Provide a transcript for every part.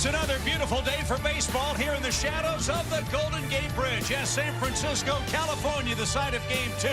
It's another beautiful day for baseball here in the shadows of the Golden Gate Bridge as San Francisco, California, the site of Game 2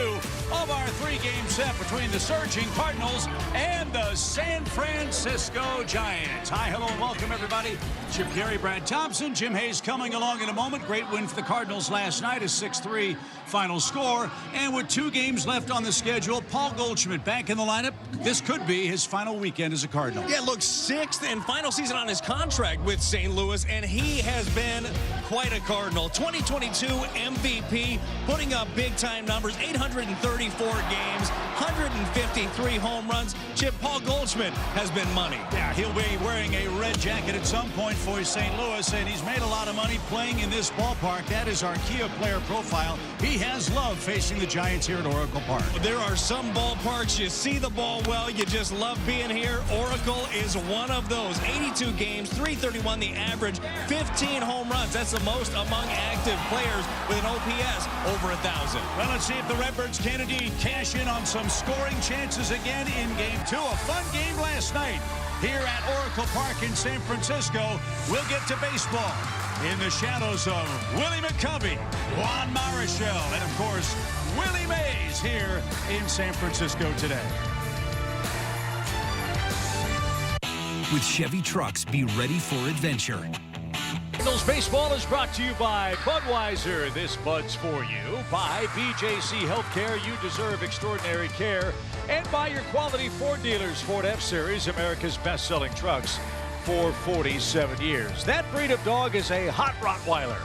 of our three-game set between the surging Cardinals and the San Francisco Giants. Hi, hello, and welcome, everybody. Chip Gary, Brad Thompson, Jim Hayes coming along in a moment. Great win for the Cardinals last night, a 6-3 final score. And with 2 games left on the schedule, Paul Goldschmidt back in the lineup. This could be his final weekend as a Cardinal. Yeah, look, 6th and final season on his contract with St. Louis, and he has been quite a Cardinal. 2022 MVP, putting up big-time numbers, 834 games, 153 home runs. Chip, Paul Goldschmidt has been money. Yeah, he'll be wearing a red jacket at some point for St. Louis, and he's made a lot of money playing in this ballpark. That is our Kia player profile. He has loved facing the Giants here at Oracle Park. There are some ballparks you see the ball well, you just love being here. Oracle is one of those. 82 games, 331 the average, 15 home runs. That's the most among active players with an OPS over 1,000. Well, let's see if the Redbirds can indeed cash in on some scoring chances again in Game 2. A fun game last night here at Oracle Park in San Francisco. We'll get to baseball in the shadows of Willie McCovey, Juan Marichal, and of course, Willie Mays here in San Francisco today. With Chevy trucks, be ready for adventure. Cardinals baseball is brought to you by Budweiser. This Bud's for you. By BJC Healthcare. You deserve extraordinary care. And by your quality Ford dealers. Ford F-Series, America's best-selling trucks for 47 years. That breed of dog is a hot Rottweiler.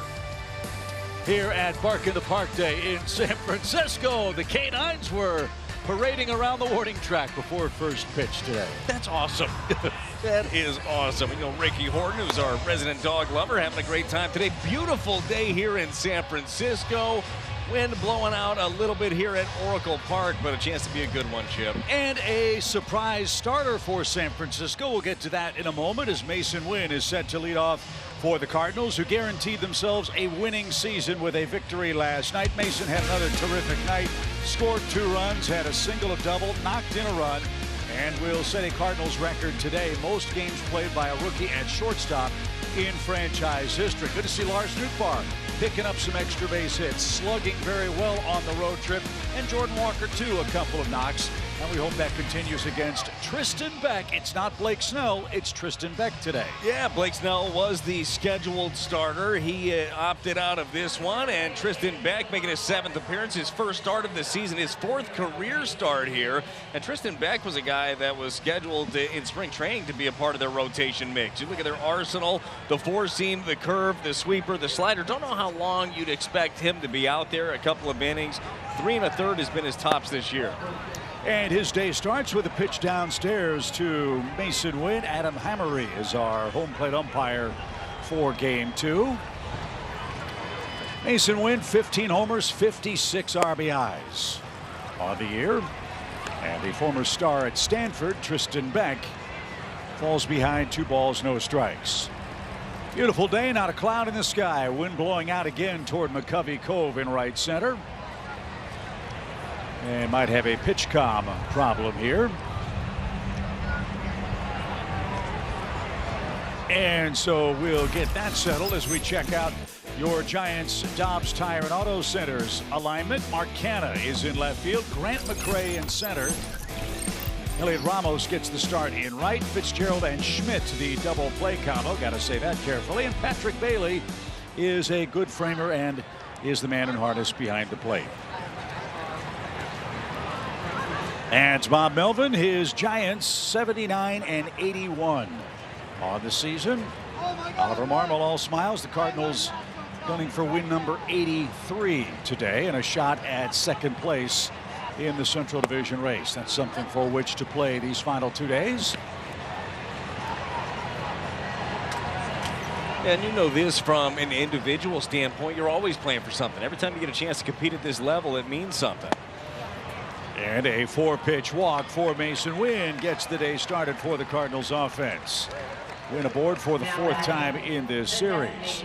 Here at Bark in the Park Day in San Francisco, the Canines were parading around the warning track before first pitch today. That's awesome. That is awesome. You know, Ricky Horton, who's our resident dog lover, having a great time today. Beautiful day here in San Francisco. Wind blowing out a little bit here at Oracle Park, but a chance to be a good one, Chip. And a surprise starter for San Francisco. We'll get to that in a moment as Mason Wynn is set to lead off for the Cardinals, who guaranteed themselves a winning season with a victory last night. Mason had another terrific night, scored 2 runs, had a single, a double, knocked in a run, and will set a Cardinals record today. Most games played by a rookie at shortstop in franchise history. Good to see Lars Nootbaar picking up some extra base hits, slugging very well on the road trip, and Jordan Walker too, a couple of knocks. And we hope that continues against Tristan Beck. It's not Blake Snell, it's Tristan Beck today. Yeah, Blake Snell was the scheduled starter. He opted out of this one, and Tristan Beck making his 7th appearance, his first start of the season, his 4th career start here. And Tristan Beck was a guy that was scheduled in spring training to be a part of their rotation mix. You look at their arsenal, the 4-seam, the curve, the sweeper, the slider. Don't know how long you'd expect him to be out there. A couple of innings. 3 1/3 has been his tops this year. And his day starts with a pitch downstairs to Mason Wynn. Adam Hammery is our home plate umpire for Game 2. Mason Wynn, 15 homers, 56 RBIs on the year. And the former star at Stanford, Tristan Beck, falls behind 2 balls, no strikes. Beautiful day, not a cloud in the sky. Wind blowing out again toward McCovey Cove in right center. And might have a pitch calm problem here. And so we'll get that settled as we check out your Giants Dobbs Tire and Auto Center's alignment. Mark Canna is in left field. Grant McCray in center. Elliot Ramos gets the start in right. Fitzgerald and Schmidt the double play combo. Got to say that carefully. And Patrick Bailey is a good framer and is the man in harness behind the plate. And Bob Melvin, his Giants 79-81 on the season. Oliver Marmol all smiles. The Cardinals gunning for win number 83 today and a shot at second place in the Central Division race. That's something for which to play these final 2 days. And you know this from an individual standpoint, you're always playing for something. Every time you get a chance to compete at this level, it means something. And a 4-pitch walk for Mason Wynn gets the day started for the Cardinals offense. Wynn aboard for the 4th time in this series.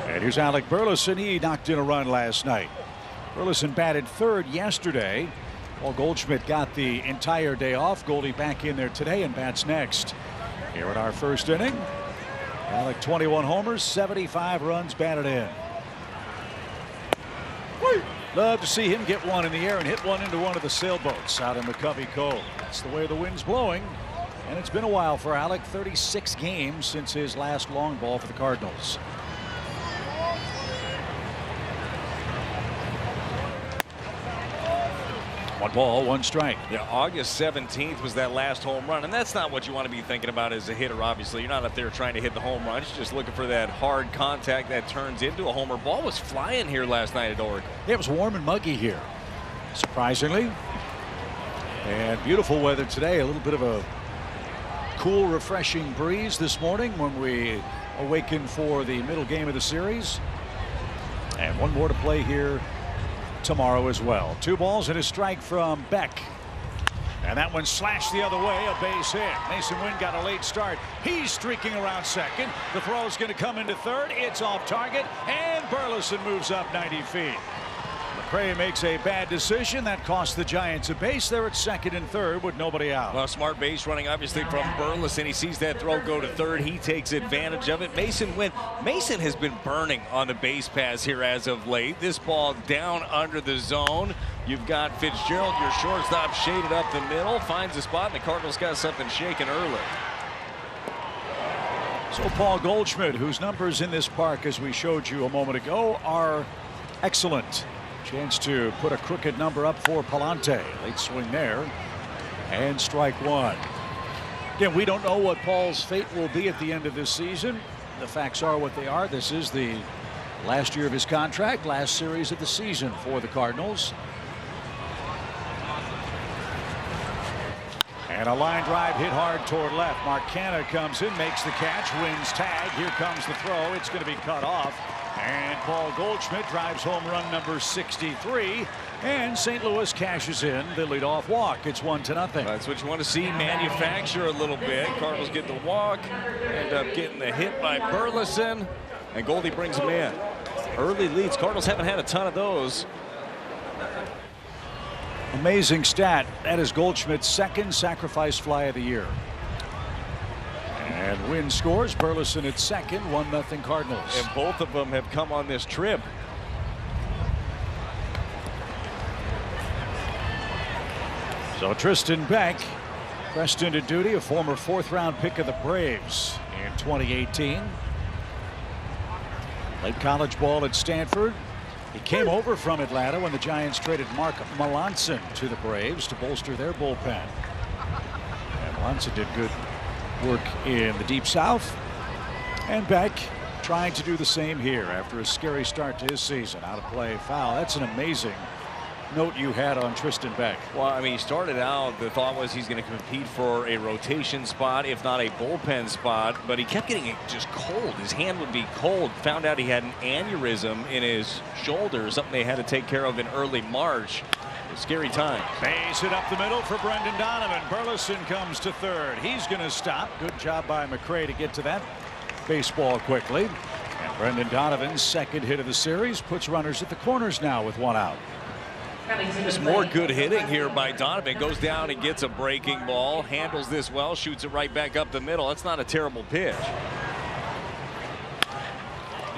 And here's Alec Burleson. He knocked in a run last night. Burleson batted 3rd yesterday. Paul Goldschmidt got the entire day off. Goldie back in there today and bats next. Here in our first inning, Alec 21 homers, 75 runs batted in. Love to see him get one in the air and hit one into one of the sailboats out in McCovey Cove. That's the way the wind's blowing. And it's been a while for Alec, 36 games since his last long ball for the Cardinals. One ball, one strike. Yeah, August 17th was that last home run, and that's not what you want to be thinking about as a hitter. Obviously, you're not up there trying to hit the home run. You're just looking for that hard contact that turns into a homer. Ball was flying here last night at Oracle. It was warm and muggy here, surprisingly. And beautiful weather today. A little bit of a cool, refreshing breeze this morning when we awaken for the middle game of the series. And one more to play here tomorrow as well. 2 balls and a strike from Beck. And that one slashed the other way, a base hit. Mason Wynn got a late start. He's streaking around second. The throw is going to come into third. It's off target, and Burleson moves up 90 feet. McCray makes a bad decision that cost the Giants a base. They're at second and third with nobody out. Well, smart base running obviously from Burleson. He sees that throw go to third. He takes advantage of it. Mason has been burning on the base pass here as of late. This ball down under the zone. You've got Fitzgerald, your shortstop, shaded up the middle, finds a spot, and the Cardinals got something shaken early. So Paul Goldschmidt, whose numbers in this park, as we showed you a moment ago, are excellent. Chance to put a crooked number up for Palante. Late swing there. And strike one. Again, we don't know what Paul's fate will be at the end of this season. The facts are what they are. This is the last year of his contract, last series of the season for the Cardinals. And a line drive hit hard toward left. Marcana comes in, makes the catch, wins tag. Here comes the throw. It's going to be cut off. And Paul Goldschmidt drives home run number 63. And St. Louis cashes in the leadoff walk. It's 1-0. That's what you want to see manufacture a little bit. Cardinals get the walk, end up getting the hit by Burleson, and Goldie brings him in. Early leads. Cardinals haven't had a ton of those. Amazing stat. That is Goldschmidt's second sacrifice fly of the year. And Wynn scores. Burleson at second. 1-0 Cardinals. And both of them have come on this trip. So Tristan Beck pressed into duty, a former 4th-round pick of the Braves in 2018. Played college ball at Stanford. He came over from Atlanta when the Giants traded Mark Melanson to the Braves to bolster their bullpen. And Melanson did good work in the Deep South. And Beck trying to do the same here after a scary start to his season. Out of play, foul. That's an amazing note you had on Tristan Beck. Well, I mean, he started out, the thought was he's going to compete for a rotation spot, if not a bullpen spot, but he kept getting it just cold. His hand would be cold. Found out he had an aneurysm in his shoulder, something they had to take care of in early March. A scary time. Base it up the middle for Brendan Donovan. Burleson comes to third. He's going to stop. Good job by McCray to get to that baseball quickly. And Brendan Donovan's second hit of the series puts runners at the corners now with 1 out. Just more good hitting here by Donovan. Goes down and gets a breaking ball. Handles this well. Shoots it right back up the middle. That's not a terrible pitch.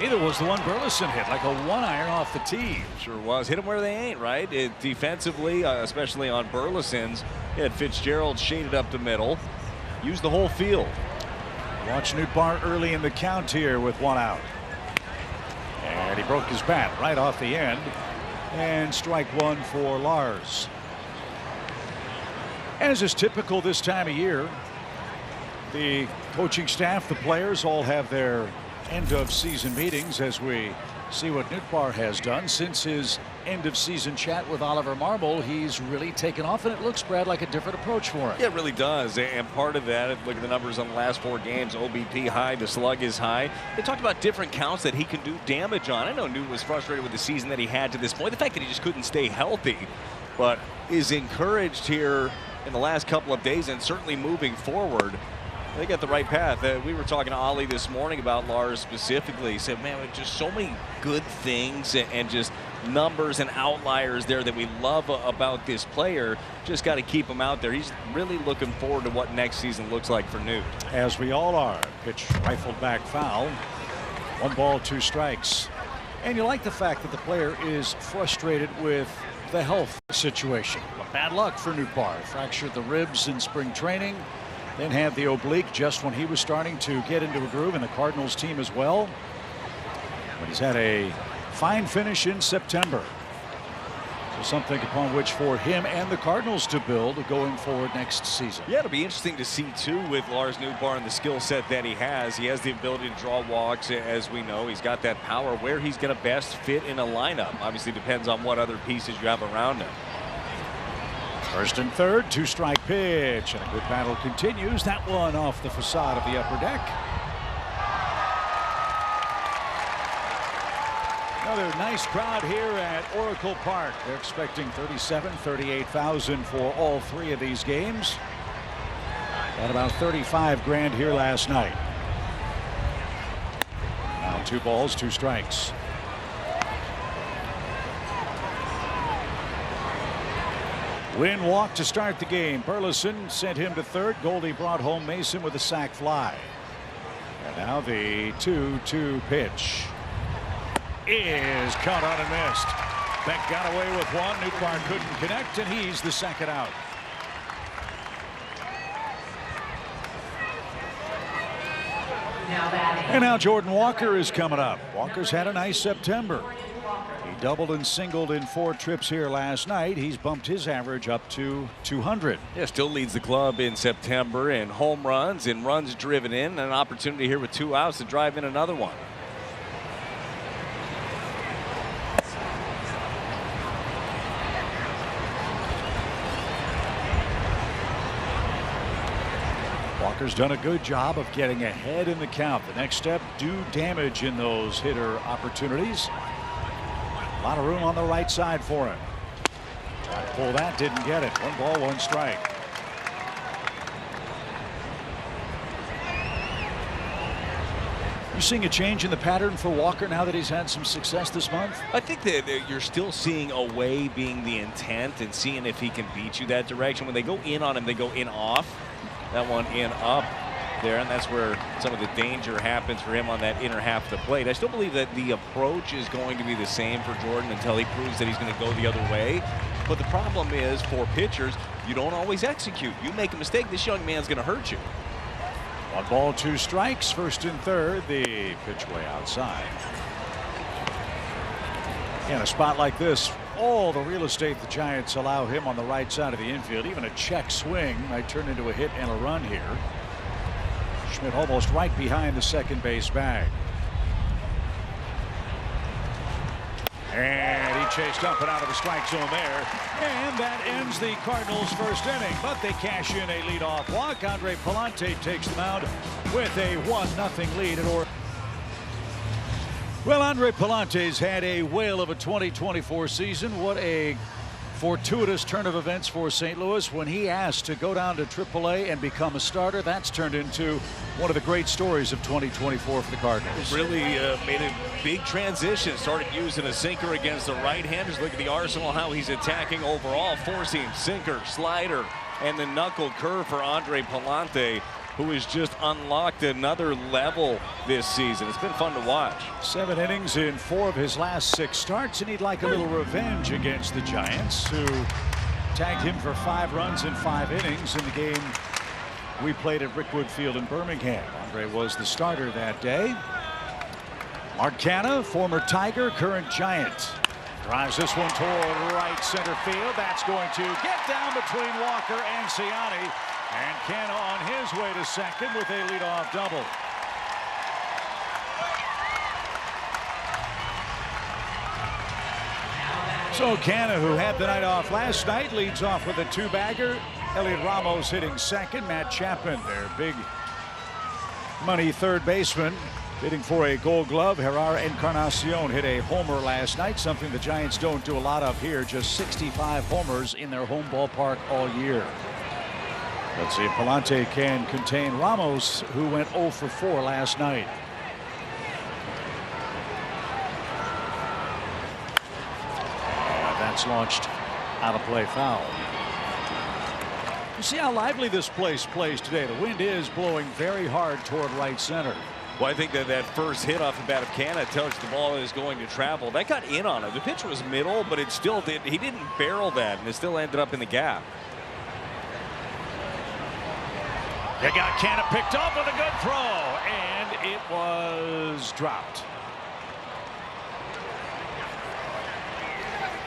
Neither was the one Burleson hit, like a 1-iron off the tee. Sure was. Hit them where they ain't, right? Defensively, especially on Burleson's, he had Fitzgerald shaded up the middle. Used the whole field. Watch Nootbaar early in the count here with 1 out. And he broke his bat right off the end. And strike one for Lars. As is typical this time of year, the coaching staff, the players all have their end of season meetings as we see what Nootbaar has done since his end of season chat with Oliver Marmol. He's really taken off, and it looks, Brad, like a different approach for him. Yeah, it really does. And part of that, look at the numbers on the last 4 games. OBP high, the slug is high. They talked about different counts that he can do damage on. I know Newt was frustrated with the season that he had to this point. The fact that he just couldn't stay healthy, but is encouraged here in the last couple of days and certainly moving forward They got the right path. We were talking to Ollie this morning about Lars specifically. He said, man, just so many good things and just numbers and outliers there that we love about this player. Just got to keep him out there. He's really looking forward to what next season looks like for Newt. As we all are. Pitch rifled back foul. 1 ball, 2 strikes. And you like the fact that the player is frustrated with the health situation. Well, bad luck for Nootbaar. Fractured the ribs in spring training. Then had the oblique just when he was starting to get into a groove, and the Cardinals team as well. But he's had a fine finish in September. So something upon which for him and the Cardinals to build going forward next season. Yeah, it'll be interesting to see too with Lars Nootbaar and the skill set that he has. He has the ability to draw walks, as we know. He's got that power. Where he's going to best fit in a lineup obviously depends on what other pieces you have around him. 1st and 3rd, 2-strike pitch, and a good battle continues. That one off the facade of the upper deck. Another nice crowd here at Oracle Park. They're expecting 38,000 for all 3 of these games. Got about 35 grand here last night. Now 2 balls, 2 strikes. Wynn walked to start the game. Burleson sent him to 3rd. Goldie brought home Mason with a sac fly. And now the 2-2 pitch is caught on and missed. Beck got away with one. Nootbaar couldn't connect, and he's the second out. And now Jordan Walker is coming up. Walker's had a nice September. He doubled and singled in 4 trips here last night. He's bumped his average up to 200. Yeah, still leads the club in September in home runs and runs driven in, and an opportunity here with 2 outs to drive in another one. Walker's done a good job of getting ahead in the count. The next step, do damage in those hitter opportunities. A lot of room on the right side for him. Tried to pull that, didn't get it. 1 ball, 1 strike. You seeing a change in the pattern for Walker now that he's had some success this month? I think that you're still seeing away being the intent and seeing if he can beat you that direction. When they go in on him, they go in off. That one in up there, and that's where some of the danger happens for him on that inner half of the plate. I still believe that the approach is going to be the same for Jordan until he proves that he's going to go the other way. But the problem is, for pitchers, you don't always execute. You make a mistake, this young man's going to hurt you. 1 ball, 2 strikes. 1st and 3rd. The pitch way outside. In a spot like this, all the real estate the Giants allow him on the right side of the infield. Even a check swing might turn into a hit and a run here. Schmidt almost right behind the second base bag. And he chased up and out of the strike zone there. And that ends the Cardinals' 1st inning. But they cash in a leadoff walk. Andre Palante takes the mound with a 1-0 lead at Oracle. Well, Andre Palante's had a whale of a 2024 season. What a fortuitous turn of events for St. Louis. When he asked to go down to AAA and become a starter, that's turned into one of the great stories of 2024 for the Cardinals. Really made a big transition. Started using a sinker against the right-handers. Look at the arsenal, how he's attacking overall. Four-seam, sinker, slider, and the knuckle curve for Andre Palante, who has just unlocked another level this season. It's been fun to watch. 7 innings in 4 of his last 6 starts, and he'd like a little revenge against the Giants, who tagged him for 5 runs in 5 innings in the game we played at Rickwood Field in Birmingham. Andre was the starter that day. Mark Canha, former Tiger, current Giant, drives this one toward right center field. That's going to get down between Walker and Ciani. And Canha on his way to second with a leadoff double. So Canha, who had the night off last night, leads off with a 2-bagger. Elliot Ramos hitting second. Matt Chapman, their big money 3rd baseman, bidding for a Gold Glove. Gerard Encarnacion hit a homer last night, something the Giants don't do a lot of here. Just 65 homers in their home ballpark all year. Let's see if Palante can contain Ramos, who went 0 for 4 last night. That's launched out of play, foul. You see how lively this place plays today. The wind is blowing very hard toward right center. Well, I think that first hit off the bat of Canna tells you the ball is going to travel. That got in on him. The pitch was middle, but it still did. He didn't barrel that, and it still ended up in the gap. They got Canna picked up with a good throw, and it was dropped.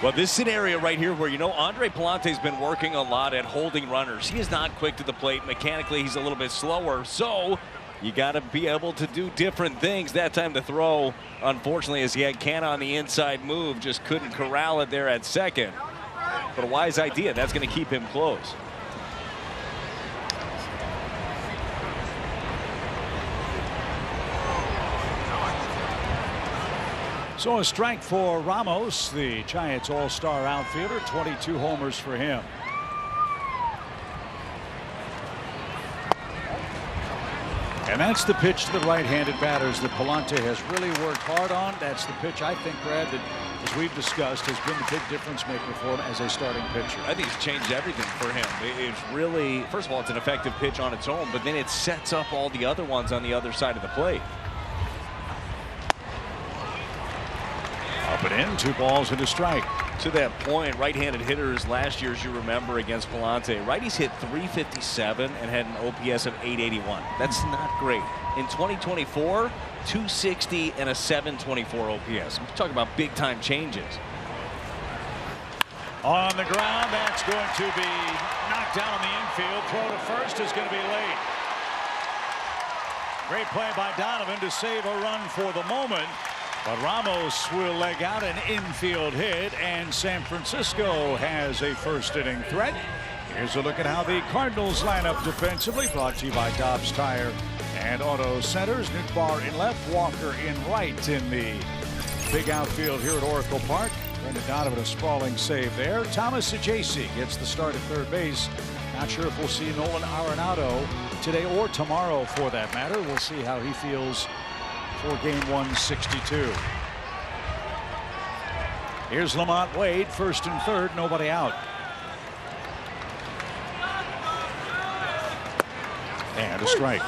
Well, this scenario right here where, Andre Palante's been working a lot at holding runners. He is not quick to the plate. Mechanically, he's a little bit slower. So you got to be able to do different things. That time to throw, unfortunately, as he had Canna on the inside move, just couldn't corral it there at second. But a wise idea. That's going to keep him close. So a strike for Ramos, the Giants all-star outfielder, 22 homers for him. And that's the pitch to the right-handed batters that Palante has really worked hard on. That's the pitch, I think, Brad, that, as we've discussed, has been the big difference maker for him as a starting pitcher. I think it's changed everything for him. It's really, first of all, it's an effective pitch on its own, but then it sets up all the other ones on the other side of the plate. Up and in, 2 balls and a strike. To that point, right-handed hitters last year, as you remember, against Palante, righties hit .357 and had an OPS of .881. That's not great. In 2024, .260 and a .724 OPS. We're talking about big-time changes. On the ground, that's going to be knocked down in the infield. Throw to first is going to be late. Great play by Donovan to save a run for the moment. But Ramos will leg out an infield hit, and San Francisco has a first-inning threat. Here's a look at how the Cardinals line up defensively, brought to you by Dobbs Tire and Auto Centers. Newtbar in left, Walker in right in the big outfield here at Oracle Park. Brendan Donovan, a sprawling save there. Thomas Ajayci gets the start at third base. Not sure if we'll see Nolan Arenado today or tomorrow for that matter. We'll see how he feels for game 162. Here's Lamont Wade, first and third, nobody out. And a strike.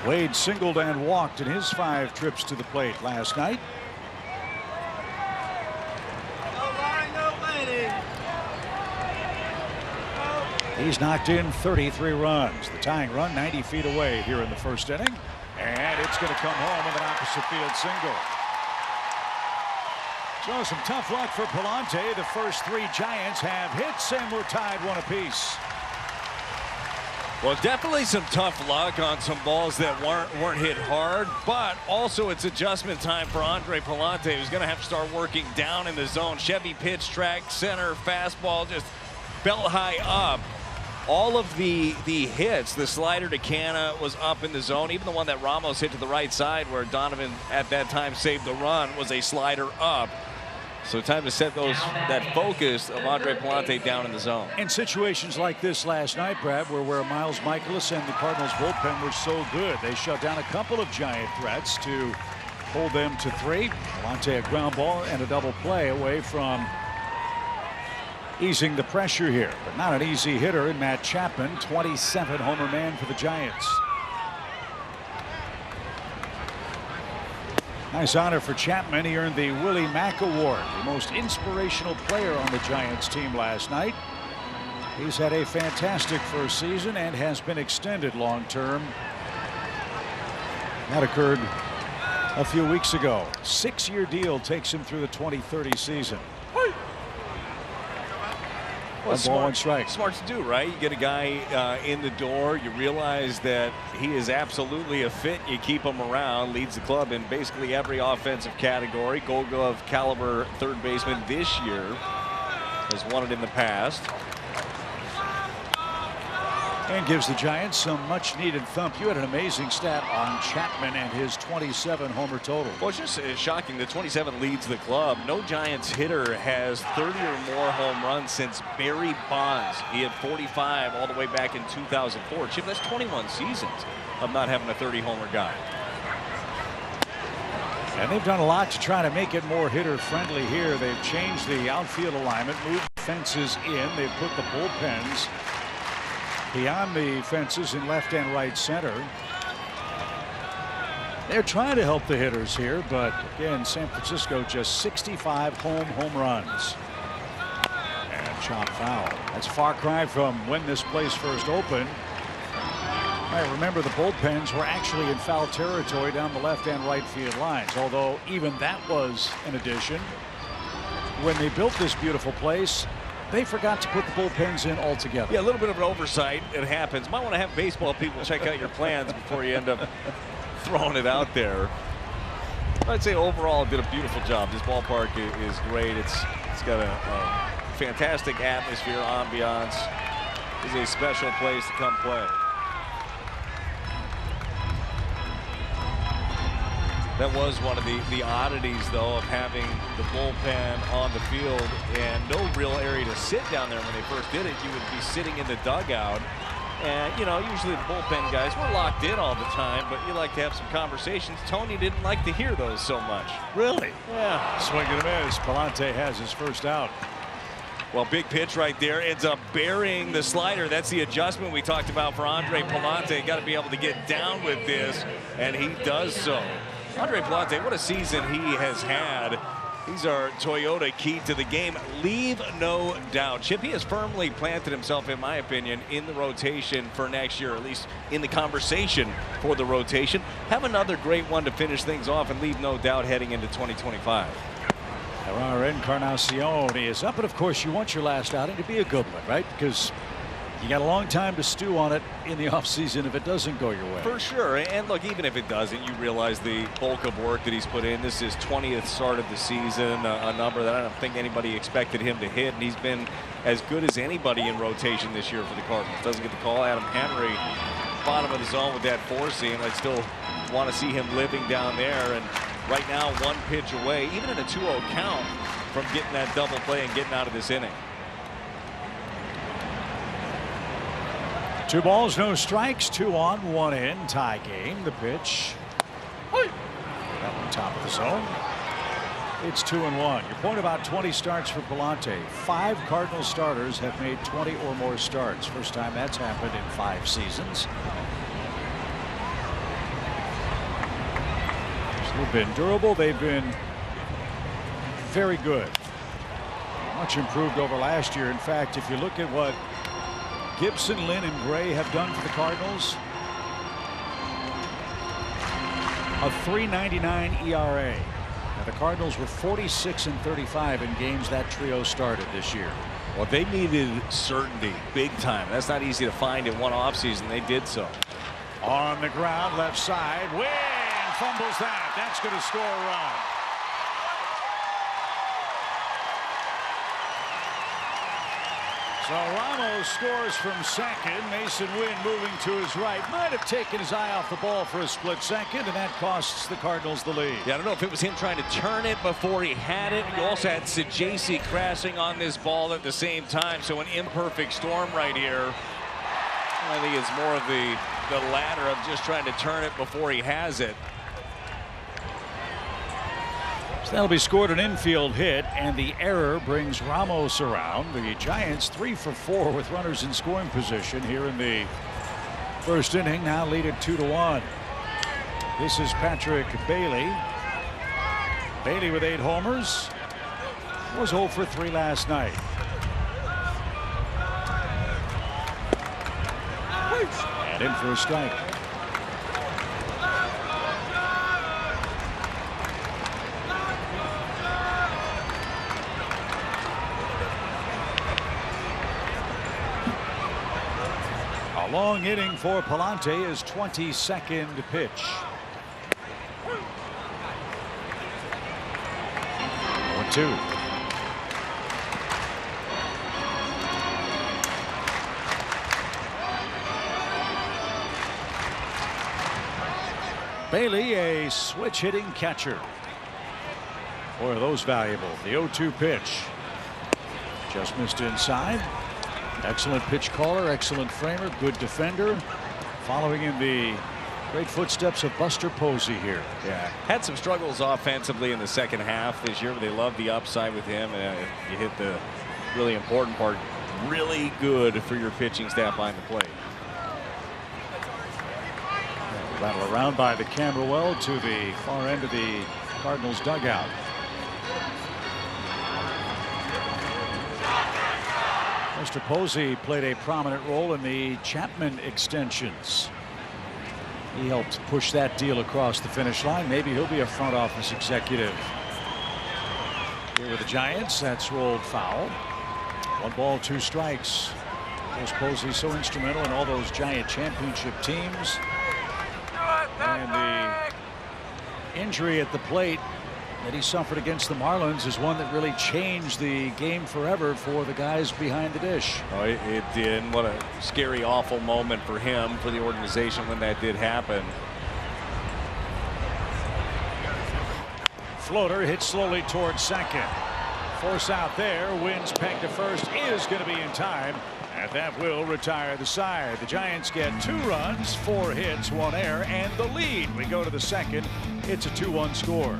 Wade singled and walked in his 5 trips to the plate last night. He's knocked in 33 runs. The tying run 90 feet away here in the first inning. And it's going to come home with an opposite field single. So some tough luck for Palante. The first 3 Giants have hits, and we're tied 1 apiece. Well, definitely some tough luck on some balls that weren't hit hard, but also it's adjustment time for Andre Palante, who's going to have to start working down in the zone. Chevy pitch track, center, fastball, just belt high up. All of the hits, the slider to Canna was up in the zone. Even the one that Ramos hit to the right side where Donovan at that time saved the run was a slider up. So time to set that focus of Andre Palante down in the zone. In situations like this last night, Brad, where Miles Michaelis and the Cardinals bullpen were so good, they shut down a couple of Giant threats to hold them to 3. Palante a ground ball and a double play away from easing the pressure here, but not an easy hitter in Matt Chapman, 27 homer man for the Giants. Nice honor for Chapman. He earned the Willie Mack Award, the most inspirational player on the Giants team last night. He's had a fantastic first season and has been extended long term. That occurred a few weeks ago. 6-year deal takes him through the 2030 season. Well, smart to do, right? You get a guy in the door. You realize that he is absolutely a fit. You keep him around. Leads the club in basically every offensive category. Gold Glove caliber third baseman this year. Has won it in the past. And gives the Giants some much-needed thump. You had an amazing stat on Chapman and his 27 homer total. Well, it's just shocking. The 27 leads the club. No Giants hitter has 30 or more home runs since Barry Bonds. He had 45 all the way back in 2004. Chip, that's 21 seasons of not having a 30-homer guy. And they've done a lot to try to make it more hitter-friendly here. They've changed the outfield alignment, moved fences in. They've put the bullpens beyond the fences in left and right center. They're trying to help the hitters here, but again, San Francisco just 65 home runs. And chop foul. That's a far cry from when this place first opened. I remember the bullpens were actually in foul territory down the left and right field lines, although even that was an addition. When they built this beautiful place, they forgot to put the bullpens in altogether. Yeah, a little bit of an oversight. It happens. Might want to have baseball people check out your plans before you end up throwing it out there. I'd say overall did a beautiful job. This ballpark is great. It's got a fantastic atmosphere, ambiance. It's a special place to come play. That was one of the oddities, though, of having the bullpen on the field and no real area to sit down there when they first did it. You would be sitting in the dugout. And, you know, usually the bullpen guys were locked in all the time, but you like to have some conversations. Tony didn't like to hear those so much. Really? Yeah. Swing and a miss. Palante has his first out. Well, big pitch right there. Ends up burying the slider. That's the adjustment we talked about for Andre Palante. Got to be able to get down with this, and he does so. Andre Palante, what a season he has had. He's our Toyota key to the game. Leave no doubt. Chip, he has firmly planted himself, in my opinion, in the rotation for next year, at least in the conversation for the rotation. Have another great one to finish things off and leave no doubt heading into 2025. Our Encarnacion is up, and of course you want your last outing to be a good one, right? Because you got a long time to stew on it in the offseason if it doesn't go your way. For sure. And look, even if it doesn't, you realize the bulk of work that he's put in. This is 20th start of the season, a number that I don't think anybody expected him to hit. And he's been as good as anybody in rotation this year for the Cardinals. Doesn't get the call. Adam Henry, bottom of the zone with that four seam. I still want to see him living down there. And right now, one pitch away, even in a 2-0 count, from getting that double play and getting out of this inning. 2 balls, no strikes, 2 on, 1 in, tie game. The pitch. That one top of the zone. It's 2-1. Your point about 20 starts for Palante. 5 Cardinal starters have made 20 or more starts. First time that's happened in 5 seasons. They've been durable. They've been very good. Much improved over last year. In fact, if you look at what Gibson, Lynn, and Gray have done for the Cardinals, a .399 ERA. Now, the Cardinals were 46-35 in games that trio started this year. Well, they needed certainty big time. That's not easy to find in one offseason. They did so. On the ground, left side. Win! Fumbles that. That's going to score a run. So Ramos scores from second. Mason Wynn moving to his right. Might have taken his eye off the ball for a split second, and that costs the Cardinals the lead. Yeah, I don't know if it was him trying to turn it before he had it. You also had Sajasi crashing on this ball at the same time, so an imperfect storm right here. I think it's more of the latter of just trying to turn it before he has it. So that'll be scored an infield hit, and the error brings Ramos around. The Giants 3 for 4 with runners in scoring position here in the first inning. Now lead it 2-1. This is Patrick Bailey. Bailey with 8 homers. Was 0 for 3 last night. And in for a strike. A long inning for Palante, his 22nd pitch. 1-2. Bailey, a switch hitting catcher. Boy, are those valuable. The 0-2 pitch. Just missed inside. Excellent pitch caller, excellent framer, good defender. Following in the great footsteps of Buster Posey here. Yeah, had some struggles offensively in the second half this year, but they love the upside with him. And you hit the really important part. Really good for your pitching staff behind the plate. Rattle around by the camera well to the far end of the Cardinals dugout. Mr. Posey played a prominent role in the Chapman extensions. He helped push that deal across the finish line. Maybe he'll be a front office executive. Here with the Giants, that's rolled foul. 1 ball, 2 strikes. Was Posey so instrumental in all those Giant championship teams. And the injury at the plate that he suffered against the Marlins is one that really changed the game forever for the guys behind the dish. Oh, it did. What a scary, awful moment for him, for the organization when that did happen. Floater hit slowly towards second. Force out there. Wins peg to first. Is going to be in time. And that will retire the side. The Giants get 2 runs, 4 hits, 1 error, and the lead. We go to the second. It's a 2-1 score.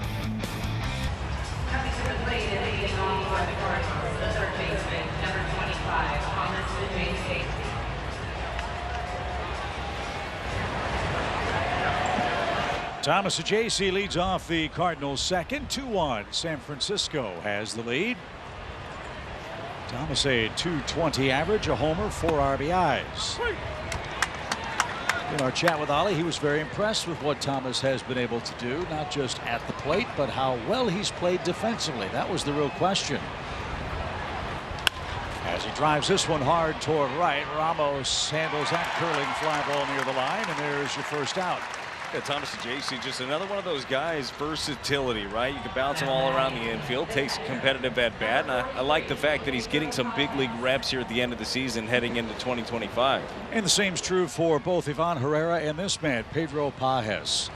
Thomas Ajayce leads off the Cardinals second. 2-1. San Francisco has the lead. Thomas a .220 average, a homer, 4 RBIs. In our chat with Ollie, he was very impressed with what Thomas has been able to do, not just at the plate, but how well he's played defensively. That was the real question. As he drives this one hard toward right, Ramos handles that curling fly ball near the line, and there's your first out. Yeah, Thomas Ajayce, just another one of those guys, versatility, right? You can bounce him all around the infield, takes a competitive at bat, and I like the fact that he's getting some big league reps here at the end of the season heading into 2025. And the same's true for both Ivan Herrera and this man, Pedro Pajes.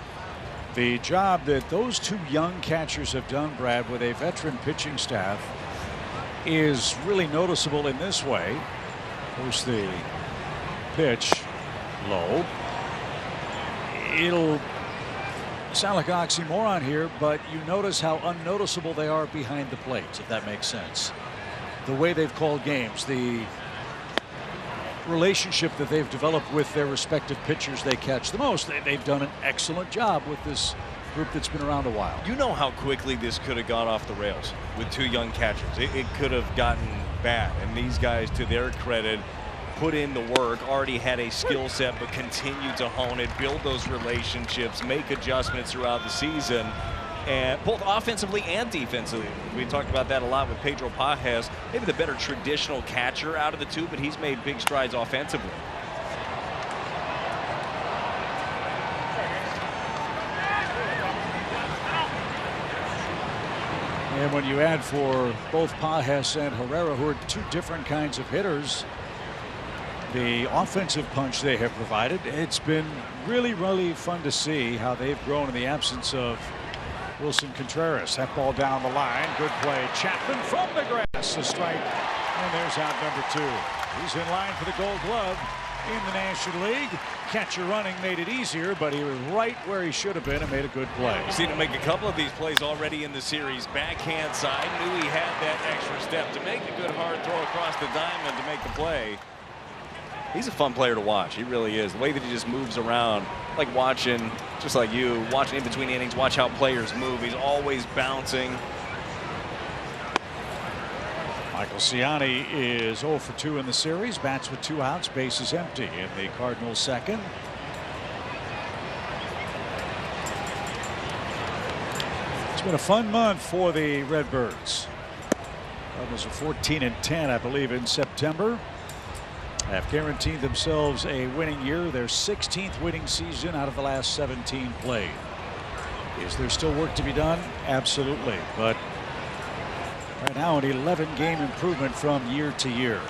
The job that those 2 young catchers have done, Brad, with a veteran pitching staff is really noticeable in this way. Here's the pitch low. It'll sound like oxymoron here, but you notice how unnoticeable they are behind the plate, if that makes sense. The way they've called games, the relationship that they've developed with their respective pitchers they catch the most. They've done an excellent job with this group that's been around a while. You know how quickly this could have gone off the rails with 2 young catchers. It could have gotten bad, and these guys, to their credit, put in the work, already had a skill set, but continued to hone it, build those relationships, make adjustments throughout the season, and both offensively and defensively. We talked about that a lot with Pedro Pajes, maybe the better traditional catcher out of the 2, but he's made big strides offensively. And when you add for both Pajes and Herrera, who are 2 different kinds of hitters, the offensive punch they have provided, it's been really, really fun to see how they've grown in the absence of Wilson Contreras. That ball down the line. Good play. Chapman from the grass. A strike. And there's out number 2. He's in line for the Gold Glove in the National League. Catcher running made it easier, but he was right where he should have been and made a good play. Seen him make a couple of these plays already in the series. Backhand side. Knew he had that extra step to make a good hard throw across the diamond to make the play. He's a fun player to watch. He really is. The way that he just moves around, like watching, just like you, watching in between innings, watch how players move. He's always bouncing. Michael Ciani is 0 for 2 in the series. Bats with 2 outs, bases empty in the Cardinals second. It's been a fun month for the Redbirds. Cardinals are 14-10, I believe, in September. Have guaranteed themselves a winning year, their 16th winning season out of the last 17 played. Is there still work to be done? Absolutely. But right now, an 11-game improvement from year to year.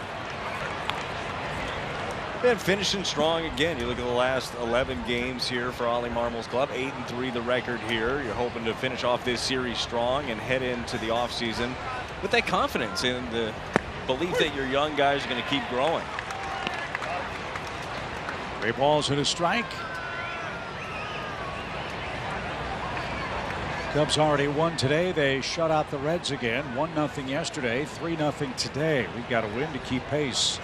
And finishing strong again. You look at the last 11 games here for Ollie Marmol's club. 8-3 the record here. You're hoping to finish off this series strong and head into the offseason with that confidence and the belief that your young guys are going to keep growing. 3 balls and a strike. Cubs already won today. They shut out the Reds again. 1-0 yesterday, 3-0 today. We've got to win to keep pace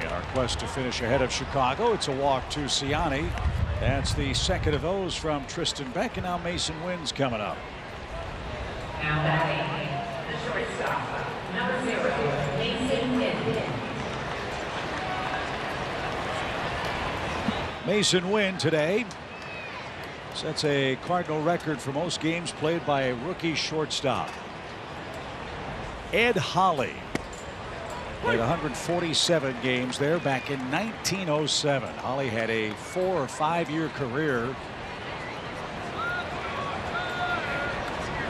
in our quest to finish ahead of Chicago. It's a walk to Ciani. That's the second of those from Tristan Beck, and now Mason Wynn's coming up. Now batting, the shortstop, number 0, Mason Wynn. Mason Wynn today sets a Cardinal record for most games played by a rookie shortstop. Ed Holly played 147 games there back in 1907. Holly had a 4 or 5 year career.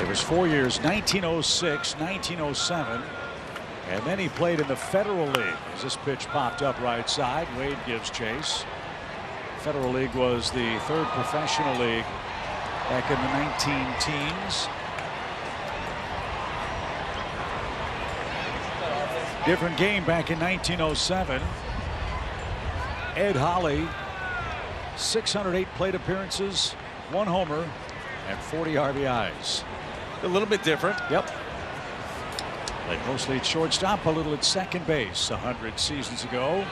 It was 4 years, 1906, 1907, and then he played in the Federal League. As this pitch popped up right side, Wade gives chase. Federal League was the 3rd professional league back in the 19-teens. Different game back in 1907. Ed Holly, 608 plate appearances, 1 homer, and 40 RBIs. A little bit different. Yep. Played mostly at shortstop, a little at second base 100 seasons ago.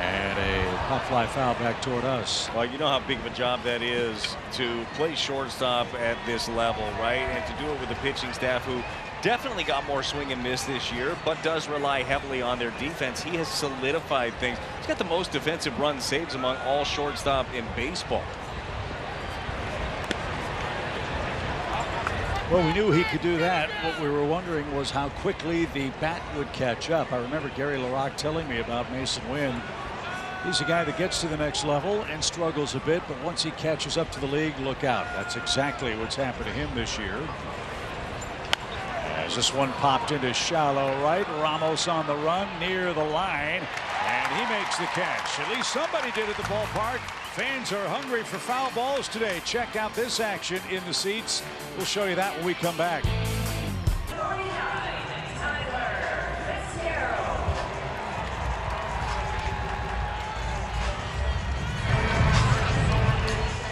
And a pop fly foul back toward us. Well, you know how big of a job that is to play shortstop at this level, right? And to do it with the pitching staff who definitely got more swing and miss this year, but does rely heavily on their defense. He has solidified things. He's got the most defensive run saves among all shortstop in baseball. Well, we knew he could do that. What we were wondering was how quickly the bat would catch up. I remember Gary LaRocque telling me about Mason Wynn. He's a guy that gets to the next level and struggles a bit, but once he catches up to the league, look out. That's exactly what's happened to him this year. As this one popped into shallow right, Ramos on the run near the line, and he makes the catch. At least somebody did at the ballpark. Fans are hungry for foul balls today. Check out this action in the seats. We'll show you that when we come back.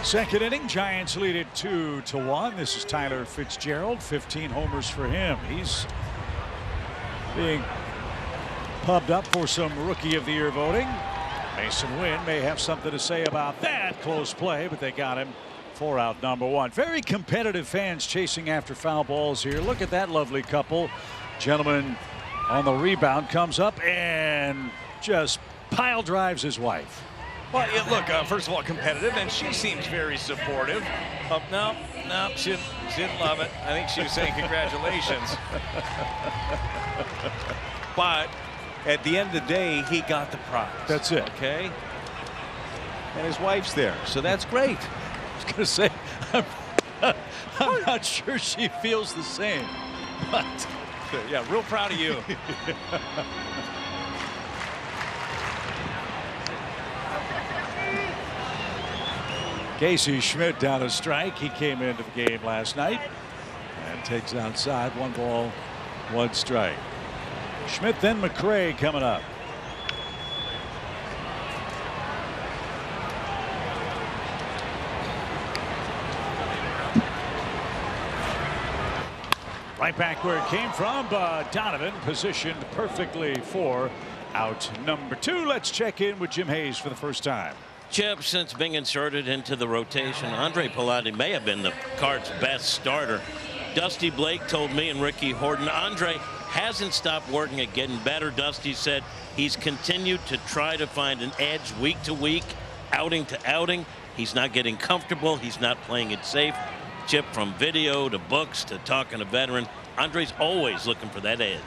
Second inning, Giants lead it 2-1. This is Tyler Fitzgerald, 15 homers for him. He's being pubbed up for some Rookie of the Year voting. Mason Wynn may have something to say about that. Close play, but they got him for out number 1. Very competitive fans chasing after foul balls here. Look at that lovely couple. Gentleman on the rebound comes up and just pile drives his wife. Well, look, first of all, competitive, and she seems very supportive. No, she didn't love it. I think she was saying congratulations. But at the end of the day, he got the prize. That's it. Okay? And his wife's there, so that's great. I was going to say, I'm not sure she feels the same. But yeah, real proud of you. Casey Schmidt down a strike. He came into the game last night and takes outside. 1 ball, 1 strike. Schmidt, then McRae coming up. Right back where it came from, but Donovan positioned perfectly for out number 2. Let's check in with Jim Hayes for the first time. Chip, since being inserted into the rotation, Andre Pilati may have been the Cards' best starter. Dusty Blake told me and Ricky Horton, Andre hasn't stopped working at getting better. Dusty said he's continued to try to find an edge week to week, outing to outing. He's not getting comfortable. He's not playing it safe. Chip, from video to books to talking to veteran, Andre's always looking for that edge.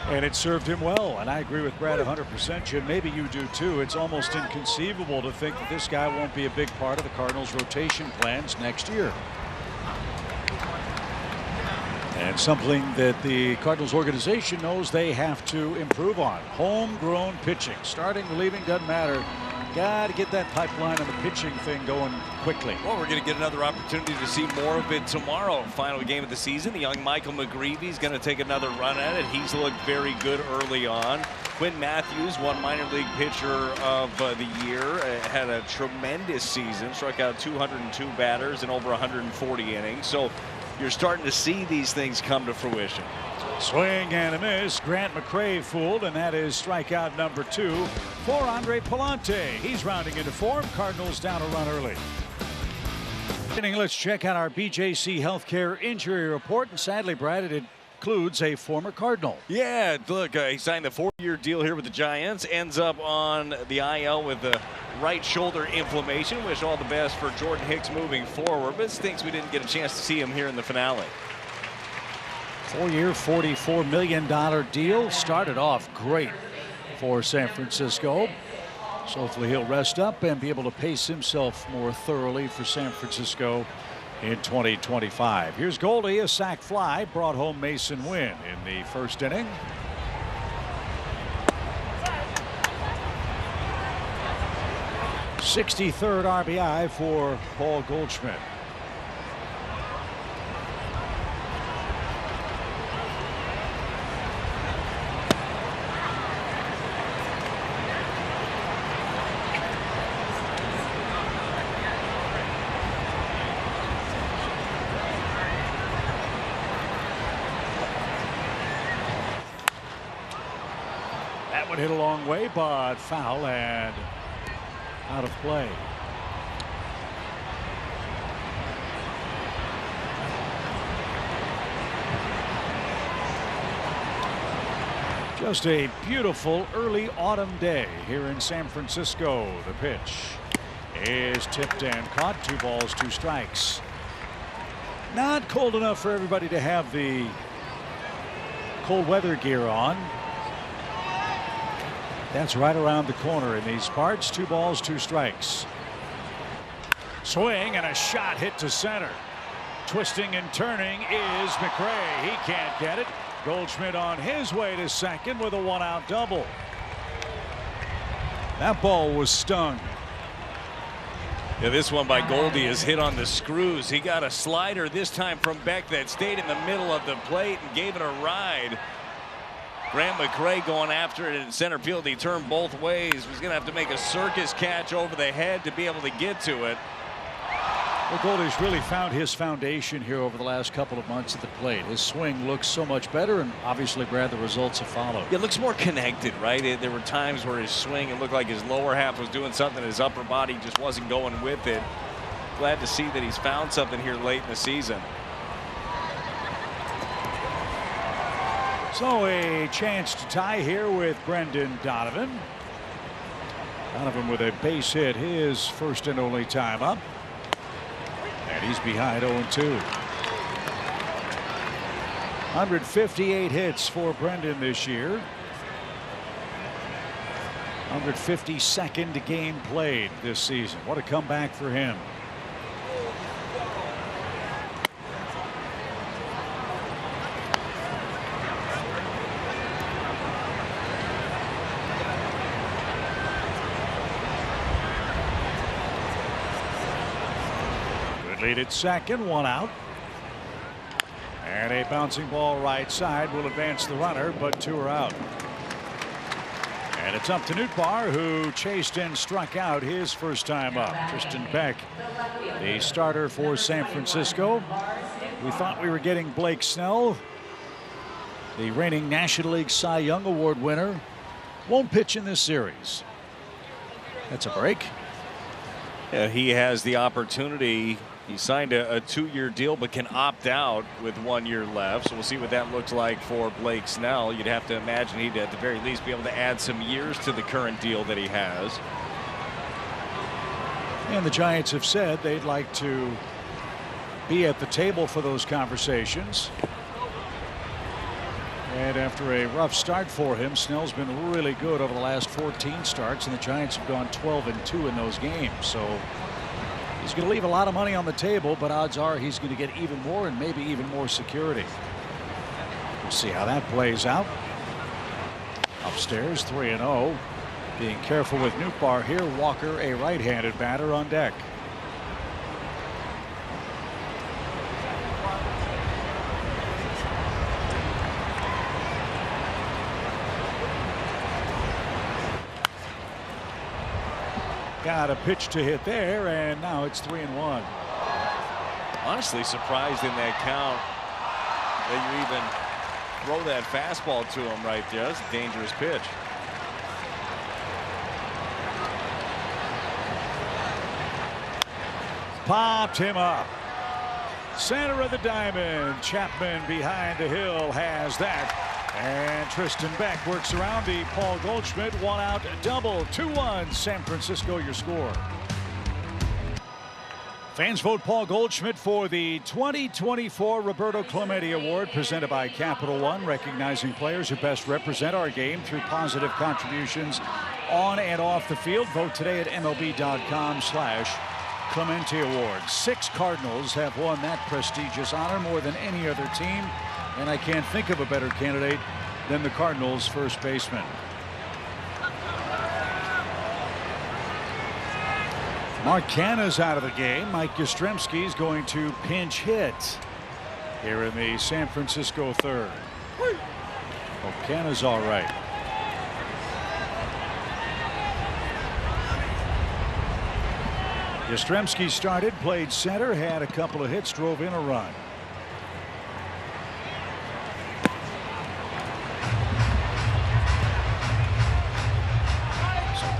And it served him well, and I agree with Brad 100%. Jim, maybe you do too. It's almost inconceivable to think that this guy won't be a big part of the Cardinals' rotation plans next year. And That's something that the Cardinals organization knows they have to improve on. Homegrown pitching. Starting, relieving, doesn't matter. Got to get that pipeline and the pitching thing going quickly. Well, we're going to get another opportunity to see more of it tomorrow. Final game of the season. The young Michael McGreevy's going to take another run at it. He's looked very good early on. Quinn Matthews, one minor league pitcher of the year, had a tremendous season. Struck out 202 batters in over 140 innings. So you're starting to see these things come to fruition. Swing and a miss. Grant McCray fooled, and that is strikeout number 2 for Andre Palante. He's rounding into form. Cardinals down a run early. Let's check out our BJC Healthcare injury report. And sadly, Brad, it includes a former Cardinal. Yeah, look, he signed a 4-year deal here with the Giants. Ends up on the IL with a right shoulder inflammation. Wish all the best for Jordan Hicks moving forward, but stinks we didn't get a chance to see him here in the finale. 4-year, $44 million deal. Started off great for San Francisco. So hopefully he'll rest up and be able to pace himself more thoroughly for San Francisco in 2025. Here's Goldie, a sac fly, brought home Mason Wynn in the first inning. '63rd RBI for Paul Goldschmidt. That one hit a long way, but foul and out of play. Just a beautiful early autumn day here in San Francisco. The pitch is tipped and caught. 2 balls, 2 strikes. Not cold enough for everybody to have the cold weather gear on. That's right around the corner in these parts. 2 balls, 2 strikes. Swing and a shot hit to center. Twisting and turning is McCray. He can't get it. Goldschmidt on his way to second with a 1-out double. That ball was stung. Yeah, this one by Goldie is hit on the screws. He got a slider this time from Beck that stayed in the middle of the plate and gave it a ride. Grant McCray going after it in center field. He turned both ways. Was going to have to make a circus catch over the head to be able to get to it. Well, Goldie's really found his foundation here over the last couple of months at the plate. His swing looks so much better, and obviously, Brad, the results have followed. It looks more connected, right? There were times where his swing, it looked like his lower half was doing something, his upper body just wasn't going with it. Glad to see that he's found something here late in the season. So a chance to tie here with Brendan Donovan. Donovan with a base hit, his first and only time up. And he's behind 0-2. 158 hits for Brendan this year. 152nd game played this season. What a comeback for him. Lead at second, 1 out. And a bouncing ball right side will advance the runner, but 2 are out. And it's up to Nootbaar, who chased and struck out his first time up. Tristan Beck, the starter for San Francisco. We thought we were getting Blake Snell, the reigning National League Cy Young Award winner. Won't pitch in this series. That's a break. Yeah, he has the opportunity. He signed a 2-year deal but can opt out with 1 year left. So we'll see what that looks like for Blake Snell. You'd have to imagine he'd at the very least be able to add some years to the current deal that he has. And the Giants have said they'd like to be at the table for those conversations. And after a rough start for him, Snell's been really good over the last 14 starts, and the Giants have gone 12-2 in those games. So he's going to leave a lot of money on the table, but odds are he's going to get even more and maybe even more security. See how that plays out. Upstairs 3-0. Being careful with Nootbaar here. Walker, a right-handed batter, on deck. Got a pitch to hit there, and now it's 3-1. Honestly surprised in that count that you even throw that fastball to him right there. That's a dangerous pitch. Popped him up. Center of the diamond. Chapman behind the hill has that. And Tristan Beck works around the Paul Goldschmidt. One out double. 2-1 San Francisco your score. Fans vote Paul Goldschmidt for the 2024 Roberto Clemente Award presented by Capital One, recognizing players who best represent our game through positive contributions on and off the field. Vote today at MLB.com/Clemente Award. 6 Cardinals have won that prestigious honor, more than any other team, and I can't think of a better candidate than the Cardinals' first baseman. Mark Canha's out of the game. Mike Yastrzemski's going to pinch hit here in the San Francisco third. Well, Canha's all right. Yastrzemski started, played center, had a couple of hits, drove in a run.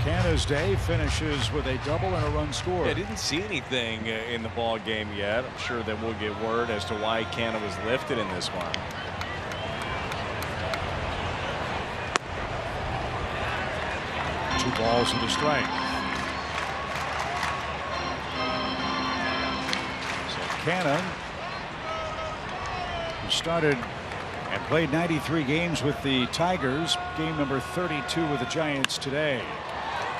Canha's day finishes with a double and a run scored. I didn't see anything in the ball game yet. I'm sure that we'll get word as to why Canha was lifted in this one. Two balls and a strike. So Canha, who started and played 93 games with the Tigers, game number 32 with the Giants today.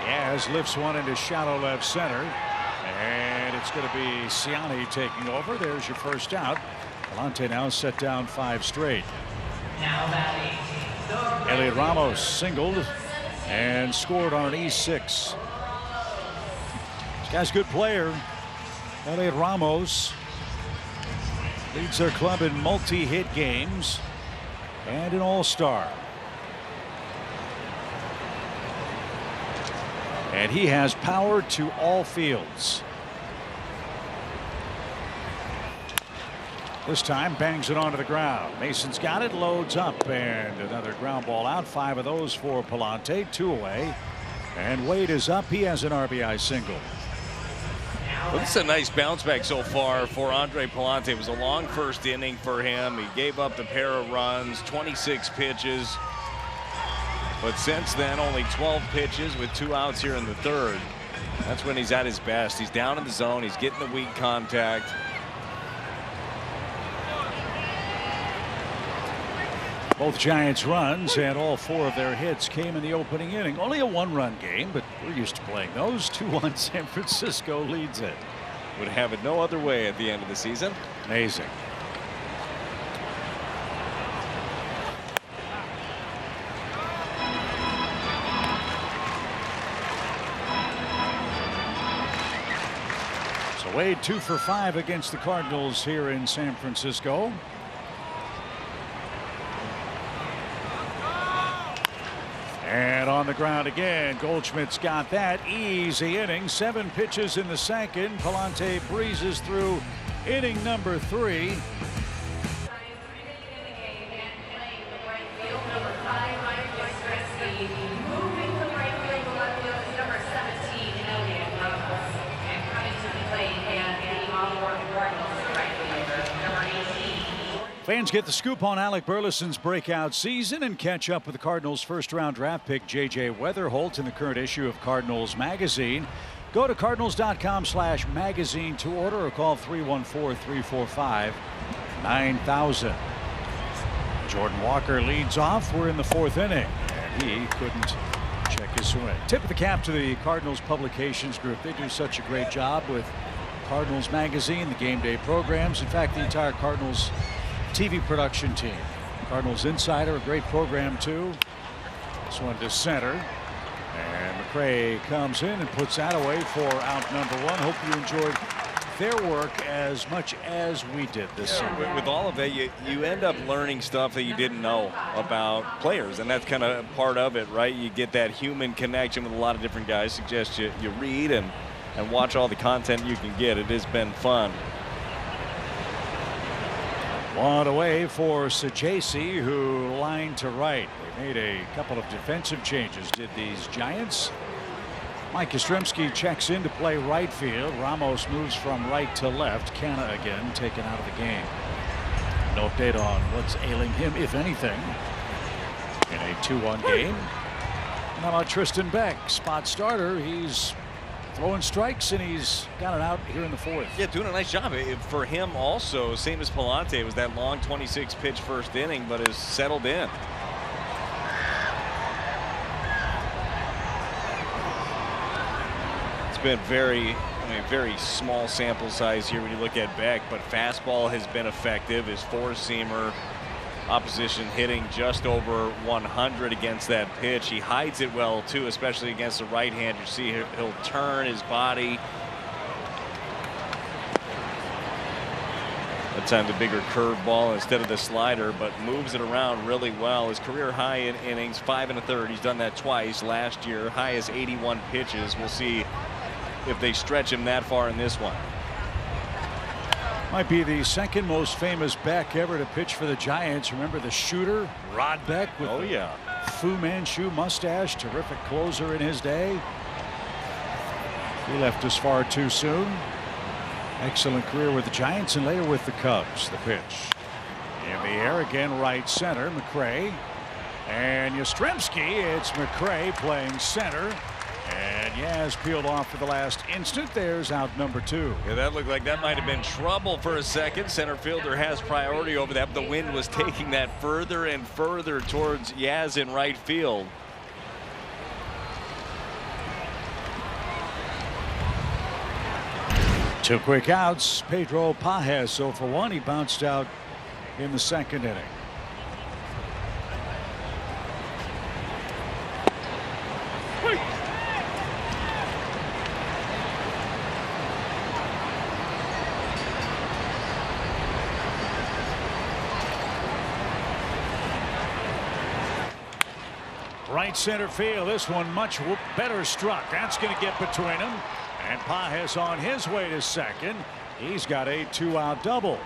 Yaz lifts one into shallow left center, and it's going to be Ciani taking over. There's your first out. Palante now set down 5 straight. Elliot Ramos singled and scored on an E6. This guy's a good player. Elliot Ramos leads their club in multi-hit games and an all-star. And he has power to all fields. This time bangs it onto the ground. Mason's got it, loads up, and another ground ball out. 5 of those for Palante, 2 away. And Wade is up. He has an RBI single. Well, this is a nice bounce back so far for Andre Palante. It was a long first inning for him. He gave up the pair of runs, 26 pitches. But since then, only 12 pitches with 2 outs here in the third. That's when he's at his best. He's down in the zone. He's getting the weak contact. Both Giants runs and all 4 of their hits came in the opening inning. Only a 1-run game, but we're used to playing those. 2-1 San Francisco leads it. Would have it no other way at the end of the season. Amazing. So Wade 2 for 5 against the Cardinals here in San Francisco. And on the ground again, Goldschmidt's got that. Easy inning. 7 pitches in the second. Palante breezes through inning number 3. Fans get the scoop on Alec Burleson's breakout season and catch up with the Cardinals' first-round draft pick J.J. Weatherholt in the current issue of Cardinals Magazine. Go to Cardinals.com/magazine to order or call 314-345-9000. Jordan Walker leads off. We're in the 4th inning, and he couldn't check his swing. Tip of the cap to the Cardinals Publications Group. They do such a great job with Cardinals Magazine, the game day programs. In fact, the entire Cardinals TV production team. Cardinals insider, a great program too. This one to center. And McRae comes in and puts that away for out number 1. Hope you enjoyed their work as much as we did this summer. With all of it, you end up learning stuff that you didn't know about players, and that's kind of part of it, right? You get that human connection with a lot of different guys. Suggest you read and watch all the content you can get. It has been fun. One away for Sajasi, who lined to right. They made a couple of defensive changes, did these Giants. Mike Yastrzemski checks in to play right field. Ramos moves from right to left. Canna again taken out of the game. No update on what's ailing him, if anything, in a 2-1 game. And how about Tristan Beck, spot starter? He's throwing strikes and he's got it out here in the 4th. Yeah, doing a nice job. For him also, same as Palante, it was that long 26 pitch first inning, but has settled in. Been very small sample size here when you look at Beck, but fastball has been effective. His four-seamer, opposition hitting just over 100 against that pitch. He hides it well too, especially against the right hand. You see he'll turn his body. That time the bigger curveball instead of the slider, but moves it around really well. His career high in innings, 5 1/3. He's done that twice last year. High as 81 pitches. We'll see if they stretch him that far in this one. Might be the second most famous Beck ever to pitch for the Giants. Remember the shooter, Rod Beck, with Fu Manchu mustache, terrific closer in his day. He left us far too soon. Excellent career with the Giants and later with the Cubs. The pitch in the air again, right center. McRae and Yastrzemski. It's McRae playing center. And Yaz peeled off for the last instant. There's out number 2. Yeah, that looked like that might have been trouble for a second. Center fielder has priority over that, but the wind was taking that further and further towards Yaz in right field. Two quick outs. Pedro Pajes 0 for 1. He bounced out in the 2nd inning. Right center field. This one much better struck. That's going to get between them. And Pajes on his way to second. He's got a 2-out double.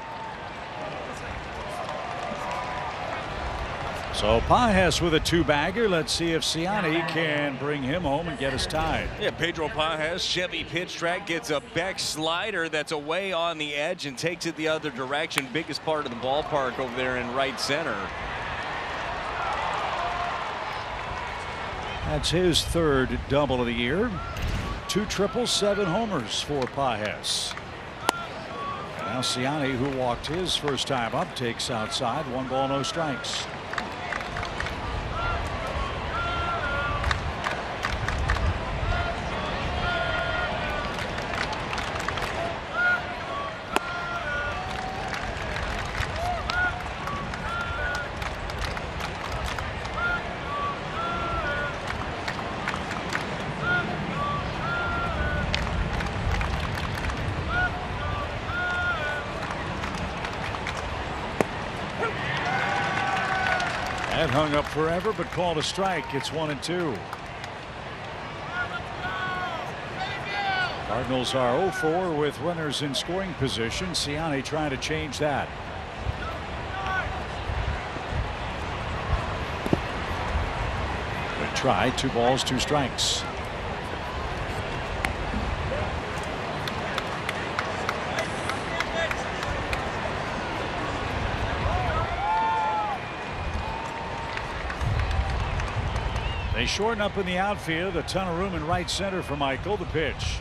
So Pajes with a 2-bagger. Let's see if Ciani can bring him home and get us tied. Yeah, Pedro Pajes, Chevy pitch track, gets a Beck slider that's away on the edge and takes it the other direction. Biggest part of the ballpark over there in right center. That's his 3rd double of the year. 2 triples, 7 homers for Pajes. Now Ciani, who walked his first time up, takes outside. 1 ball, no strikes. That hung up forever, but called a strike. It's 1-2. Cardinals are 0-4 with runners in scoring position. Ciani trying to change that. Good try. 2 balls, 2 strikes. They shorten up in the outfield. A ton of room in right center for Michael. The pitch.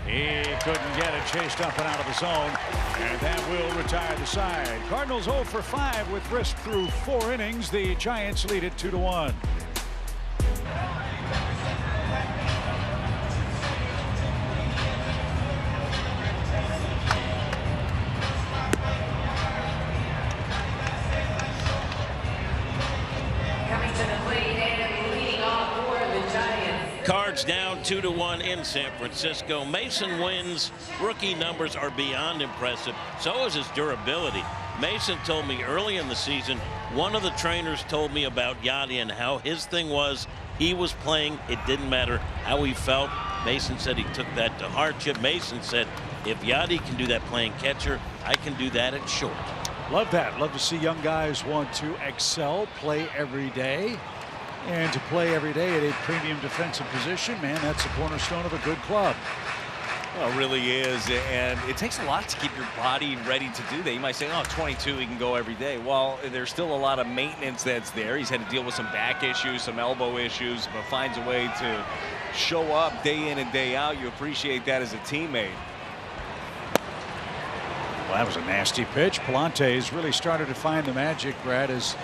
He couldn't get it, chased up and out of the zone, and that will retire the side. Cardinals 0 for 5 with Risk through 4 innings. The Giants lead it 2-1. Cards down 2-1 in San Francisco. Mason Wynn's rookie numbers are beyond impressive. So is his durability. Mason told me early in the season, one of the trainers told me about Yadi and how his thing was he was playing. It didn't matter how he felt. Mason said he took that to heart. Chip Mason said, if Yadi can do that playing catcher, I can do that at short. Love that. Love to see young guys want to excel, play every day. And to play every day at a premium defensive position, man, that's the cornerstone of a good club. Well, it really is, and it takes a lot to keep your body ready to do that. You might say, oh, 22, he can go every day. Well, there's still a lot of maintenance that's there. He's had to deal with some back issues, some elbow issues, but finds a way to show up day in and day out. You appreciate that as a teammate. Well, that was a nasty pitch. Palante's really started to find the magic, Brad, as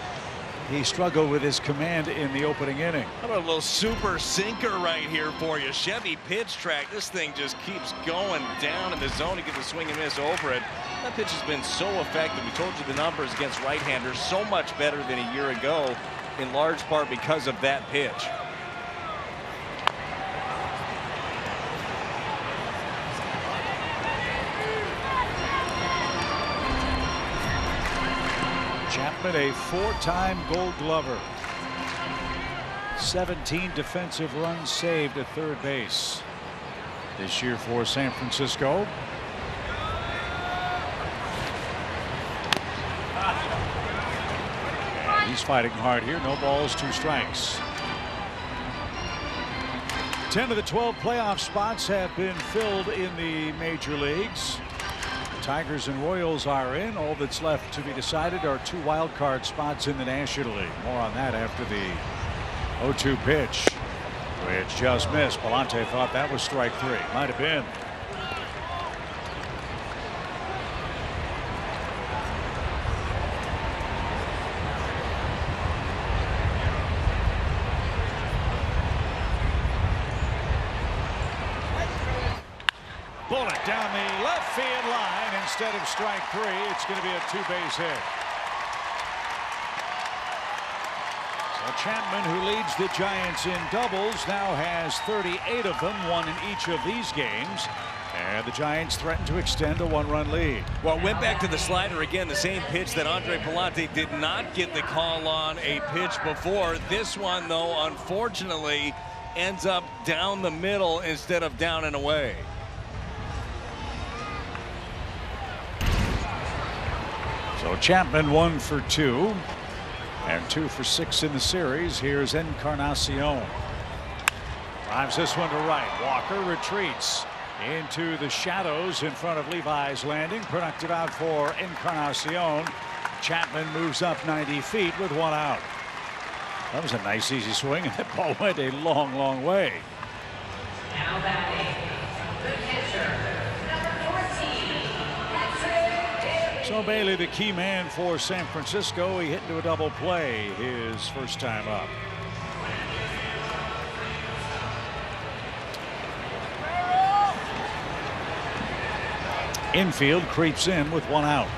he struggled with his command in the opening inning. How about a little super sinker right here for you? Chevy pitch track. This thing just keeps going down in the zone. You get the swing and miss over it. That pitch has been so effective. We told you the numbers against right-handers so much better than a year ago, in large part because of that pitch. Chapman, a four-time Gold Glover. 17 defensive runs saved at third base this year for San Francisco. And he's fighting hard here. No balls, 2 strikes. 10 of the 12 playoff spots have been filled in the major leagues. Tigers and Royals are in. All that's left to be decided are 2 wild card spots in the National League. More on that after the 0-2 pitch, which just missed. Palante thought that was strike 3. Might have been. Bullet down the left field line. Instead of strike 3, it's going to be a 2-base hit. So Chapman, who leads the Giants in doubles, now has 38 of them, 1 in each of these games. And the Giants threaten to extend a 1-run lead. Well, went back to the slider again, the same pitch that Andre Palante did not get the call on a pitch before. This one, though, unfortunately, ends up down the middle instead of down and away. So Chapman 1 for 2 and 2 for 6 in the series. Here's Encarnacion. Drives this one to right. Walker retreats into the shadows in front of Levi's landing. Productive out for Encarnacion. Chapman moves up 90 feet with 1 out. That was a nice easy swing, and that ball went a long, long way. Now batting, the pitcher, number 14. So Bailey, the key man for San Francisco, he hit into a double play his first time up. Infield creeps in with 1 out.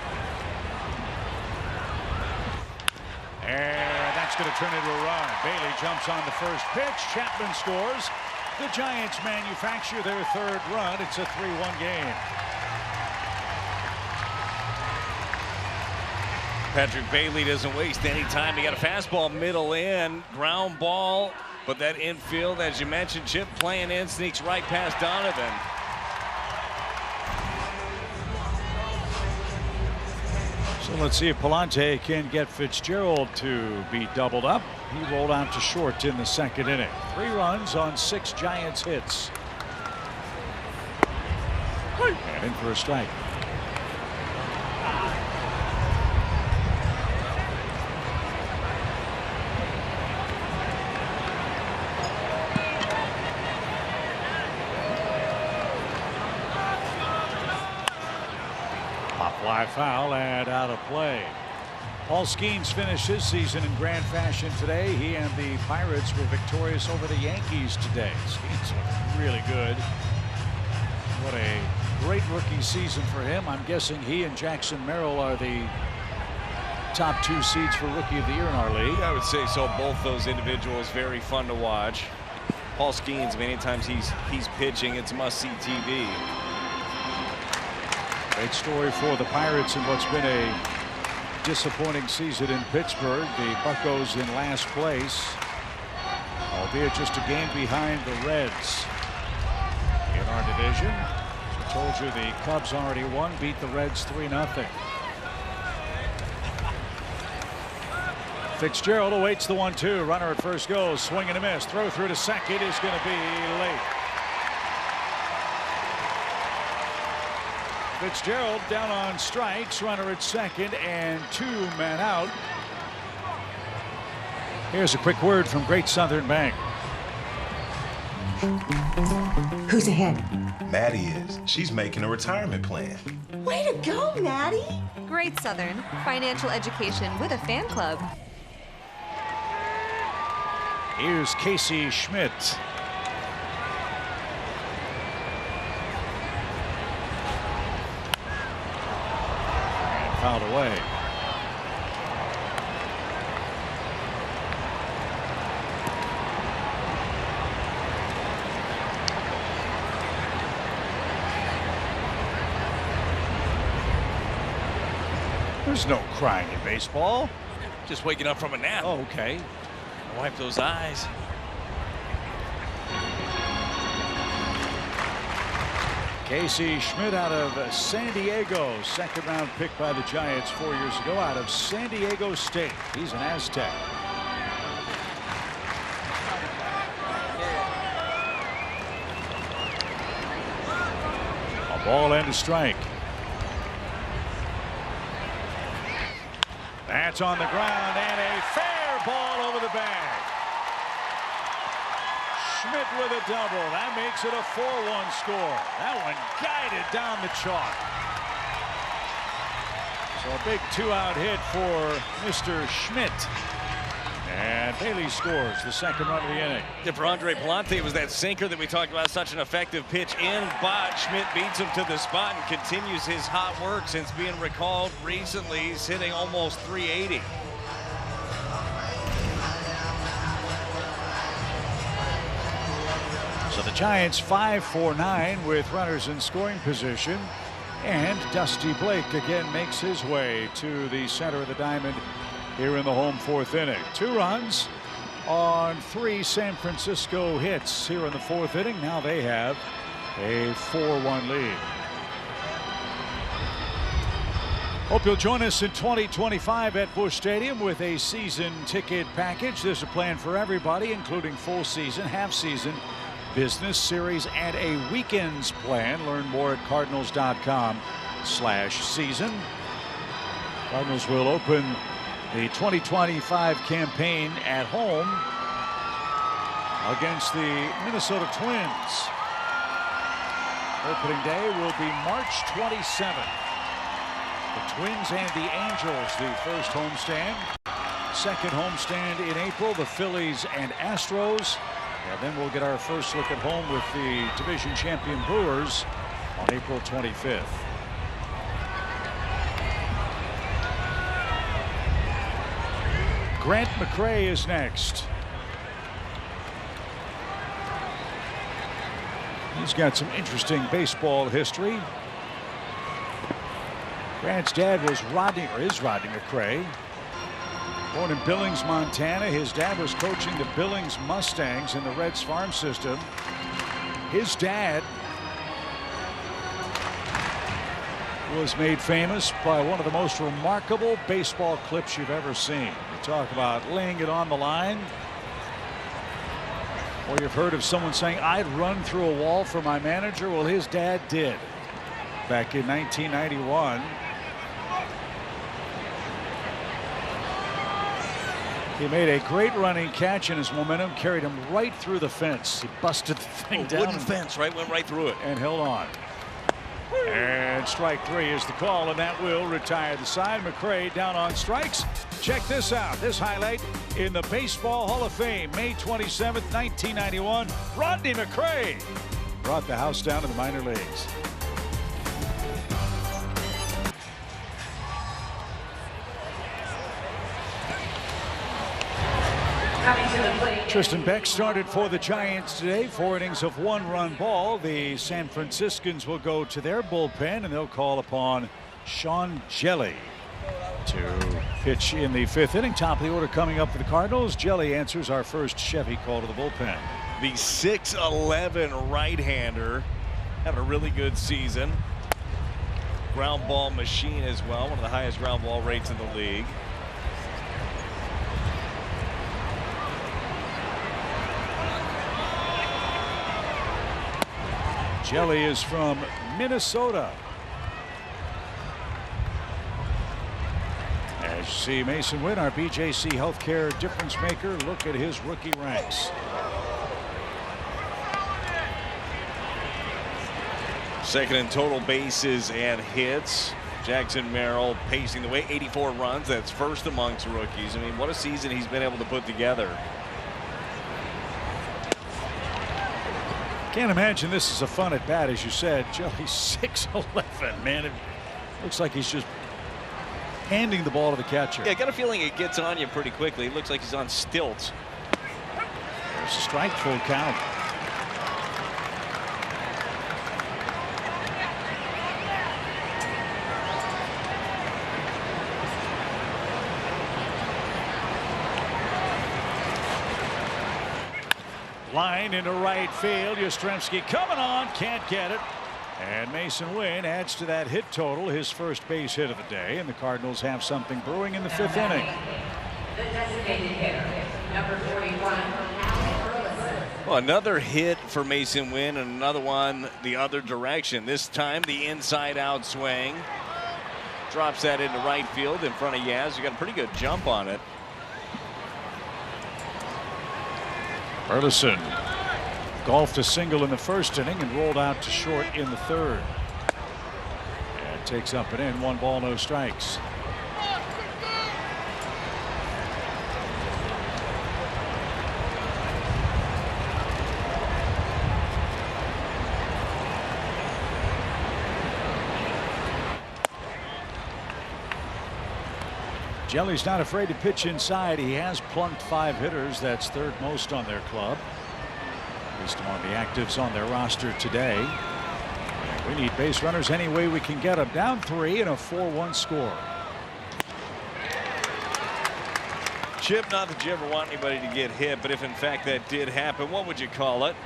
And that's going to turn into a run. Bailey jumps on the first pitch. Chapman scores. The Giants manufacture their 3rd run. It's a 3-1 game. Patrick Bailey doesn't waste any time. He got a fastball middle in, ground ball, but that infield, as you mentioned, Chip playing in, sneaks right past Donovan. So let's see if Palante can get Fitzgerald to be doubled up. He rolled out to short in the 2nd inning. 3 runs on 6 Giants hits. And in for a strike. Fly foul and out of play. Paul Skeens finished his season in grand fashion today. He and the Pirates were victorious over the Yankees today. Skeens looked really good. What a great rookie season for him. I'm guessing he and Jackson Merrill are the top 2 seeds for Rookie of the Year in our league. I would say so. Both those individuals very fun to watch. Paul Skeens, many times he's pitching, it's must-see TV. Great story for the Pirates in what's been a disappointing season in Pittsburgh. The Buccos in last place, albeit just a game behind the Reds in our division. As I told you, the Cubs already won, beat the Reds 3-0. Fitzgerald awaits the 1-2. Runner at first goes, swing and a miss. Throw through to second is going to be late. Fitzgerald down on strikes, runner at second, and 2 men out. Here's a quick word from Great Southern Bank. Who's ahead? Maddie is. She's making a retirement plan. Way to go, Maddie! Great Southern. Financial education with a fan club. Here's Casey Schmidt. And fouled away. There's no crying in baseball. Just waking up from a nap. Oh, okay. Wipe those eyes. Casey Schmidt out of San Diego, second round pick by the Giants 4 years ago out of San Diego State. He's an Aztec. A ball and a strike. That's on the ground and a fair ball over the bag. Schmidt with a double. That makes it a 4-1 score. That one guided down the chalk. So a big 2-out hit for Mr. Schmidt. And Bailey scores the second run of the inning. Yeah, for Andre Palante, it was that sinker that we talked about, such an effective pitch in, but Schmidt beats him to the spot and continues his hot work since being recalled recently. He's hitting almost 380. So the Giants 5-4-9 with runners in scoring position. And Dusty Blake again makes his way to the center of the diamond here in the home fourth inning. 2 runs on 3 San Francisco hits here in the fourth inning. Now they have a 4-1 lead. Hope you'll join us in 2025 at Busch Stadium with a season ticket package. There's a plan for everybody, including full season, half season, business, series, and a weekends plan. Learn more at cardinals.com/season. Cardinals will open the 2025 campaign at home against the Minnesota Twins. Opening day will be March 27th. The Twins and the Angels, the first homestand. Second homestand in April, the Phillies and Astros. And then we'll get our first look at home with the division champion Brewers on April 25th. Grant McCray is next. He's got some interesting baseball history. Grant's dad was Rodney McCray. Born in Billings, Montana, his dad was coaching the Billings Mustangs in the Reds farm system. His dad was made famous by one of the most remarkable baseball clips you've ever seen. You talk about laying it on the line. Or you've heard of someone saying, "I'd run through a wall for my manager." Well, his dad did back in 1991. He made a great running catch, and his momentum carried him right through the fence. He busted the thing down. Wooden fence, right? Went right through it. And held on. And strike 3 is the call, and that will retire the side. McCray down on strikes. Check this out. This highlight in the Baseball Hall of Fame. May 27th, 1991. Rodney McCray brought the house down to the minor leagues. Coming to the plate. Tristan Beck started for the Giants today. 4 innings of 1-run ball. The San Franciscans will go to their bullpen, and they'll call upon Sean Jelly to pitch in the 5th inning. Top of the order coming up for the Cardinals. Jelly answers our first Chevy call to the bullpen. The 6'11" right-hander having a really good season. Ground ball machine as well, one of the highest ground ball rates in the league. Jelly is from Minnesota. As you see, Mason Wynn, our BJC Healthcare difference maker, look at his rookie ranks. Second in total bases and hits. Jackson Merrill pacing the way, 84 runs. That's first amongst rookies. I mean, what a season he's been able to put together. Can't imagine this is a fun at bat, as you said. Jelly's 6'11", man. It looks like he's just handing the ball to the catcher. Yeah, I got a feeling it gets on you pretty quickly. It looks like he's on stilts. There's a strike, full count. Line into right field. Yastrzemski coming on, can't get it. And Mason Wynn adds to that hit total, his first base hit of the day, and the Cardinals have something brewing in the 5th inning. The designated hitter, number 41, Well, another hit for Mason Wynn, and another one the other direction. This time the inside out swing. Drops that into right field in front of Yaz. You got a pretty good jump on it. Burleson golfed a single in the 1st inning and rolled out to short in the 3rd. And takes up and in, 1 ball, no strikes. Jelly's not afraid to pitch inside. He has plunked 5 hitters. That's 3rd most on their club, at least among the actives on their roster today. And we need base runners any way we can get them. Down 3 and a 4-1 score. Chip, not that you ever want anybody to get hit, but if in fact that did happen, what would you call it?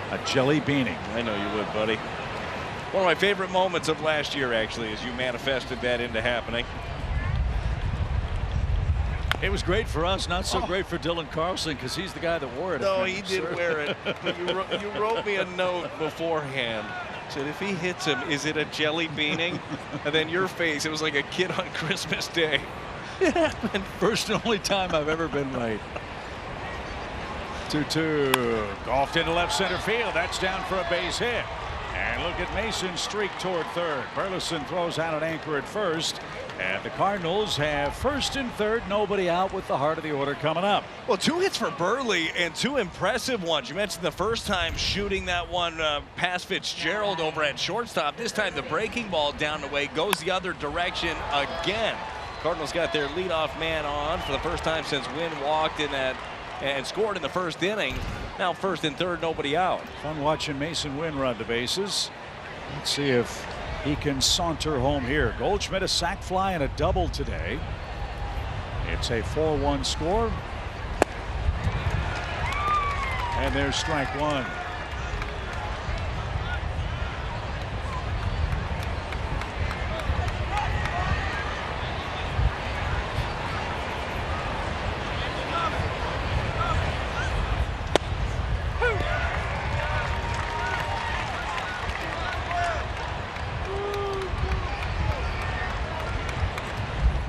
A jelly beaning. I know you would, buddy. One of my favorite moments of last year, actually, as you manifested that into happening. It was great for us, not so great for Dylan Carlson, because he's the guy that wore it. No, he did wear it. But you wrote me a note beforehand. Said if he hits him, is it a jelly beaning? And then your face, it was like a kid on Christmas Day. It happened. First and only time I've ever been right. 2-2. Golfed into left center field. That's down for a base hit. And look at Mason streak toward 3rd. Burleson throws out an anchor at 1st. And the Cardinals have 1st and 3rd. Nobody out with the heart of the order coming up. Well, 2 hits for Burley and 2 impressive ones. You mentioned the first time shooting that one past Fitzgerald over at shortstop. This time the breaking ball down the way goes the other direction again. Cardinals got their leadoff man on for the first time since Wynn walked in that and scored in the 1st inning. Now 1st and 3rd, nobody out. Fun watching Mason Wynn run the bases. Let's see if he can saunter home here. Goldschmidt, a sac fly and a double today. It's a 4-1 score. And there's strike 1.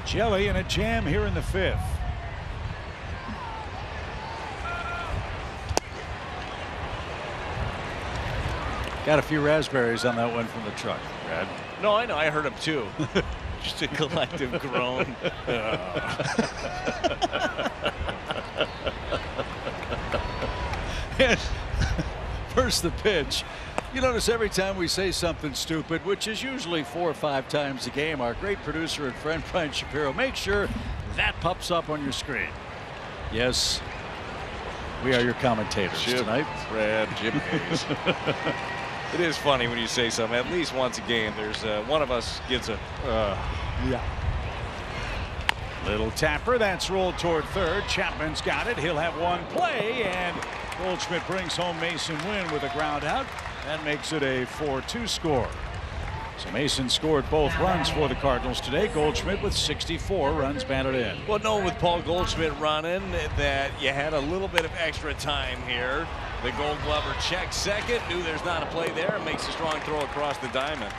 Jelly in a jam here in the 5th. Got a few raspberries on that one from the truck, Brad. No, I know. I heard him too. Just a collective groan. First the pitch. You notice every time we say something stupid, which is usually 4 or 5 times a game, our great producer and friend Brian Shapiro makes sure that pops up on your screen. Yes, we are your commentators tonight. Fred, Jim Hayes. It is funny when you say something. At least once a game, there's one of us gets a. Yeah. Little tapper that's rolled toward third. Chapman's got it. He'll have one play, and Goldschmidt brings home Mason Wynn with a ground out. That makes it a 4-2 score. So Mason scored both runs for the Cardinals today. Goldschmidt with 64 runs batted in. Well, knowing with Paul Goldschmidt running that you had a little bit of extra time here. The Gold Glover checks second. Knew there's not a play there. Makes a strong throw across the diamond.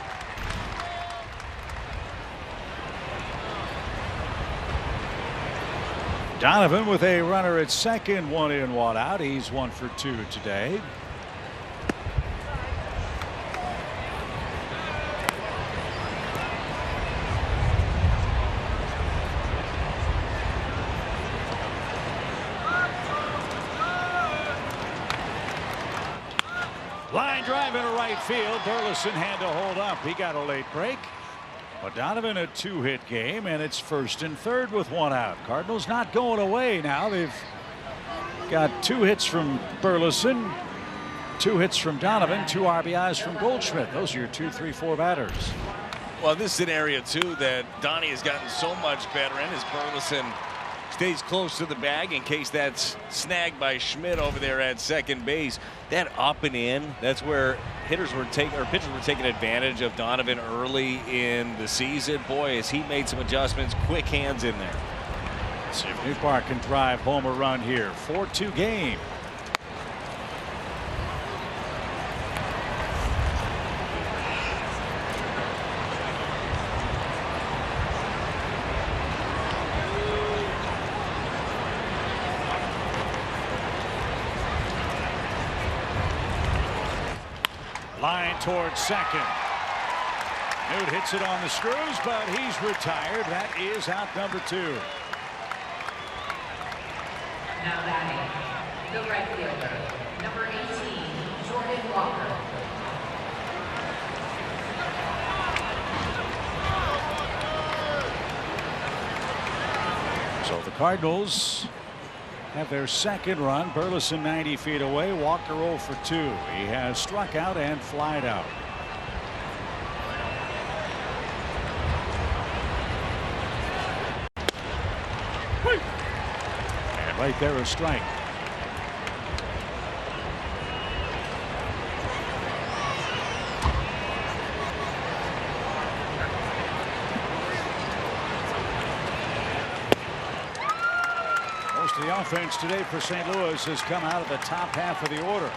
Donovan with a runner at second, 1 in, 1 out. He's 1 for 2 today. Line drive into right field. Burleson had to hold up. He got a late break. But Donovan a 2-hit game, and it's first and third with 1 out. Cardinals not going away now. They've got 2 hits from Burleson, 2 hits from Donovan, 2 RBIs from Goldschmidt. Those are your 2, 3, 4 batters. Well, this is an area too that Donnie has gotten so much better in as Burleson stays close to the bag in case that's snagged by Schmidt over there at second base. That up and in, that's where pitchers were taking advantage of Donovan early in the season. Boy, has he made some adjustments. Quick hands in there. See if Newpark can drive home a run here. 4-2 game. Line towards second. Newt hits it on the screws, but he's retired. That is out number 2. Now batting, the right fielder, number 18, Jordan Walker. So the Cardinals have their second run. Burleson 90 feet away. Walker 0 for 2. He has struck out and flied out. And right there a strike. The offense today for St. Louis has come out of the top half of the order.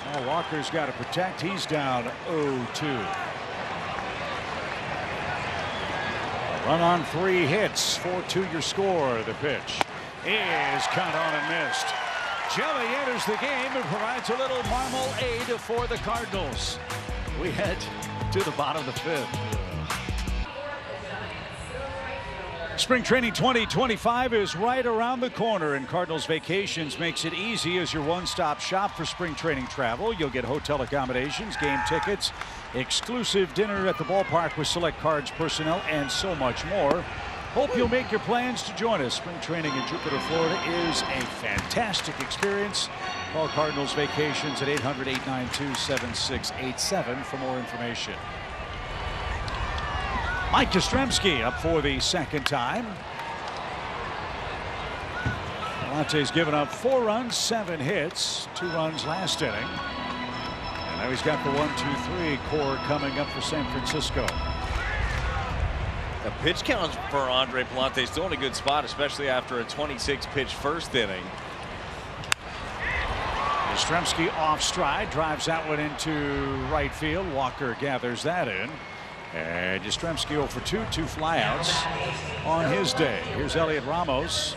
Now Walker's got to protect. He's down 0-2. Run on 3 hits. 4-2 your score. The pitch is cut on and missed. Jelly enters the game and provides a little marmalade for the Cardinals. We head to the bottom of the 5th. Spring training 2025 is right around the corner, and Cardinals Vacations makes it easy as your one-stop shop for spring training travel. You'll get hotel accommodations, game tickets, exclusive dinner at the ballpark with select Cards personnel, and so much more. Hope you'll make your plans to join us. Spring training in Jupiter, Florida is a fantastic experience. Call Cardinals Vacations at 800-892-7687 for more information. Mike Yastrzemski up for the second time. Monte's given up 4 runs, 7 hits, 2 runs last inning. And now he's got the 1-2-3 core coming up for San Francisco. The pitch count for Andre Pallante still in a good spot, especially after a 26-pitch first inning. Yastrzemski off stride, drives that one into right field. Walker gathers that in. And Yastrzemski 0 for 2, 2 flyouts on his day. Here's Elliot Ramos.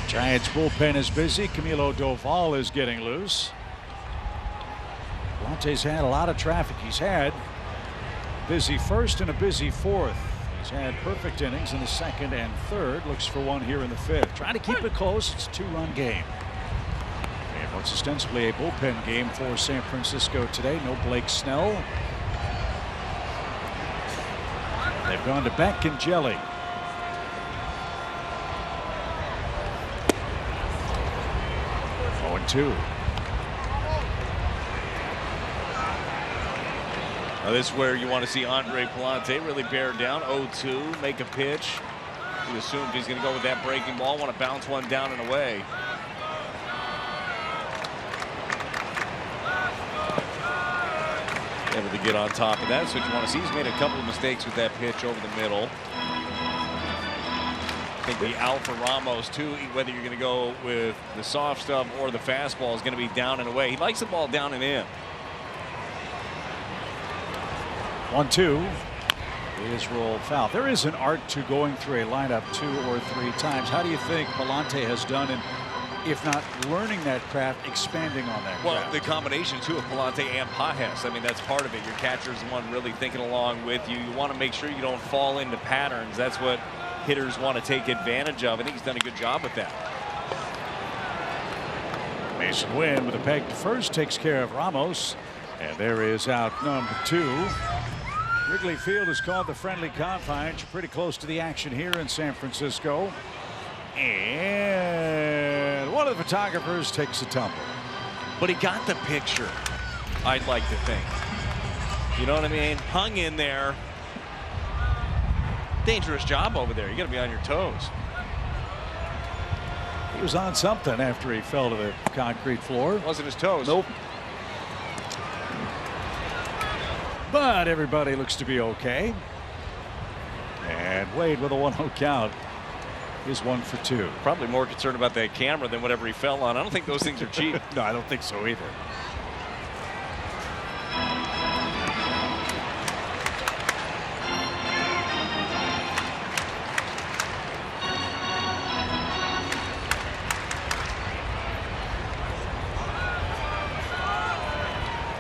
Giants bullpen is busy. Camilo Doval is getting loose. Lante's had a lot of traffic. He's had busy first and a busy fourth. He's had perfect innings in the second and third. Looks for one here in the 5th. Trying to keep it close. It's a 2-run game. And It's ostensibly a bullpen game for San Francisco today. No Blake Snell. They've gone to Beck and Jelly. Two. Now this is where you want to see Andre Pallante really bear down. 0-2, make a pitch. You assumed he's going to go with that breaking ball. Want to bounce one down and away. Able to get on top of that. That's what you want to see. He's made a couple of mistakes with that pitch over the middle. I think the out for Ramos too, whether you're going to go with the soft stuff or the fastball, is going to be down and away. He likes the ball down and in. 1-2 is rolled foul. There is an art to going through a lineup 2 or 3 times. How do you think Pallante has done, and if not learning that craft, expanding on that craft? The combination too of Pallante and Pajes. I mean, that's part of it. Your catcher's the one really thinking along with you. You want to make sure you don't fall into patterns. That's what hitters want to take advantage of. I think he's done a good job with that. Mason Wynn with a peg to first takes care of Ramos, and there is out number 2. Wrigley Field is called the friendly confines. You're pretty close to the action here in San Francisco, and one of the photographers takes a tumble. But he got the picture, I'd like to think. You know what I mean? Hung in there. Dangerous job over there. You got to be on your toes. He was on something after he fell to the concrete floor. Wasn't his toes. Nope. But everybody looks to be okay. And Wade with a 1-0 count is 1 for 2. Probably more concerned about that camera than whatever he fell on. I don't think those things are cheap. No, I don't think so either.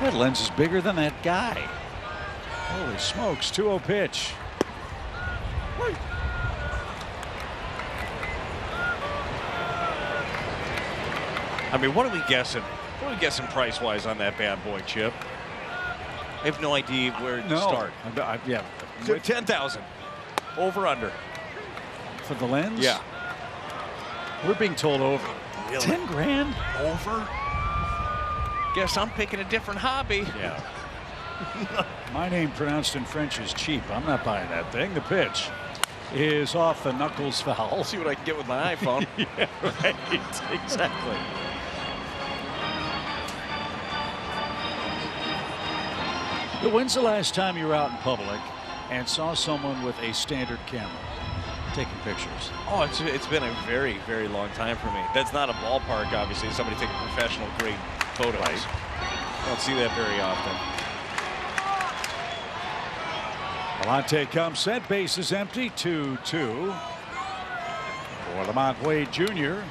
That lens is bigger than that guy. Holy smokes, 2-0 pitch. I mean, what are we guessing? What are we guessing price-wise on that bad boy, Chip? I have no idea where to start. Yeah. 10,000. Over, under. For the lens? Yeah. We're being told over. Really? 10 grand? Over? Guess I'm picking a different hobby. Yeah. My name pronounced in French is cheap. I'm not buying that thing. The pitch is off the knuckles foul. I'll see what I can get with my iPhone. Yeah, right. Exactly. When's the last time you were out in public and saw someone with a standard camera taking pictures? Oh, it's been a very, very long time for me. That's not a ballpark, obviously. Somebody taking professional grade photos. Right. Don't see that very often. Pallante comes set, base is empty, 2-2 for Lamont Wade Jr.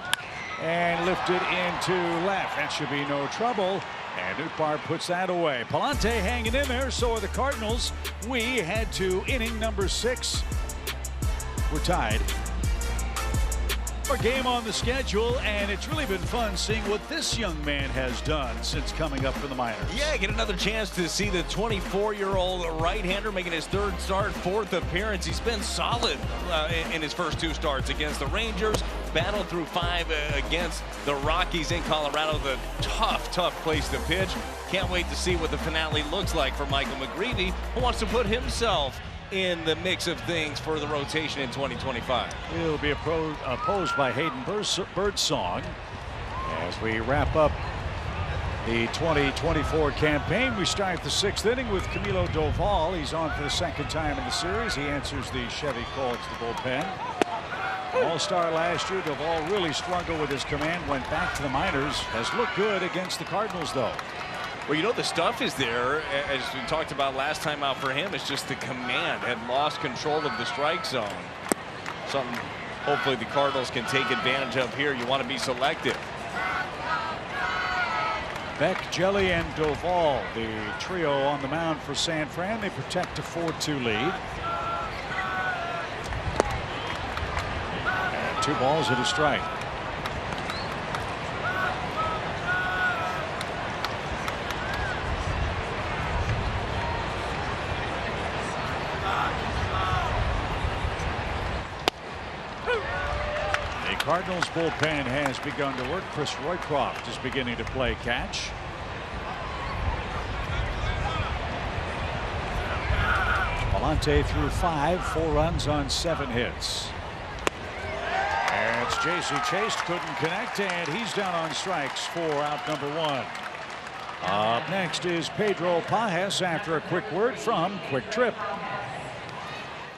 and lifted into left. That should be no trouble. And Nootbaar puts that away. Pallante hanging in there. So are the Cardinals. We head to inning number 6. We're tied. Our game on the schedule, and it's really been fun seeing what this young man has done since coming up from the minors. Yeah, get another chance to see the 24-year-old right-hander making his 3rd start, 4th appearance. He's been solid in his first 2 starts against the Rangers, battled through 5 against the Rockies in Colorado. The tough place to pitch. Can't wait to see what the finale looks like for Michael McGreevy, who wants to put himself in the mix of things for the rotation in 2025. He'll be opposed by Hayden Birdsong as we wrap up the 2024 campaign. We start the 6th inning with Camilo Doval. He's on for the 2nd time in the series. He answers the Chevy call to the bullpen. All-star last year. Doval really struggled with his command, went back to the minors, has looked good against the Cardinals though. Well, you know, the stuff is there, as we talked about last time out for him. It's just the command had lost control of the strike zone. Something hopefully the Cardinals can take advantage of here. You want to be selective. Beck, Jelly, and Doval, the trio on the mound for San Fran. They protect a 4-2 lead. And 2 balls and a strike. Cardinals bullpen has begun to work. Chris Roycroft is beginning to play catch. Valente threw 5, 4 runs on 7 hits. And it's JC Chase, couldn't connect, and he's down on strikes for out number 1. Up next is Pedro Pajes after a quick word from Quick Trip.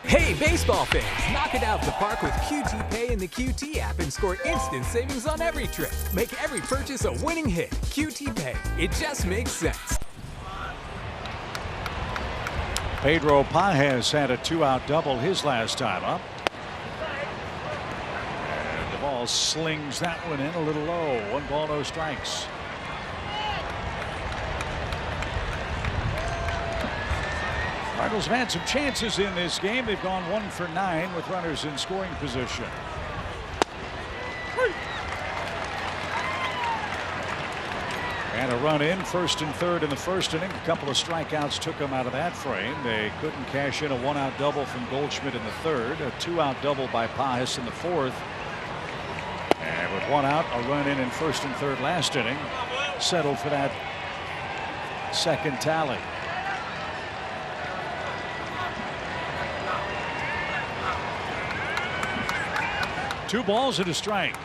Hey, baseball fans, knock it out of the park with QT Pay in the QT app and score instant savings on every trip. Make every purchase a winning hit. QT Pay, it just makes sense. Pedro Pajes had a 2-out double his last time up. And the ball slings that one in a little low. 1 ball, no strikes. Cardinals have had some chances in this game. They've gone 1 for 9 with runners in scoring position. And a run in, 1st and 3rd in the 1st inning. A couple of strikeouts took them out of that frame. They couldn't cash in a 1-out double from Goldschmidt in the 3rd. A 2-out double by Pajes in the 4th. And with 1 out, a run in 1st and 3rd last inning. Settled for that 2nd tally. Two balls and a strike.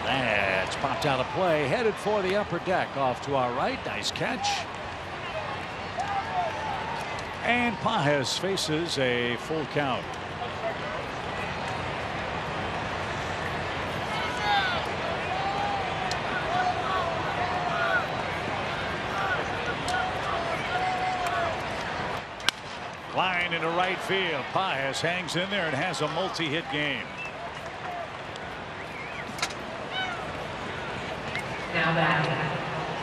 That's popped out of play, headed for the upper deck off to our right. Nice catch. And Pajes faces a full count. Line into right field. Pajes hangs in there and has a multi-hit game. Now batting,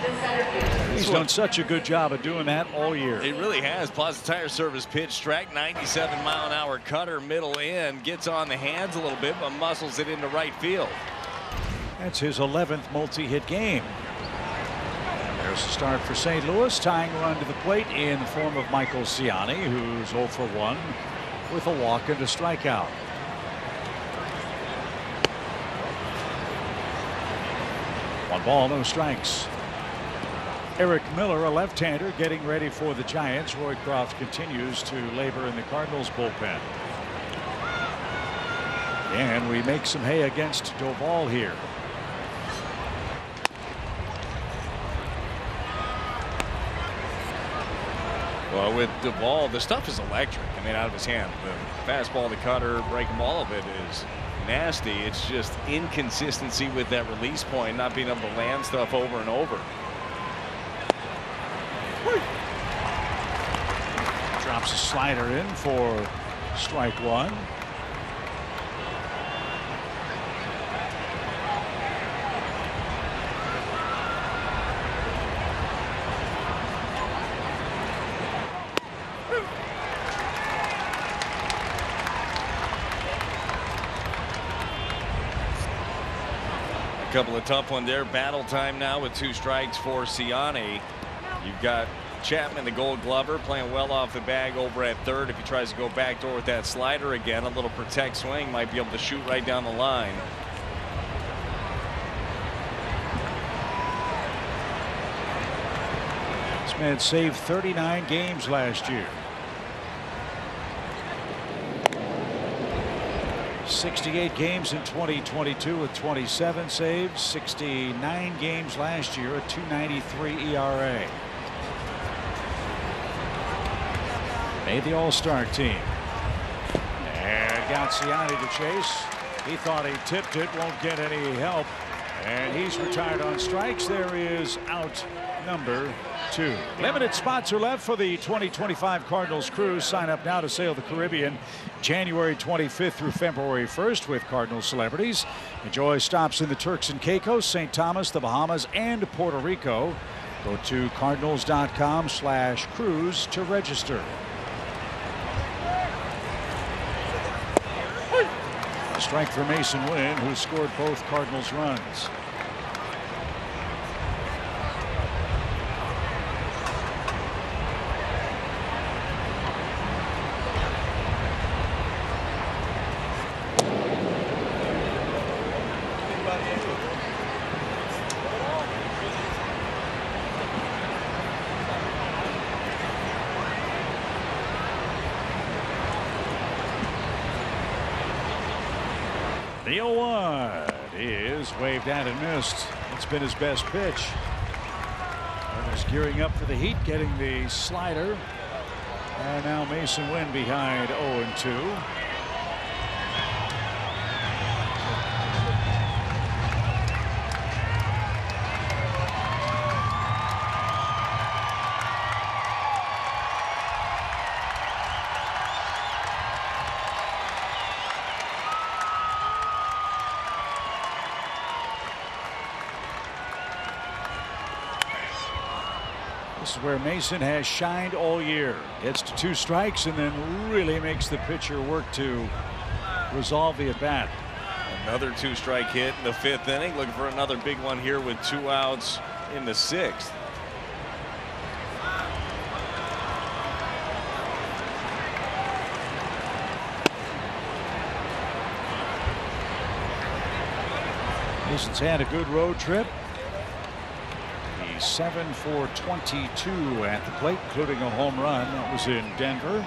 the center fielder. He's done such a good job of doing that all year. It really has. Plaza Tire Service pitch, strike, 97-mile-an-hour cutter, middle in, gets on the hands a little bit, but muscles it into right field. That's his 11th multi-hit game. There's a start for St. Louis, tying run to the plate in the form of Michael Ciani, who's 0 for 1 with a walk and a strikeout. One ball, no strikes. Eric Miller, a left-hander, getting ready for the Giants. Roycroft continues to labor in the Cardinals bullpen. And we make some hay against Doval here. Well, with Duvall, the stuff is electric. I mean, out of his hand. The fastball, the cutter, breaking ball of it is nasty. It's just inconsistency with that release point, not being able to land stuff over and over. Drops a slider in for strike 1. A couple of tough ones there. Battle time now with 2 strikes for Ciani. You've got Chapman, the Gold Glover, playing well off the bag over at 3rd. If he tries to go backdoor with that slider again, a little protect swing, might be able to shoot right down the line. This man saved 39 games last year. 68 games in 2022 with 27 saves. 69 games last year, a 2.93 ERA. Made the All-Star team. And got Ciani to chase. He thought he tipped it, won't get any help. And he's retired on strikes. There is out number 2. Limited spots are left for the 2025 Cardinals cruise. Sign up now to sail the Caribbean January 25th through February 1st with Cardinal celebrities. Enjoy stops in the Turks and Caicos, St. Thomas, the Bahamas, and Puerto Rico. Go to cardinals.com/cruise to register. A strike for Mason Wynn, who scored both Cardinals runs. The 0-1 is waved at and missed. It's been his best pitch. Cardinals gearing up for the heat, getting the slider. And now Mason Wynn behind 0-2. This is where Mason has shined all year. Gets to 2 strikes and then really makes the pitcher work to resolve the at-bat. Another 2-strike hit in the 5th inning. Looking for another big one here with 2 outs in the 6th. Mason's had a good road trip. 7 for 22 at the plate, including a home run. That was in Denver.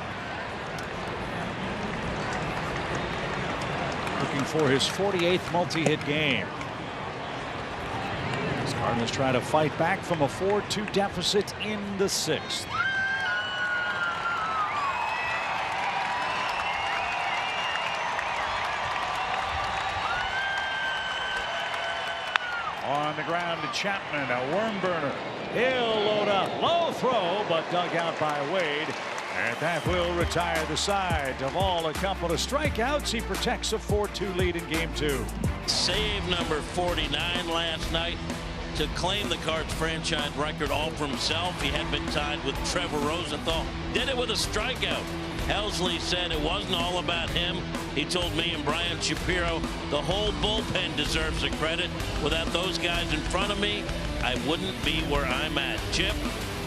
Looking for his 48th multi-hit game. As Cardinals try to fight back from a 4-2 deficit in the 6th. On the ground to Chapman, a worm burner. He'll load up, low throw, but dug out by Wade. And that will retire the side. Duvall, a couple of strikeouts. He protects a 4-2 lead in game 2. Save number 49 last night to claim the Cards franchise record all for himself. He had been tied with Trevor Rosenthal. Did it with a strikeout. Helsley said it wasn't all about him. He told me and Brian Shapiro the whole bullpen deserves the credit. Without those guys in front of me, I wouldn't be where I'm at. Chip,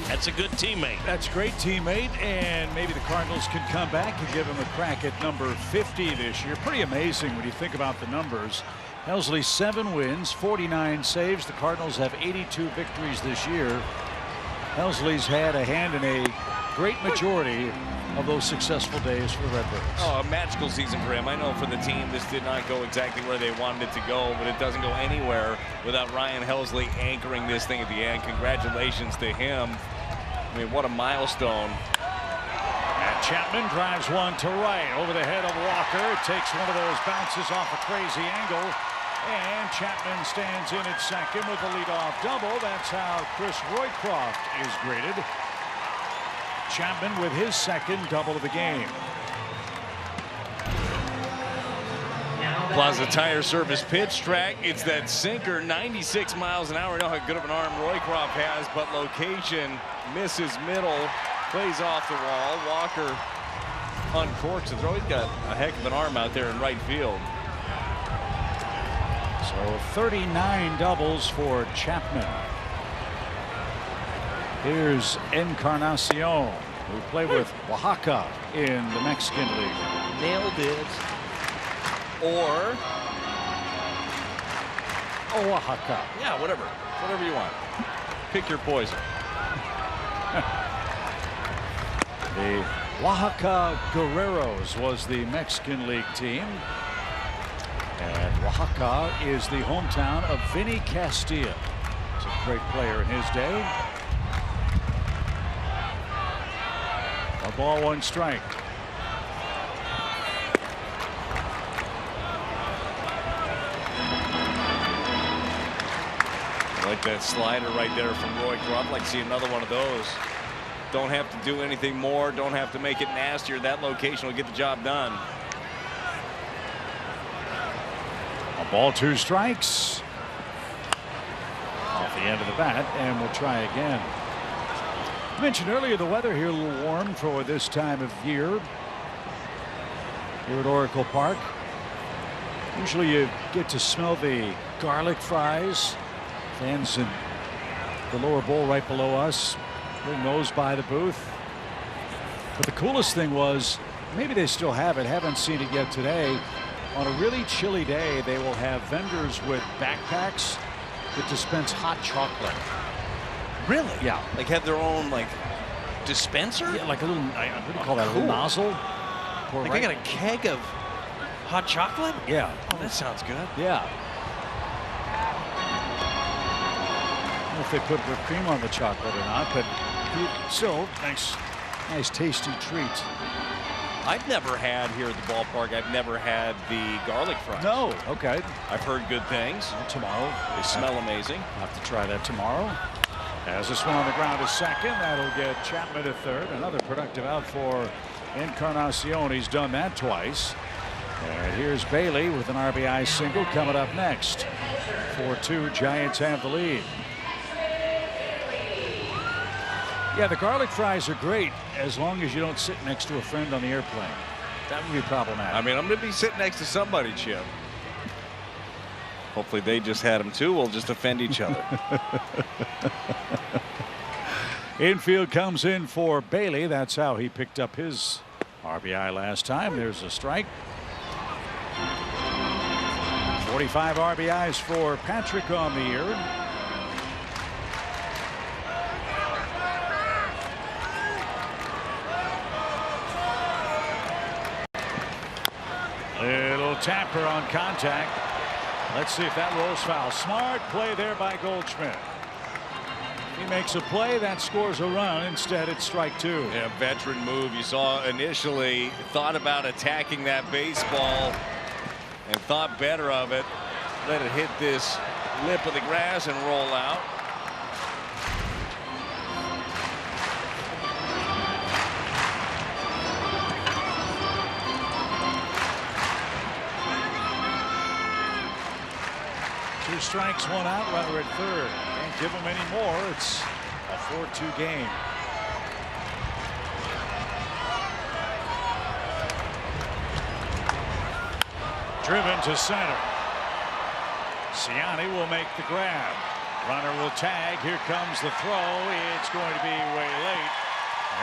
that's a good teammate. That's a great teammate, and maybe the Cardinals can come back and give him a crack at number 50 this year. Pretty amazing when you think about the numbers. Helsley 7 wins, 49 saves. The Cardinals have 82 victories this year. Helsley's had a hand in a great majority of those successful days for the Redbirds. Oh, a magical season for him. I know for the team this did not go exactly where they wanted it to go, but it doesn't go anywhere without Ryan Helsley anchoring this thing at the end. Congratulations to him. I mean, what a milestone. And Chapman drives one to right over the head of Walker. It takes one of those bounces off a crazy angle. And Chapman stands in at second with a leadoff double. That's how Chris Roycroft is graded. Chapman with his second double of the game. Plaza Tire Service pitch track. It's that sinker, 96 miles an hour. You know how good of an arm Roycroft has, but location misses middle, plays off the wall. Walker uncorks the throw. He's got a heck of an arm out there in right field. So 39 doubles for Chapman. Here's Encarnacion, who played with Oaxaca in the Mexican League. Nailed it. Or Oaxaca. Yeah, whatever you want. Pick your poison. The Oaxaca Guerreros was the Mexican League team. And Oaxaca is the hometown of Vinny Castilla. He's a great player in his day. A ball, 1 strike. I like that slider right there from Roycroft. I'd like to see another one of those. Don't have to do anything more. Don't have to make it nastier. That location will get the job done. A ball, 2 strikes. Off the end of the bat, and we'll try again. I mentioned earlier the weather here a little warm for this time of year here at Oracle Park. Usually you get to smell the garlic fries. Fans in the lower bowl right below us bring those by the booth. But the coolest thing was, maybe they still have it, haven't seen it yet today. On a really chilly day, they will have vendors with backpacks that dispense hot chocolate. Really? Yeah. Like have their own like dispenser? Yeah, like a little, what do you call that, a little nozzle? Like they got a keg of hot chocolate? Yeah. Oh, that sounds good. Yeah. I don't know if they put whipped cream on the chocolate or not, but still, nice tasty treat. I've never had here at the ballpark, I've never had the garlic fries. No, okay. I've heard good things. Well, tomorrow. They smell amazing. I'll have to try that tomorrow. As this one on the ground is second, that'll get Chapman to third. Another productive out for Encarnacion. He's done that twice. And here's Bailey with an RBI single coming up next. 4-2, Giants have the lead. Yeah, the garlic fries are great as long as you don't sit next to a friend on the airplane. That would be problematic. I mean, I'm going to be sitting next to somebody, Chip. Hopefully they just had them too. We'll just offend each other. Infield comes in for Bailey. That's how he picked up his RBI last time. There's a strike. 45 RBIs for Patrick on the year. Little tapper on contact. Let's see if that rolls foul. Smart play there by Goldschmidt. He makes a play that scores a run. Instead, it's strike two. Yeah, veteran move. You saw initially thought about attacking that baseball and thought better of it. Let it hit this lip of the grass and roll out. Two strikes, one out, runner at third. Can't give him any more. It's a 4-2 game. Driven to center. Ciani will make the grab. Runner will tag. Here comes the throw. It's going to be way late.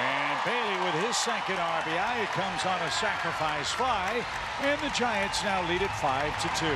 And Bailey with his second RBI. It comes on a sacrifice fly. And the Giants now lead it 5-2.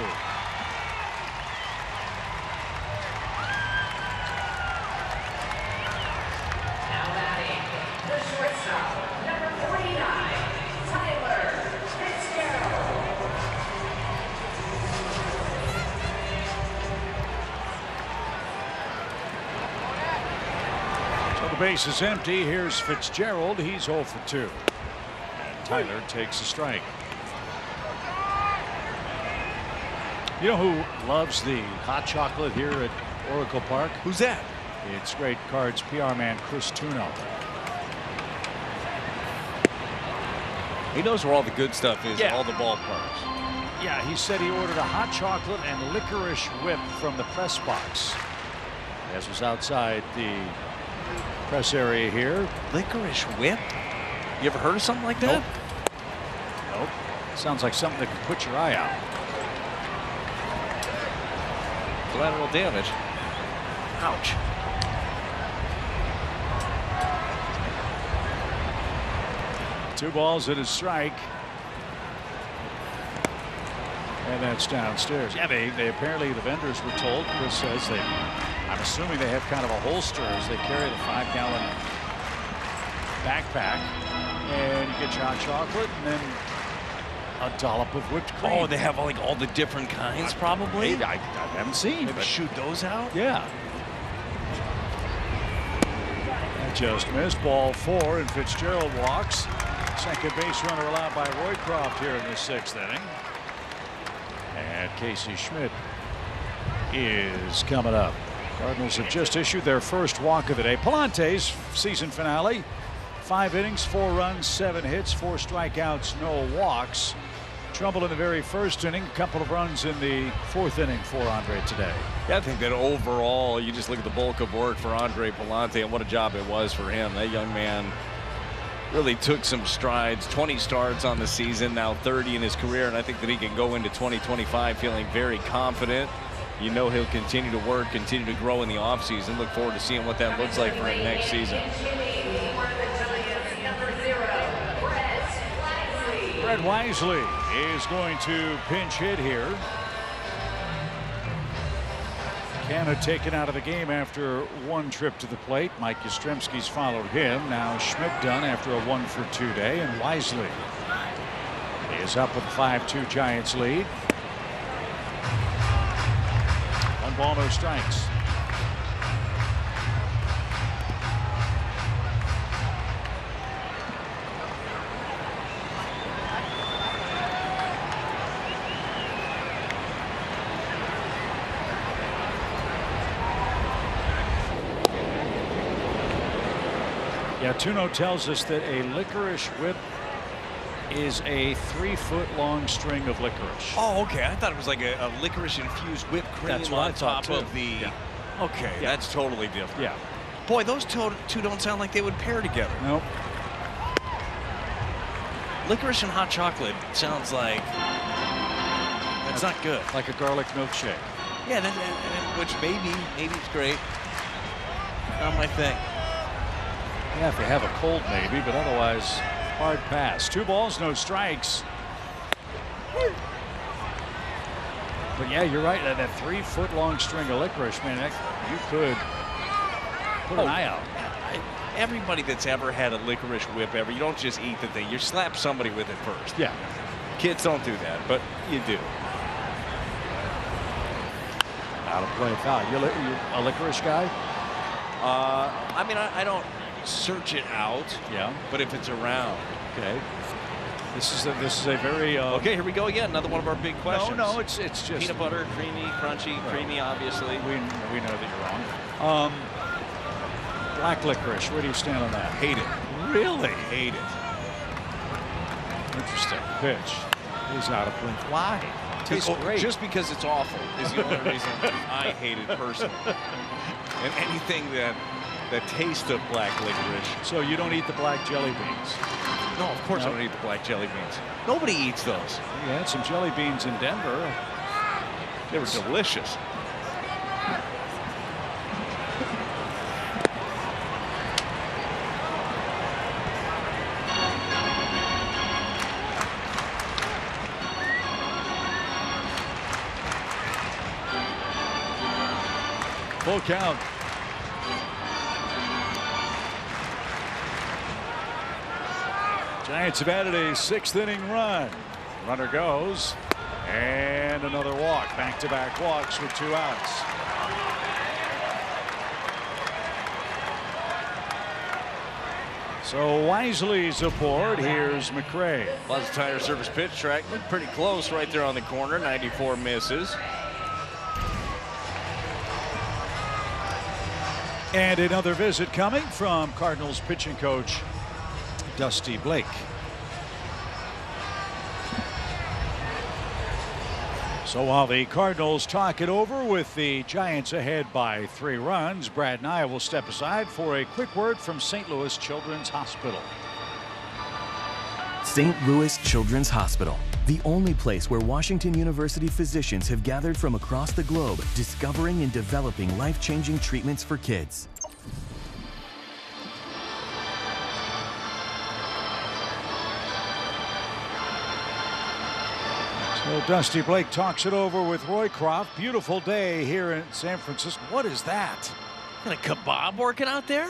Base is empty. Here's Fitzgerald. He's 0 for 2. And Tyler takes a strike. You know who loves the hot chocolate here at Oracle Park? Who's that? It's great Cards PR man Chris Tuno. He knows where all the good stuff is at all the ballparks. Yeah, he said he ordered a hot chocolate and licorice whip from the press box. As was outside the press area here. Licorice whip? You ever heard of something like that? Nope. Sounds like something that could put your eye out. Collateral damage. Ouch. Two balls and a strike. And that's downstairs. Yeah, they apparently, the vendors were told, Chris says I'm assuming they have kind of a holster as they carry the 5-gallon backpack. And you get your hot chocolate and then a dollop of whipped cream. Oh, they have like all the different kinds probably? I haven't seen. Maybe shoot those out? Yeah. That just missed. Ball 4 and Fitzgerald walks. Second base runner allowed by Roycroft here in the 6th inning. And Casey Schmidt is coming up. Cardinals have just issued their first walk of the day. Palante's season finale. 5 innings, 4 runs, 7 hits, 4 strikeouts, no walks. trouble in the very first inning. A couple of runs in the fourth inning for Andre today. Yeah, I think that overall, you just look at the bulk of work for Andre Pallante and what a job it was for him. That young man really took some strides. 20 starts on the season, now 30 in his career, and I think that he can go into 2025 feeling very confident. You know he'll continue to work, continue to grow in the offseason. Look forward to seeing what that looks like for him next season. Brett Wisely is going to pinch hit here. Canna taken out of the game after one trip to the plate. Mike Yastrzemski's followed him. Now Schmidt done after a 1-for-2 day, and Wisely is up with a 5-2 Giants lead. 1 ball, no strikes. Yeah, Tuno tells us that a licorice whip is a 3-foot-long string of licorice. Oh, okay. I thought it was like a licorice-infused whipped cream That's what on I thought, top too. of the... Yeah. Okay, Yeah. that's totally different. Yeah. Boy, those two don't sound like they would pair together. Nope. Licorice and hot chocolate sounds like... That's not good. Like a garlic milkshake. Yeah, which maybe it's great. Not my thing. Yeah, if they have a cold maybe, but otherwise hard pass. 2 balls, no strikes. But yeah, you're right. That 3-foot-long string of licorice, man, you could put an eye out. Everybody that's ever had a licorice whip ever, you don't just eat the thing. You slap somebody with it first. Yeah. Kids don't do that, but you do. Out of play foul. You a licorice guy? I mean, I don't search it out. Yeah. But if it's around. Okay. This is a very okay, here we go again. Another one of our big questions. No, it's just peanut butter, creamy, crunchy, creamy, obviously. We know that you're wrong. Black licorice. Where do you stand on that? Hate it. Really? Hate it. Interesting. Pitch. He's out of blink. Why? Tastes great. Just because it's awful is the only reason I hate it personally. And anything that tastes of black licorice. So you don't eat the black jelly beans? No, of course I don't eat the black jelly beans. Nobody eats those. We had some jelly beans in Denver. They were delicious. Full count. Giants have added a 6th inning run. Runner goes, and another walk. Back-to-back walks with 2 outs. So Wisely's aboard. Here's McRae. Plaza Tire Service pitch track. Looked pretty close right there on the corner. 94 misses. And another visit coming from Cardinals pitching coach Dusty Blake. So while the Cardinals talk it over with the Giants ahead by 3 runs, Brad and I will step aside for a quick word from St. Louis Children's Hospital. St. Louis Children's Hospital, the only place where Washington University physicians have gathered from across the globe, discovering and developing life-changing treatments for kids. So Dusty Blake talks it over with Roycroft. Beautiful day here in San Francisco. What is that? Got a kebab working out there?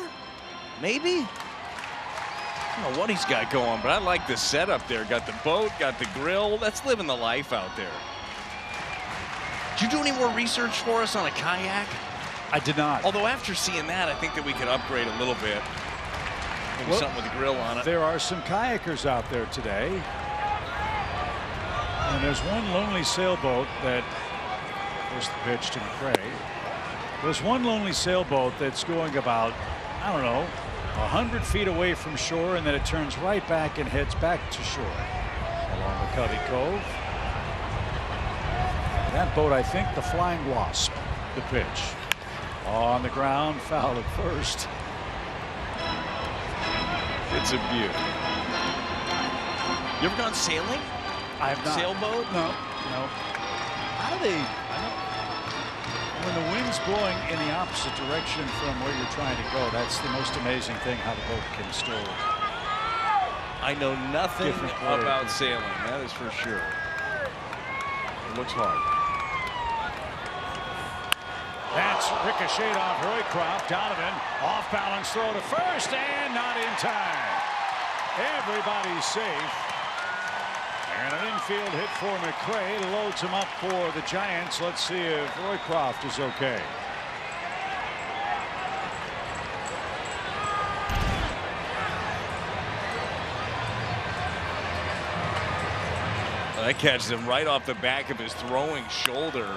Maybe? I don't know what he's got going, but I like the setup there. Got the boat, got the grill. That's living the life out there. Did you do any more research for us on a kayak? I did not. Although after seeing that, I think that we could upgrade a little bit. Maybe something with the grill on it. There are some kayakers out there today. And there's one lonely sailboat that, there's the pitch to McRae. There's one lonely sailboat that's going about, I don't know, 100 feet away from shore, and then it turns right back and heads back to shore along the Covey Cove. That boat, I think, the Flying Wasp. The pitch. On the ground, foul at first. It's a beaut. You ever gone sailing? I have not. Sailboat? No. How do they? I know. When the wind's blowing in the opposite direction from where you're trying to go, that's the most amazing thing, how the boat can still. I know nothing about sailing, that is for sure. It looks hard. That's ricocheted off Roycroft. Donovan off balance throw to first and not in time. Everybody's safe. And an infield hit for McCray loads him up for the Giants. Let's see if Roycroft is okay. That catches him right off the back of his throwing shoulder.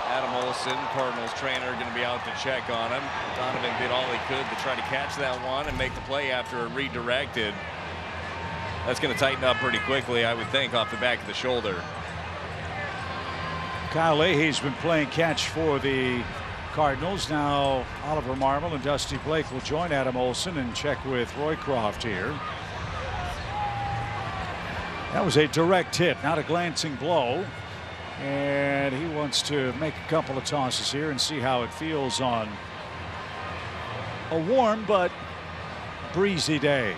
Adam Olson, Cardinals trainer, going to be out to check on him. Donovan did all he could to try to catch that one and make the play after it redirected. That's going to tighten up pretty quickly, I would think, off the back of the shoulder. Kyle Leahy's been playing catch for the Cardinals. Now Oliver Marmol and Dusty Blake will join Adam Olson and check with Roycroft here. That was a direct hit, not a glancing blow. And he wants to make a couple of tosses here and see how it feels on a warm but breezy day.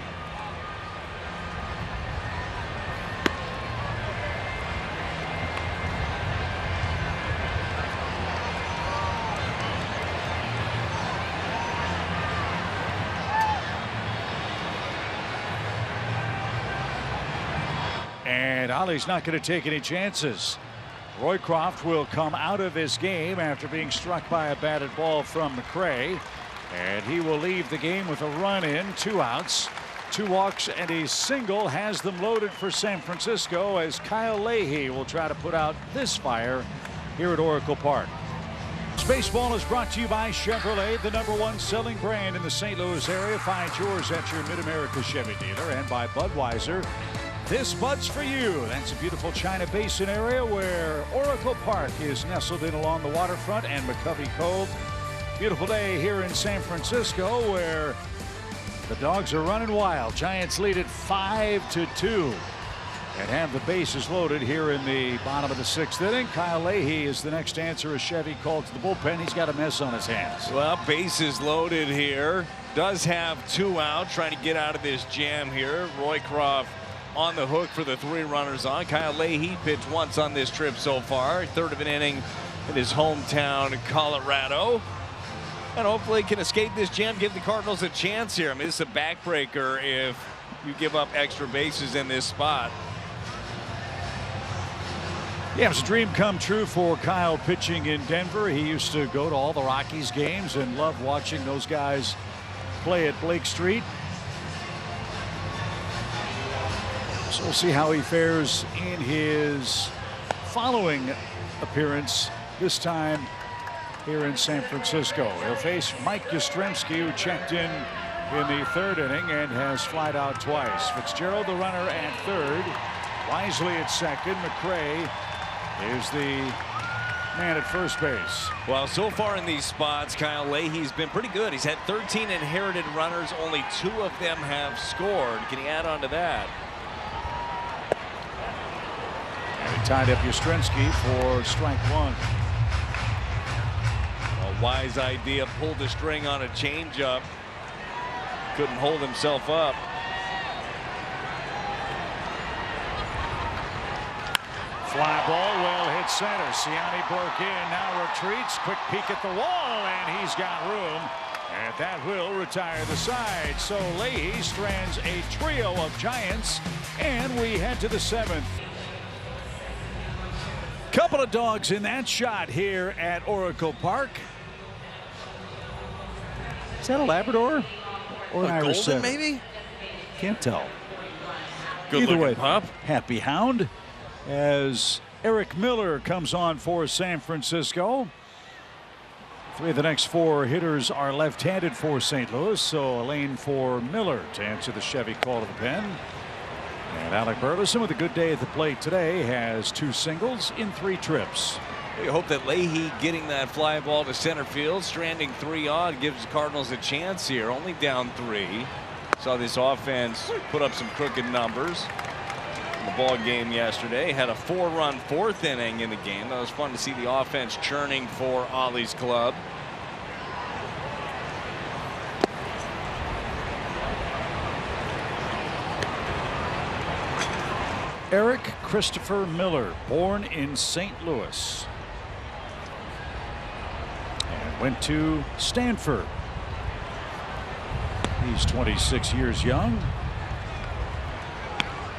And Ollie's not going to take any chances. Roycroft will come out of this game after being struck by a batted ball from McCray. And he will leave the game with a run in, 2 outs, 2 walks, and a single has them loaded for San Francisco as Kyle Leahy will try to put out this fire here at Oracle Park. Baseball is brought to you by Chevrolet, the #1 selling brand in the St. Louis area. Find yours at your Mid-America Chevy dealer, and by Budweiser. This Bud's for you. That's a beautiful China Basin area where Oracle Park is nestled in along the waterfront and McCovey Cove. Beautiful day here in San Francisco where the Dogs are running wild. Giants lead it 5-2 and have the bases loaded here in the bottom of the 6th inning. Kyle Leahy is the next answer as Chevy called to the bullpen. He's got a mess on his hands. Well, bases loaded here. Does have 2 out, trying to get out of this jam here. Roycroft on the hook for the 3 runners on. Kyle Leahy pitched once on this trip so far. 3rd of an inning in his hometown, Colorado. And hopefully can escape this jam, give the Cardinals a chance here. I mean, this is a backbreaker if you give up extra bases in this spot. Yeah, it was a dream come true for Kyle pitching in Denver. He used to go to all the Rockies games and loved watching those guys play at Blake Street. So we'll see how he fares in his following appearance, this time here in San Francisco. He'll face Mike Yastrzemski, who checked in the 3rd inning and has flied out twice. Fitzgerald, the runner, at 3rd. Wisely at 2nd. McCray is the man at first base. Well, so far in these spots, Kyle Leahy's been pretty good. He's had 13 inherited runners. Only 2 of them have scored. Can he add on to that? And he tied up Yastrzemski for strike 1. A wise idea. Pulled the string on a changeup. Couldn't hold himself up. Fly ball, well hit center. Siani broke in, now retreats. Quick peek at the wall, and he's got room. And that will retire the side. So Leahy strands a trio of Giants, and we head to the 7th. Couple of dogs in that shot here at Oracle Park. Is that a Labrador or an Irish golden, setter? maybe? Can't tell. Good Either way, pup. happy hound as Eric Miller comes on for San Francisco. 3 of the next 4 hitters are left-handed for St. Louis, so a lane for Miller to answer the Chevy call to the pen. And Alec Burleson with a good day at the plate today has 2 singles in 3 trips. We hope that Leahy getting that fly ball to center field, stranding 3 odd, gives the Cardinals a chance here. Only down 3. Saw this offense put up some crooked numbers in the ball game yesterday. Had a 4-run 4th inning in the game. That was fun to see the offense churning for Ollie's club. Eric Christopher Miller, born in St. Louis. And went to Stanford. He's 26 years young.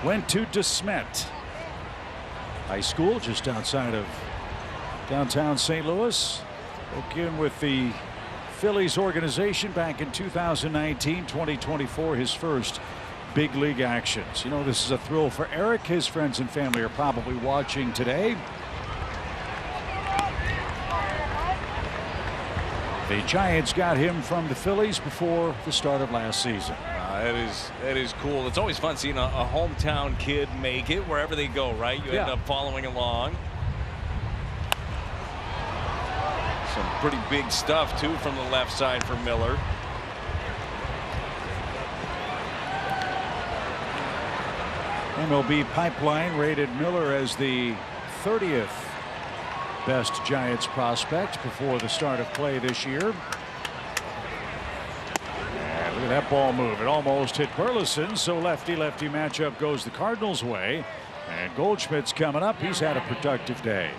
Went to DeSmet High School just outside of downtown St. Louis. Broke in with the Phillies organization back in 2019, 2024, his first big league actions. You know, this is a thrill for Eric. His friends and family are probably watching today. The Giants got him from the Phillies before the start of last season. That is cool. It's always fun seeing a hometown kid make it wherever they go, right? You end up following along. Some pretty big stuff, too, from the left side for Miller. MLB Pipeline rated Miller as the 30th best Giants prospect before the start of play this year. And look at that ball move. It almost hit Burleson, so lefty-lefty matchup goes the Cardinals' way. And Goldschmidt's coming up. He's had a productive day.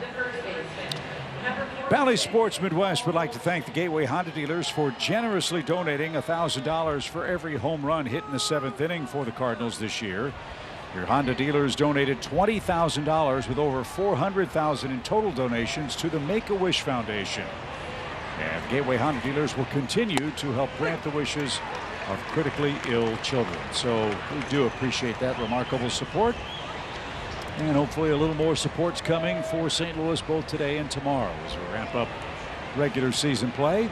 Bally Sports Midwest would like to thank the Gateway Honda dealers for generously donating $1,000 for every home run hit in the 7th inning for the Cardinals this year. Your Honda dealers donated $20,000 with over $400,000 in total donations to the Make-A-Wish Foundation. And the Gateway Honda dealers will continue to help grant the wishes of critically ill children. So we do appreciate that remarkable support. And hopefully a little more support's coming for St. Louis both today and tomorrow as we ramp up regular season play.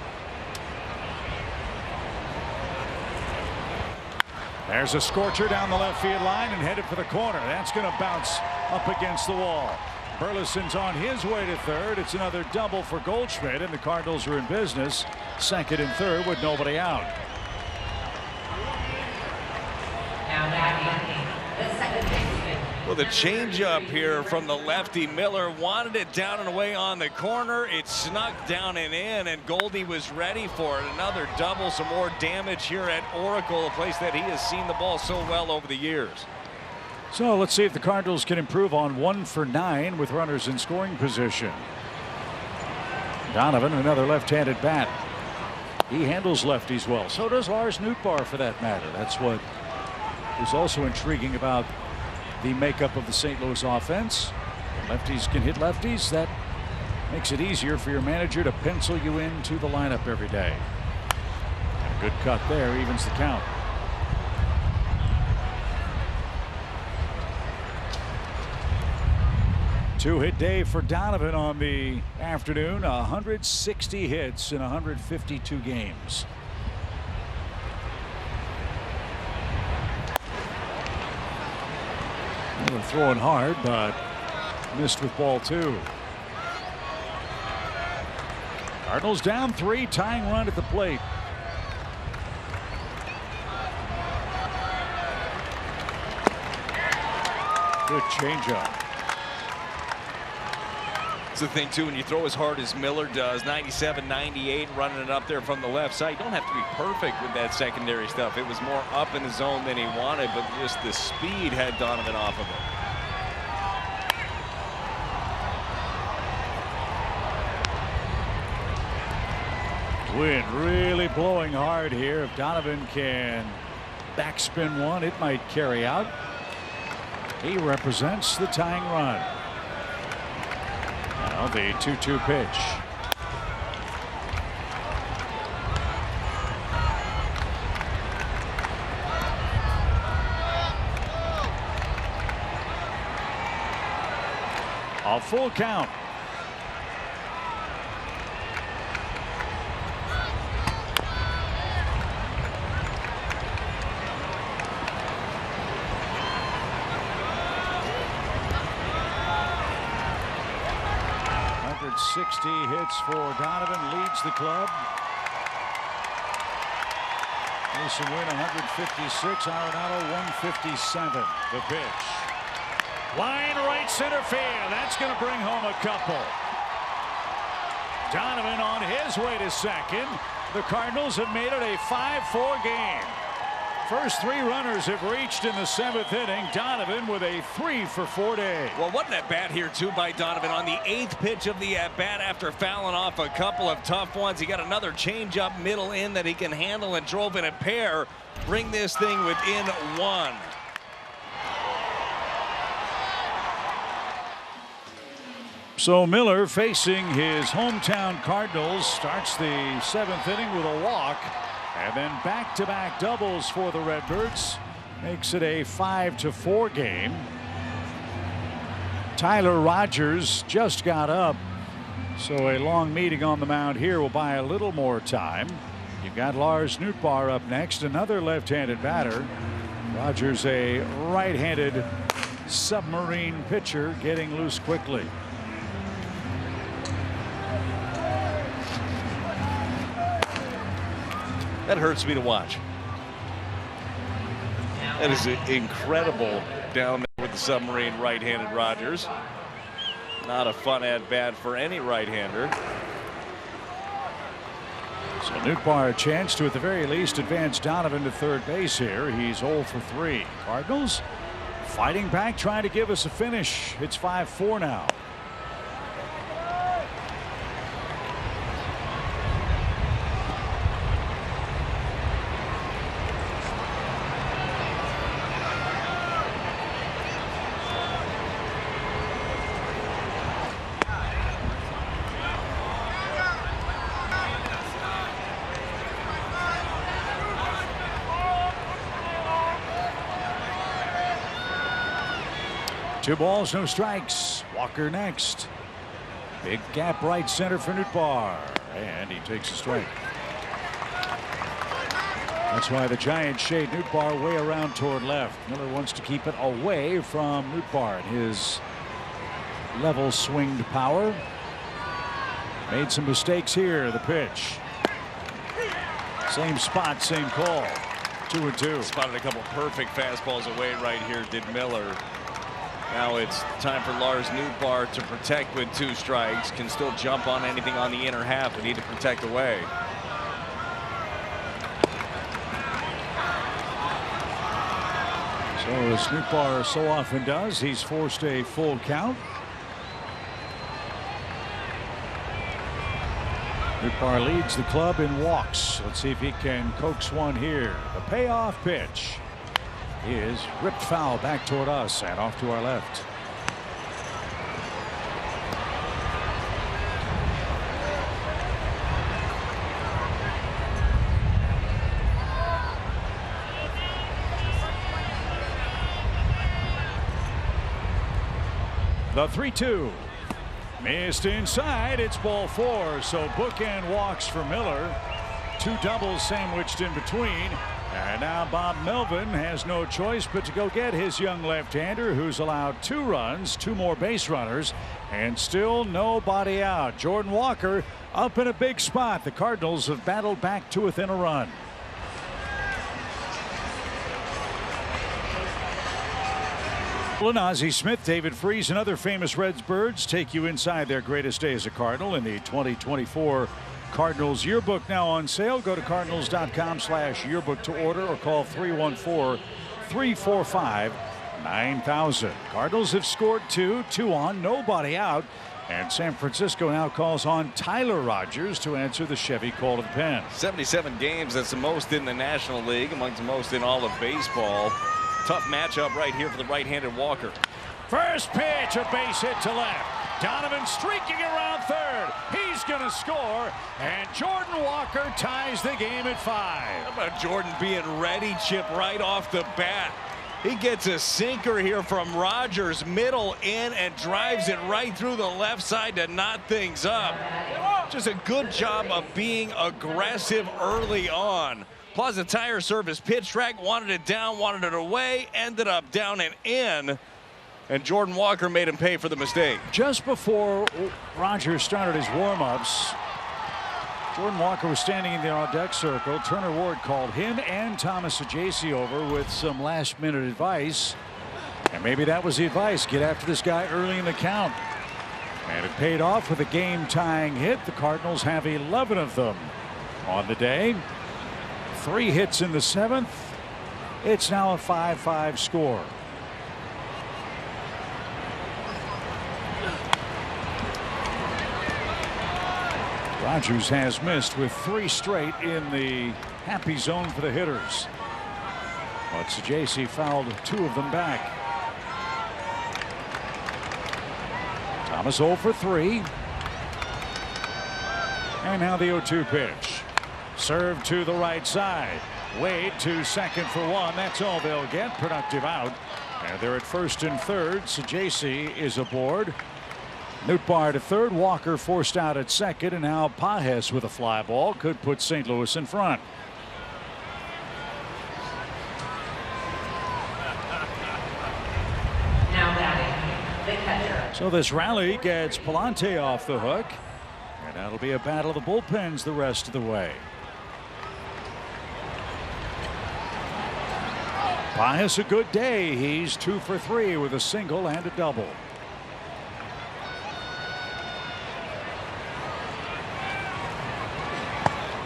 There's a scorcher down the left field line and headed for the corner. That's going to bounce up against the wall. Burleson's on his way to third. It's another double for Goldschmidt, and the Cardinals are in business, second and third with nobody out. Now batting, the second baseman. Well, the changeup here from the lefty. Miller wanted it down and away on the corner. It snuck down and in, and Goldie was ready for it. Another double, some more damage here at Oracle, a place that he has seen the ball so well over the years. So let's see if the Cardinals can improve on 1 for 9 with runners in scoring position. Donovan, another left-handed bat. He handles lefties well. So does Lars Nootbaar, for that matter. That's what is also intriguing about the makeup of the St. Louis offense. Lefties can hit lefties. That makes it easier for your manager to pencil you into the lineup every day. And a good cut there evens the count. Two-hit day for Donovan on the afternoon. 160 hits in 152 games. They were throwing hard, but missed with ball 2. Cardinals down 3, tying run at the plate. Good changeup. It's the thing, too, when you throw as hard as Miller does, 97, 98, running it up there from the left side. You don't have to be perfect with that secondary stuff. It was more up in the zone than he wanted, but just the speed had Donovan off of it. Wind really blowing hard here. If Donovan can backspin one, it might carry out. He represents the tying run. Now the 2-2 pitch. A full count. 60 hits for Donovan, leads the club. Mason Wynn 156, Arenado 157. The pitch. Line right center field. That's going to bring home a couple. Donovan on his way to second. The Cardinals have made it a 5-4 game. First 3 runners have reached in the 7th inning. Donovan with a 3-for-4 day. Well, what an at-bat here, too, by Donovan on the 8th pitch of the at-bat after fouling off a couple of tough ones. He got another changeup middle in that he can handle and drove in a pair. Bring this thing within 1. So Miller, facing his hometown Cardinals, starts the 7th inning with a walk. And then back-to-back doubles for the Redbirds. Makes it a 5-4 game. Tyler Rogers just got up. So a long meeting on the mound here will buy a little more time. You've got Lars Nootbaar up next, another left-handed batter. Rogers, a right-handed submarine pitcher, getting loose quickly. That hurts me to watch. That is incredible down there with the submarine right-handed Rogers. Not a fun at-bat for any right-hander. So Nootbaar a chance to, at the very least, advance Donovan to third base here. He's 0 for 3. Cardinals fighting back, trying to give us a finish. It's 5-4 now. Two balls, no strikes. Walker next. Big gap right center for Nootbaar. And he takes a strike. That's why the Giants shade Nootbaar way around toward left. Miller wants to keep it away from Nootbaar and his level swinged power. Made some mistakes here. The pitch. Same spot, same call. 2-2. Spotted a couple perfect fastballs away right here, did Miller. Now it's time for Lars Nootbaar to protect with 2 strikes. Can still jump on anything on the inner half, but need to protect away. So as Nootbaar so often does, he's forced a full count. Nootbaar leads the club in walks. Let's see if he can coax one here. The payoff pitch is ripped foul back toward us and off to our left. The 3-2. Missed inside. It's ball 4. So bookend walks for Miller. 2 doubles sandwiched in between. And now Bob Melvin has no choice but to go get his young left-hander, who's allowed 2 runs, 2 more base runners, and still nobody out. Jordan Walker up in a big spot. The Cardinals have battled back to within a run. Ozzie Smith, David Freese, and other famous Redbirds take you inside their greatest day as a Cardinal in the 2024 Cardinals yearbook, now on sale. Go to cardinals.com/yearbook to order or call 314-345-9000. Cardinals have scored 2 on, nobody out. And San Francisco now calls on Tyler Rogers to answer the Chevy call to the pen. 77 games, that's the most in the National League, amongst the most in all of baseball. Tough matchup right here for the right-handed Walker. First pitch, a base hit to left. Donovan streaking around third. He's going to score, and Jordan Walker ties the game at 5. How about Jordan being ready, Chip, right off the bat? He gets a sinker here from Rogers, middle in, and drives it right through the left side to knot things up. Just a good job of being aggressive early on. Plaza Tire Service pitch track, wanted it down, wanted it away, ended up down and in. And Jordan Walker made him pay for the mistake. Just before Rogers started his warm-ups, Jordan Walker was standing in the on-deck circle. Turner Ward called him and Thomas Ajacey over with some last-minute advice. And maybe that was the advice. Get after this guy early in the count. And it paid off with a game-tying hit. The Cardinals have 11 of them on the day. 3 hits in the 7th. It's now a 5-5 score. Rogers has missed with 3 straight in the happy zone for the hitters. But Ajacey fouled 2 of them back. Thomas 0 for 3. And now the 0-2 pitch. Serve to the right side. Wade to second for 1. That's all they'll get. Productive out. And they're at first and third. Ajacey is aboard. Nootbaar to third. Walker forced out at second. And now Pages with a fly ball could put St. Louis in front. Now batting, the catcher. So this rally gets Palante off the hook. And that'll be a battle of the bullpens the rest of the way. Pages a good day. He's 2 for 3 with a single and a double.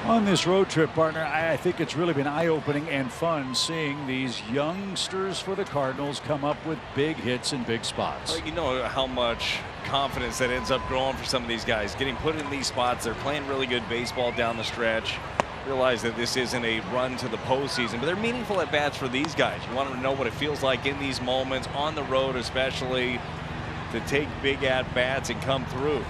On this road trip, partner, I think it's really been eye-opening and fun seeing these youngsters for the Cardinals come up with big hits in big spots. Well, you know how much confidence that ends up growing for some of these guys. Getting put in these spots, they're playing really good baseball down the stretch. Realize that this isn't a run to the postseason, but they're meaningful at bats for these guys. You want them to know what it feels like in these moments, on the road especially, to take big at bats and come through.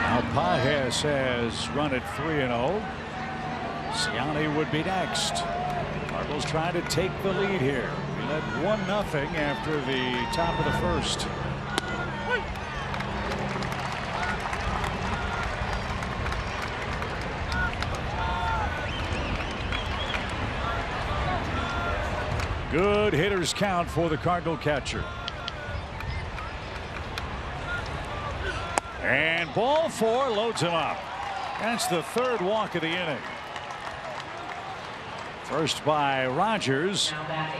Now Pages has run at 3-0. Ciani would be next. Cardinals trying to take the lead here. We led 1-0 after the top of the first. Good hitters count for the Cardinal catcher. And ball 4 loads him up. That's the 3rd walk of the inning. First by Rogers.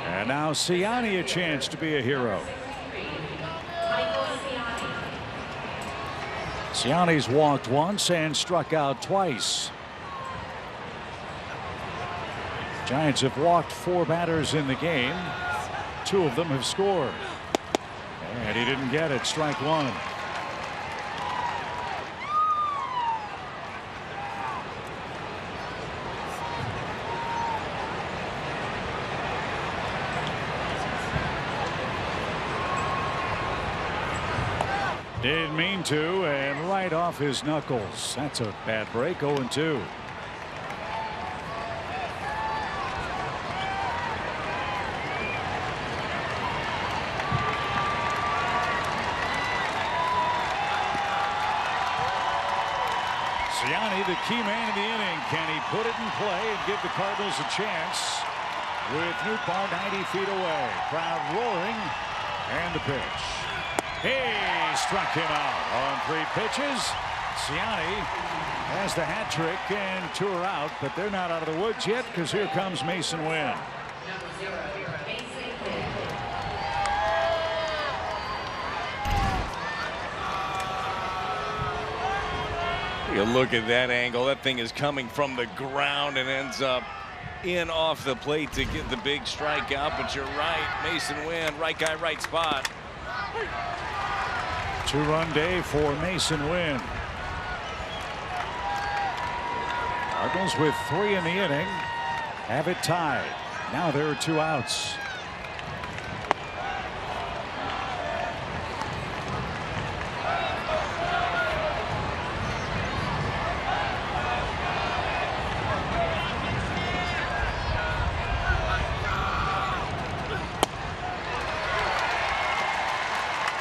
And now Ciani a chance to be a hero. Ciani's walked once and struck out twice. Giants have walked 4 batters in the game. 2 of them have scored. And he didn't get it. Strike 1. Didn't mean to, and right off his knuckles. That's a bad break. 0-2. Ciani, the key man in the inning. Can he put it in play and give the Cardinals a chance? With Nootbaar 90 feet away. Crowd roaring. And the pitch. He struck him out on 3 pitches. Ciani has the hat trick and 2 are out, but they're not out of the woods yet because here comes Mason Wynn. You look at that angle. That thing is coming from the ground and ends up in off the plate to get the big strikeout. But you're right, Mason Wynn, right guy, right spot. 2-run day for Mason Wynn. Cardinals with 3 in the inning have it tied. Now there are 2 outs.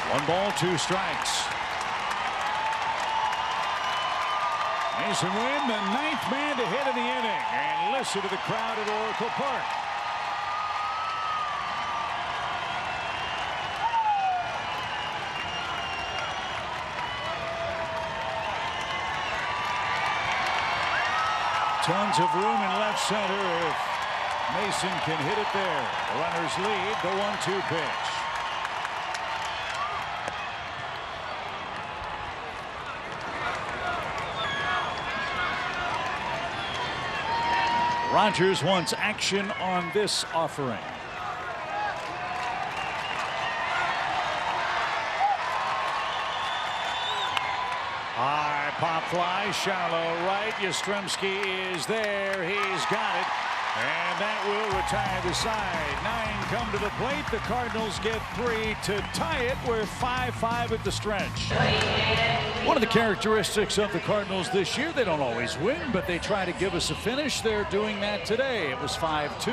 One ball, 2 strikes. Mason Wynn, the 9th man to hit in the inning. And listen to the crowd at Oracle Park. Tons of room in left center if Mason can hit it there. The runners lead the 1-2 pitch. Rogers wants action on this offering. High pop fly, shallow right. Yastrzemski is there. He's got it. And that will retire the side. 9 come to the plate. The Cardinals get 3 to tie it. We're 5-5 at the stretch. One of the characteristics of the Cardinals this year, they don't always win, but they try to give us a finish. They're doing that today. It was 5-2.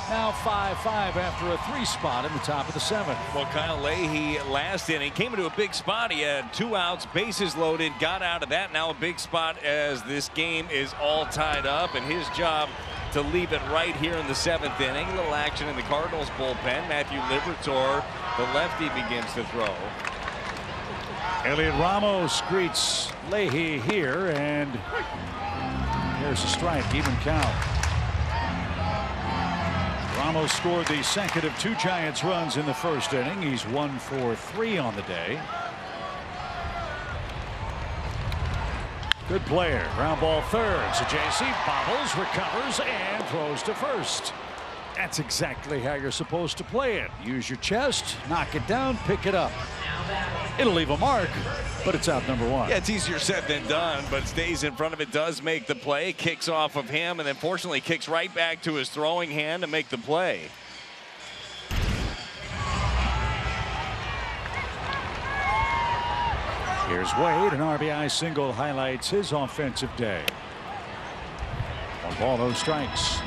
Now 5-5 after a 3 spot in the top of the 7th. Well, Kyle Leahy last inning came into a big spot. He had 2 outs, bases loaded, got out of that. Now a big spot as this game is all tied up, and his job to leave it right here in the 7th inning. A little action in the Cardinals bullpen. Matthew Liberatore, the lefty, begins to throw. Elliot Ramos greets Leahy here, and here's a strike, even count. Ramos scored the second of 2 Giants runs in the first inning. He's 1 for 3 on the day. Good player. Ground ball third. Sajasi bobbles, recovers, and throws to first. That's exactly how you're supposed to play it. Use your chest, knock it down, pick it up. It'll leave a mark, but it's out number 1. Yeah, it's easier said than done, but stays in front of it, does make the play, kicks off of him, and then fortunately kicks right back to his throwing hand to make the play. Here's Wade. An RBI single highlights his offensive day. 1 ball, no strikes.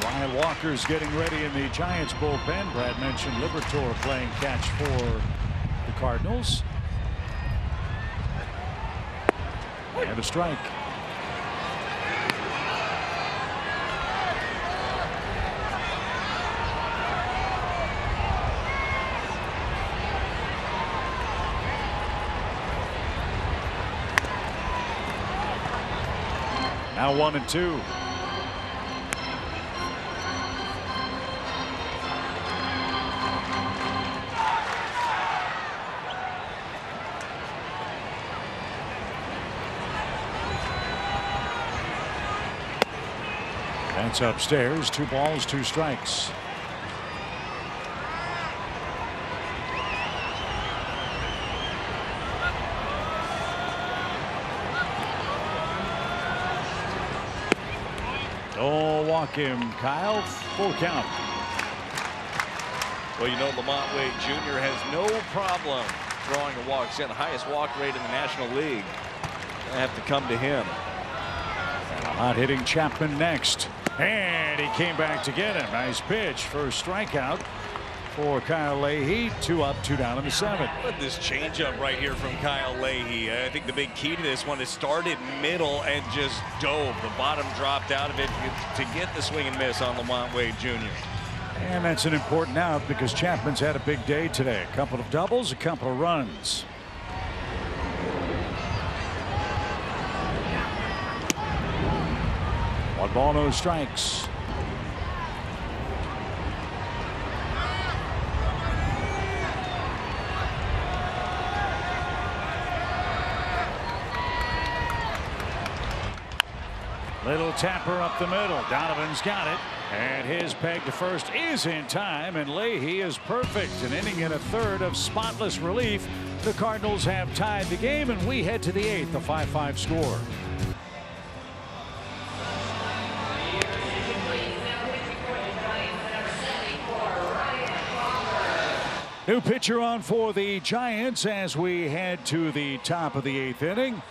Ryan Walker's getting ready in the Giants bullpen. Brad mentioned Liberatore playing catch for the Cardinals. And a strike. Now 1-2. That's upstairs. 2 balls, 2 strikes. Oh, walk him, Kyle. Full count. Well, you know, Lamont Wade Jr. has no problem drawing a walk. He's got the highest walk rate in the National League. Gonna have to come to him. Hot hitting Chapman next. And he came back to get him. Nice pitch. First strikeout for Kyle Leahy. 2 up, 2 down in the 7th. Look at this changeup right here from Kyle Leahy. I think the big key to this one is started middle and just dove. The bottom dropped out of it to get the swing and miss on Lamont Wade Jr. And that's an important out because Chapman's had a big day today. A couple of doubles, a couple of runs. One ball, no strikes. Little tapper up the middle. Donovan's got it. And his peg to first is in time. And Leahy is perfect. An inning and a third of spotless relief. The Cardinals have tied the game, and we head to the 8th, a 5-5 score. New pitcher on for the Giants as we head to the top of the 8th inning.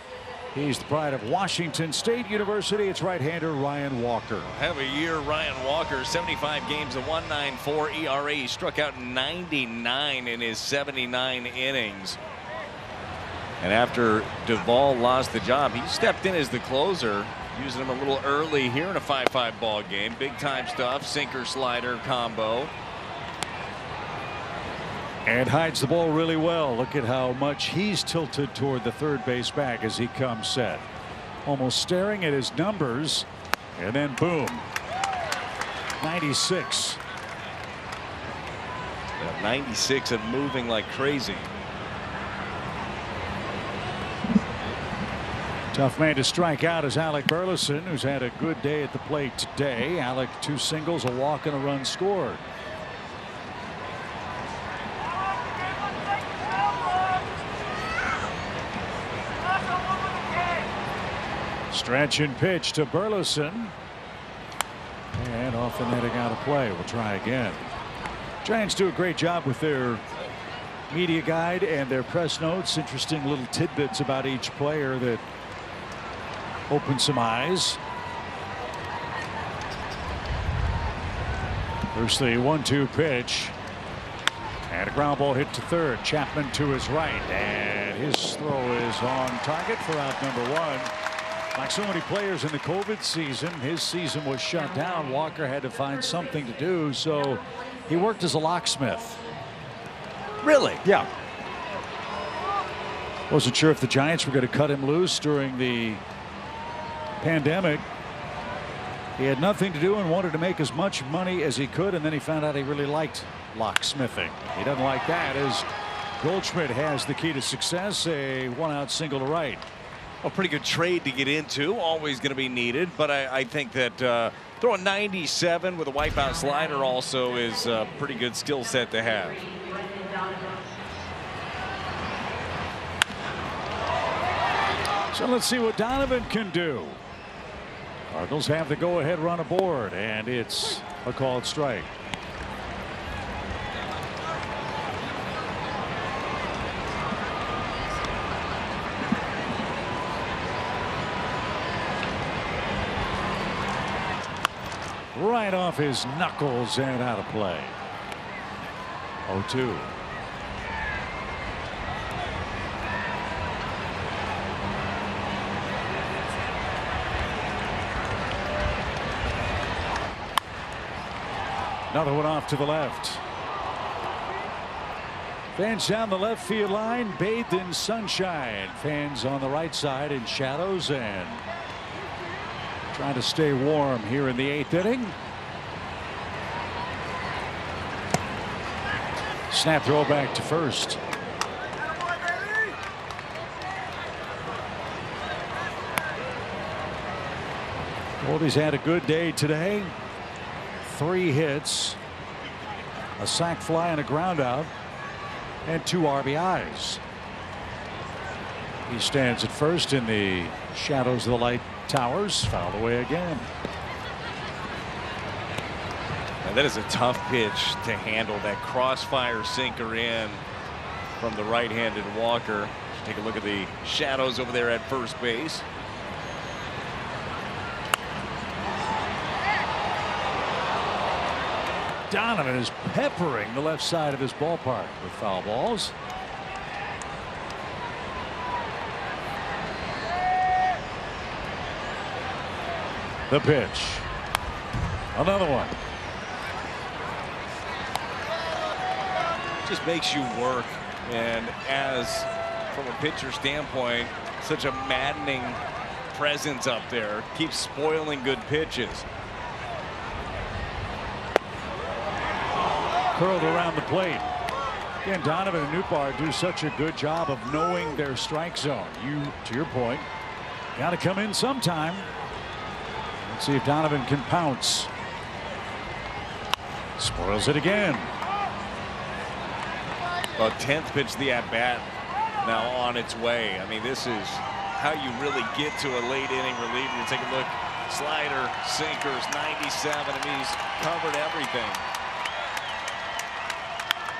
He's the pride of Washington State University. It's right-hander Ryan Walker. Have a year, Ryan Walker. 75 games, a 1.94 ERA. He struck out 99 in his 79 innings. And after Duvall lost the job, he stepped in as the closer, using him a little early here in a 5-5 ball game. Big time stuff, sinker slider combo. And hides the ball really well. Look at how much he's tilted toward the third base bag as he comes set. Almost staring at his numbers. And then boom. 96. Yeah, 96 and moving like crazy. Tough man to strike out is Alec Burleson, who's had a good day at the plate today. Alec, 2 singles, a walk, and a run scored. Stretch and pitch to Burleson. And off the netting out of play. We'll try again. Giants do a great job with their media guide and their press notes. Interesting little tidbits about each player that open some eyes. There's the 1-2 pitch. And a ground ball hit to third. Chapman to his right. And his throw is on target for out number 1. Like so many players in the COVID season, his season was shut down. Walker had to find something to do, so he worked as a locksmith. Really? Yeah. Wasn't sure if the Giants were going to cut him loose during the pandemic. He had nothing to do and wanted to make as much money as he could, and then he found out he really liked locksmithing. He doesn't like that, as Goldschmidt has the key to success, a 1-out single to right. A pretty good trade to get into, always going to be needed, but I think that throwing 97 with a wipeout slider also is a pretty good skill set to have. So let's see what Donovan can do. Cardinals have the go-ahead run aboard, and it's a called strike. Right off his knuckles and out of play. 0-2. Another one off to the left. Fans down the left field line, bathed in sunshine. Fans on the right side in shadows and trying to stay warm here in the 8th inning. Snap throw back to first. Goldie's had a good day today. 3 hits, a sac fly and a ground out, and 2 RBIs. He stands at first in the shadows of the light towers. Fouled away again. And that is a tough pitch to handle. That crossfire sinker in from the right-handed Walker. Take a look at the shadows over there at first base. Donovan is peppering the left side of his ballpark with foul balls. The pitch. Another one. Just makes you work, and as from a pitcher standpoint, such a maddening presence up there, keeps spoiling good pitches. Curled around the plate. Again, Donovan and Nootbaar do such a good job of knowing their strike zone. You, to your point, got to come in sometime. Let's see if Donovan can pounce. Spoils it again. Well, 10th pitch of the at-bat now on its way. I mean, this is how you really get to a late inning reliever. You take a look, slider, sinkers, 97. I mean, he's covered everything.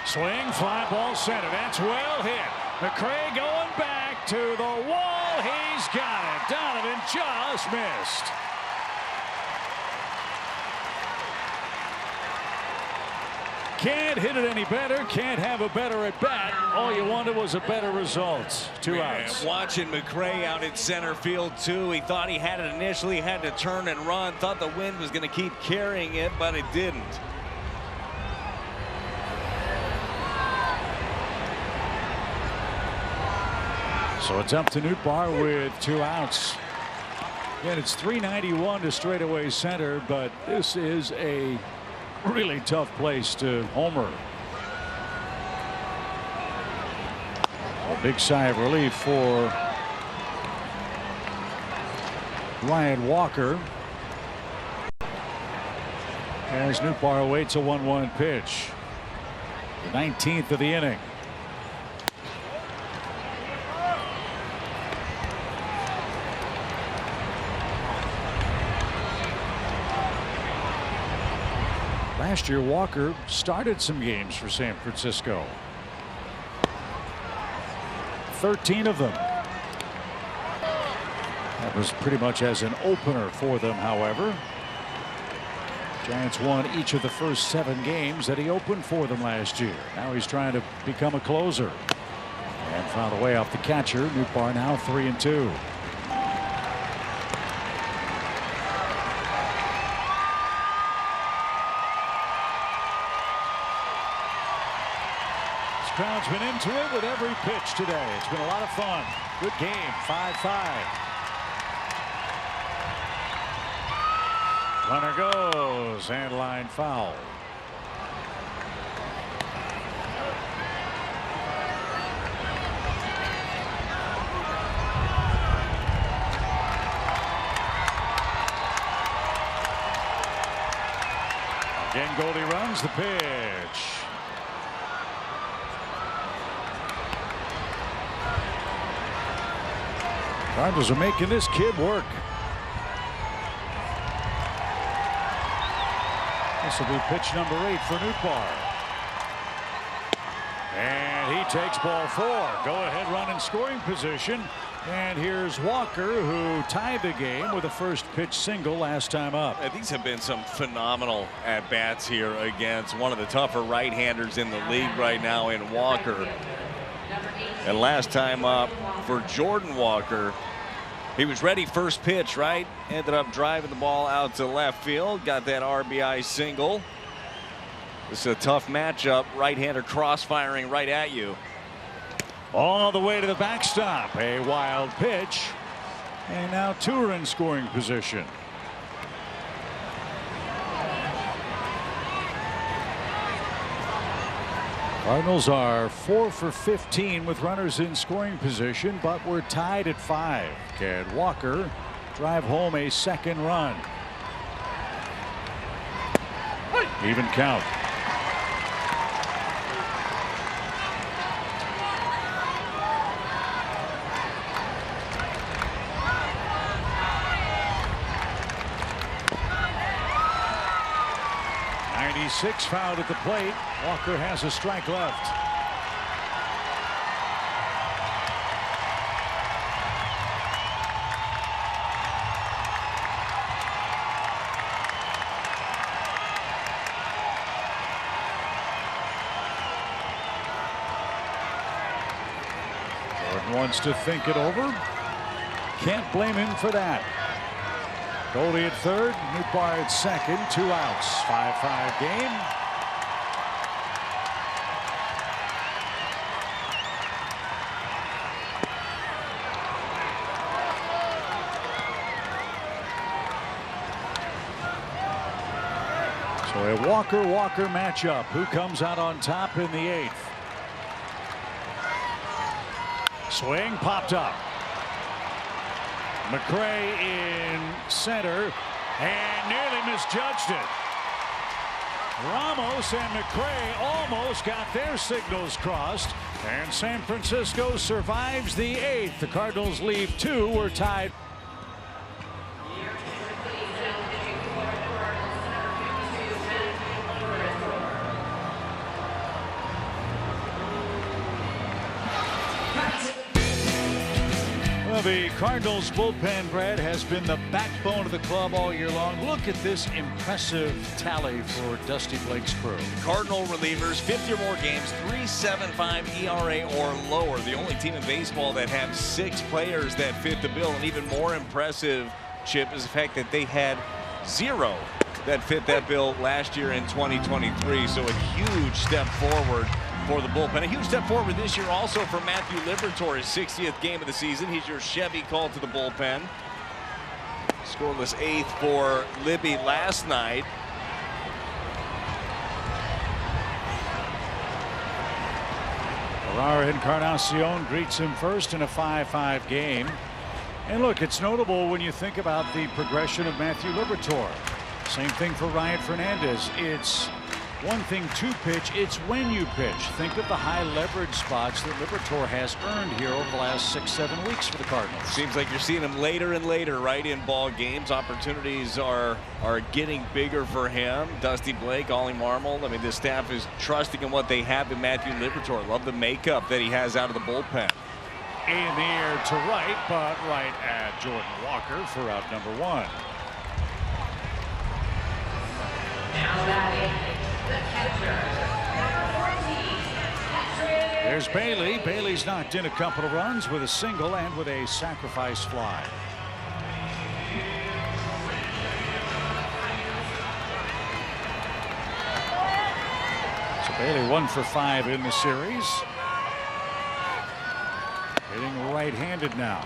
Swing, fly ball center. That's well hit. McCray going back to the wall. He's got it. Donovan just missed. Can't hit it any better. Can't have a better at bat. All you wanted was a better result. 2 outs. Watching McRae out in center field too. He thought he had it initially, had to turn and run. Thought the wind was going to keep carrying it, but it didn't. So it's up to Nootbaar with 2 outs. Again, it's 391 to straightaway center, but this is a really tough place to homer. A big sigh of relief for Ryan Walker as Nootbaar awaits a 1-1 pitch. The 19th of the inning. Last year, Walker started some games for San Francisco. 13 of them. That was pretty much as an opener for them, however. Giants won each of the first 7 games that he opened for them last year. Now he's trying to become a closer. And found a way off the catcher. Nootbaar now 3-2. Crowd's been into it with every pitch today. It's been a lot of fun. Good game. 5-5. Runner goes and line foul. Again, Goldie runs the pitch. Cardinals are making this kid work. This will be pitch number 8 for Nootbaar. And he takes ball 4. Go ahead run in scoring position. And here's Walker, who tied the game with a first pitch single last time up. These have been some phenomenal at-bats here against one of the tougher right-handers in the league right now in Walker. And last time up for Jordan Walker, he was ready first pitch, right? Ended up driving the ball out to left field. Got that RBI single. This is a tough matchup. Right-hander cross-firing right at you. All the way to the backstop. A wild pitch. And now 2 are in scoring position. Cardinals are 4 for 15 with runners in scoring position, but we're tied at 5. Can Walker drive home a second run? Even count. Six fouled at the plate. Walker has a strike left. Jordan wants to think it over. Can't blame him for that. Goldie at third, Nootbaar at second, 2 outs. 5-5 game. So a Walker-Walker matchup. Who comes out on top in the 8th? Swing popped up. McRae in center and nearly misjudged it. Ramos and McRae almost got their signals crossed, and San Francisco survives the 8th. The Cardinals leave 2. We're tied. Well, the Cardinals bullpen, Brad, has been the backbone of the club all year long. Look at this impressive tally for Dusty Blake's crew. Cardinal relievers, 50 or more games, 3.75 ERA or lower. The only team in baseball that have 6 players that fit the bill. And even more impressive, Chip, is the fact that they had 0 that fit that bill last year in 2023. So a huge step forward for the bullpen. A huge step forward this year also for Matthew Liberatore, his 60th game of the season. He's your Chevy call to the bullpen. Scoreless 8th for Libby last night. Ferrara Encarnacion greets him first in a 5-5 game. And look, it's notable when you think about the progression of Matthew Liberatore. Same thing for Ryan Fernandez. It's one thing to pitch, it's when you pitch. Think of the high leverage spots that Liberatore has earned here over the last 6-7 weeks for the Cardinals. Seems like you're seeing him later and later, right, in ball games. Opportunities are getting bigger for him. Dusty Blake, Ollie Marmol. I mean, this staff is trusting in what they have in Matthew Liberatore. Love the makeup that he has out of the bullpen. In the air to right, but right at Jordan Walker for out number 1. Now batting, the catcher, number 14, There's Bailey. Bailey's knocked in a couple of runs with a single and with a sacrifice fly. So Bailey 1 for 5 in the series. Hitting right-handed now.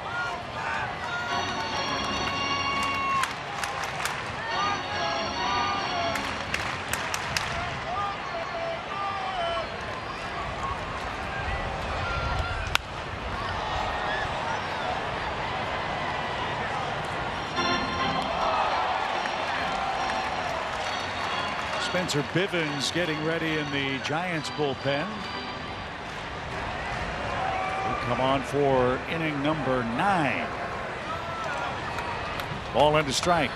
Spencer Bivens getting ready in the Giants bullpen. He'll come on for inning number 9. Ball into strike.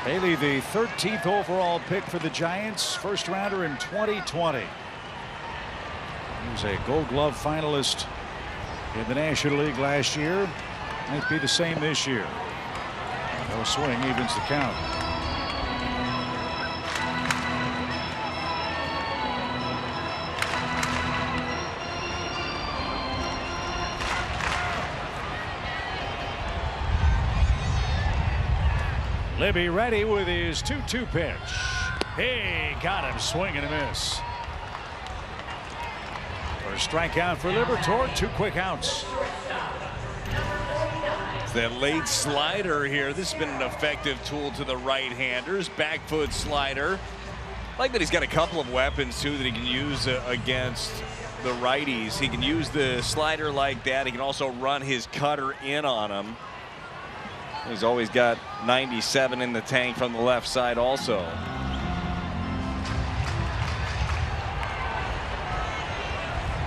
Bailey, the 13th overall pick for the Giants, first rounder in 2020. He was a Gold Glove finalist in the National League last year. Might be the same this year. No swing evens the count. Libby ready with his 2-2 pitch. Hey, got him swinging and a miss. First strikeout for Liberatore, 2 quick outs. That late slider here. This has been an effective tool to the right-handers. Back foot slider. I like that he's got a couple of weapons too that he can use against the righties. He can use the slider like that. He can also run his cutter in on him. He's always got 97 in the tank from the left side also.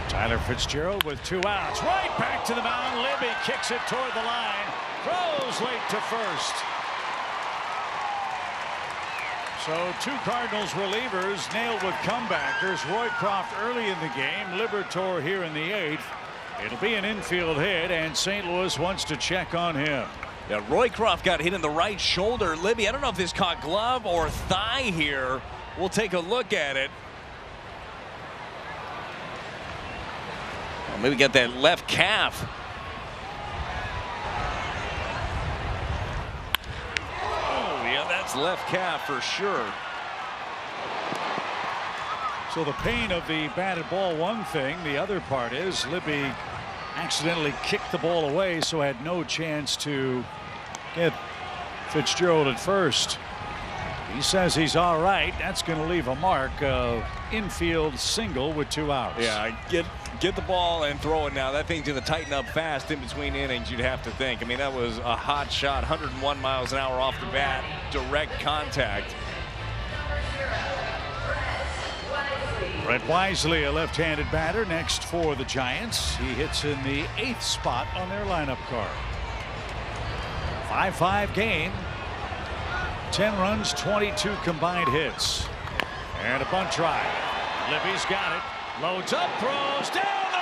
Tyler Fitzgerald with 2 outs. Right back to the mound. Libby kicks it toward the line. Throws late to first. So 2 Cardinals relievers nailed with comebackers. Roycroft early in the game. Liberatore here in the 8th. It'll be an infield hit, and St. Louis wants to check on him. Yeah, Roycroft got hit in the right shoulder. Libby, I don't know if this caught glove or thigh here. We'll take a look at it. Maybe get that left calf. Oh, yeah, that's left calf for sure. So the pain of the batted ball, one thing. The other part is Libby accidentally kicked the ball away, so had no chance to get Fitzgerald at first. He says he's all right. That's going to leave a mark of infield single with 2 outs. Yeah, get the ball and throw it now. That thing's going to tighten up fast in between innings, you'd have to think. I mean, that was a hot shot, 101 miles an hour off the bat, direct contact. Brett Wisely, a left-handed batter, next for the Giants. He hits in the 8th spot on their lineup card. 5-5 game. 10 runs, 22 combined hits. And a bunt try. Libby's got it. Loads up, throws down the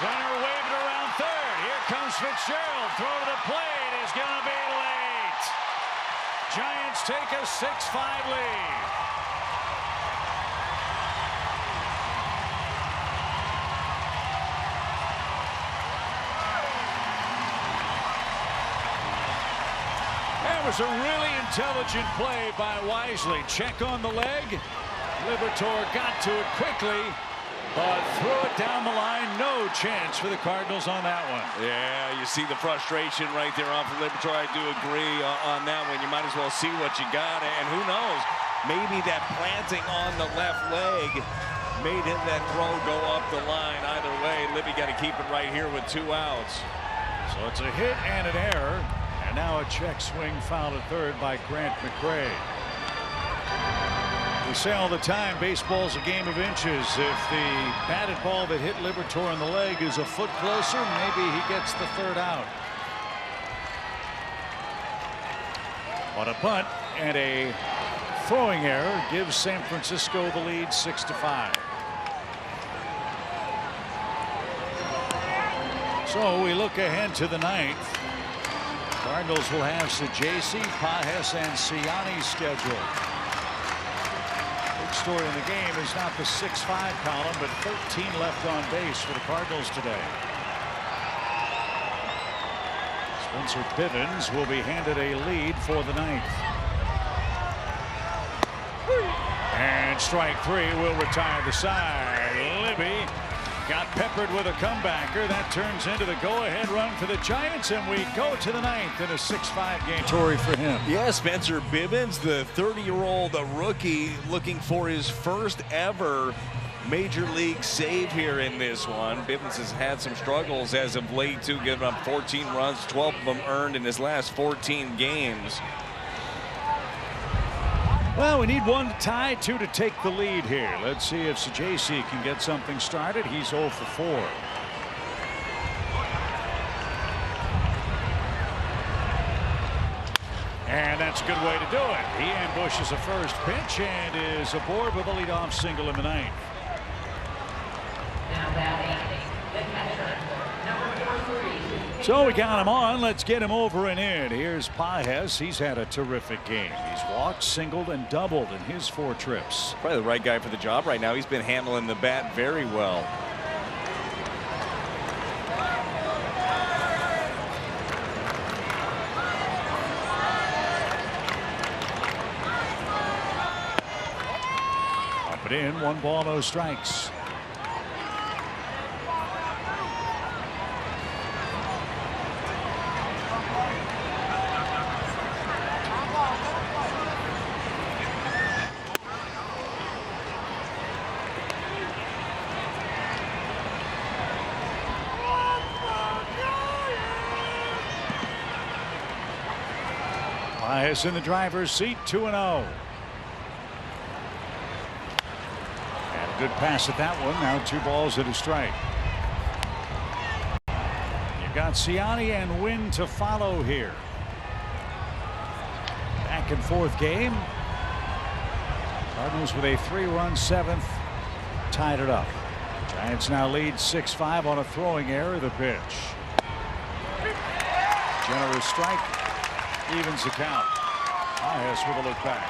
Runner waved around third. Here comes Fitzgerald. Throw to the plate is going to be late. Giants take a 6-5 lead. That was a really intelligent play by Wisely. Check on the leg. Liberatore got to it quickly, but threw it down the line. No chance for the Cardinals on that one. Yeah, you see the frustration right there off of Liberatore. I do agree on that one. You might as well see what you got, and who knows, maybe that planting on the left leg made that throw go up the line. Either way, Libby got to keep it right here with 2 outs. So it's a hit and an error. And now a check swing foul at third by Grant McRae. We say all the time, baseball's a game of inches. If the batted ball that hit Liberatore in the leg is a foot closer, maybe he gets the third out. But a bunt and a throwing error gives San Francisco the lead 6-5. So we look ahead to the ninth. Cardinals will have Sajaci, Pages, and Siani scheduled. Big story in the game is not the 6-5 column, but 13 left on base for the Cardinals today. Spencer Bivens will be handed a lead for the ninth. And strike 3 will retire the side. Libby got peppered with a comebacker. That turns into the go-ahead run for the Giants, and we go to the ninth in a 6-5 game. Tory for him. Yeah, Spencer Bivens, the 30-year-old rookie, looking for his first ever major league save here in this one. Bivens has had some struggles as of late, too, giving up 14 runs, 12 of them earned in his last 14 games. Well, we need 1 to tie, 2 to take the lead here. Let's see if Sajaci can get something started. He's 0 for 4. And that's a good way to do it. He ambushes a first pitch and is aboard with a leadoff single in the ninth. Now batting, the catcher, number 43. So we got him on. Let's get him over and in. Here's Pages. He's had a terrific game. He's walked, singled, and doubled in his 4 trips. Probably the right guy for the job right now. He's been handling the bat very well. Up and in. 1 ball, no strikes. Pages in the driver's seat, 2-0. And a good pass at that one. Now 2 balls and a strike. You've got Siani and Wynn to follow here. Back and forth game. Cardinals with a 3-run 7th tied it up. Giants now lead 6-5 on a throwing error. The pitch. Generous strike. Evens the count. Pages with a look back.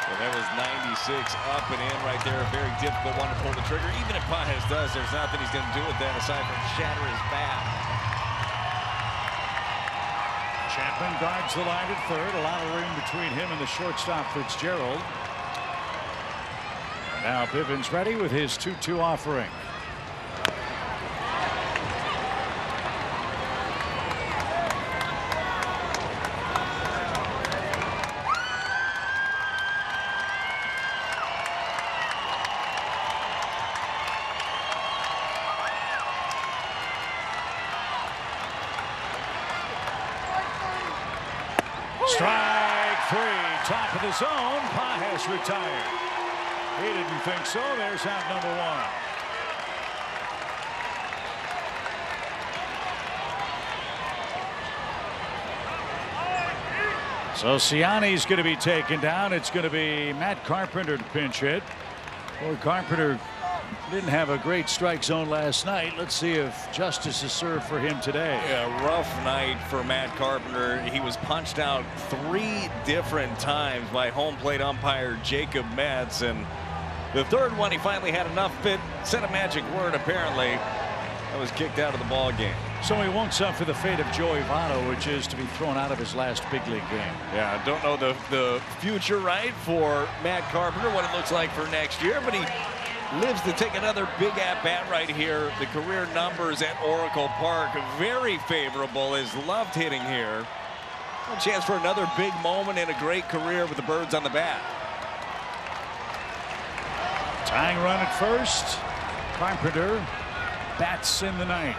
Well, that was 96 up and in right there. A very difficult one to pull the trigger. Even if Pages does, there's nothing he's going to do with that aside from shatter his bat. Chapman guards the line at third. A lot of room between him and the shortstop Fitzgerald. And now Bivens ready with his 2-2 offering. Strike 3, top of the zone. Pages retired. He didn't think so. There's out number 1. So Siani's going to be taken down. It's going to be Matt Carpenter to pinch hit. Boy, Carpenter Didn't have a great strike zone last night. Let's see if justice is served for him today. Yeah, rough night for Matt Carpenter. He was punched out 3 different times by home plate umpire Jacob Metz, and the third one he finally had enough. It said a magic word apparently. That was kicked out of the ball game. So he won't suffer the fate of Joey Votto, which is to be thrown out of his last big league game. Yeah, don't know the future right for Matt Carpenter, what it looks like for next year, but he lives to take another big at-bat right here. The career numbers at Oracle Park very favorable. Is loved hitting here. A chance for another big moment in a great career with the Birds on the bat. Tying run at first. Carpenter bats in the ninth.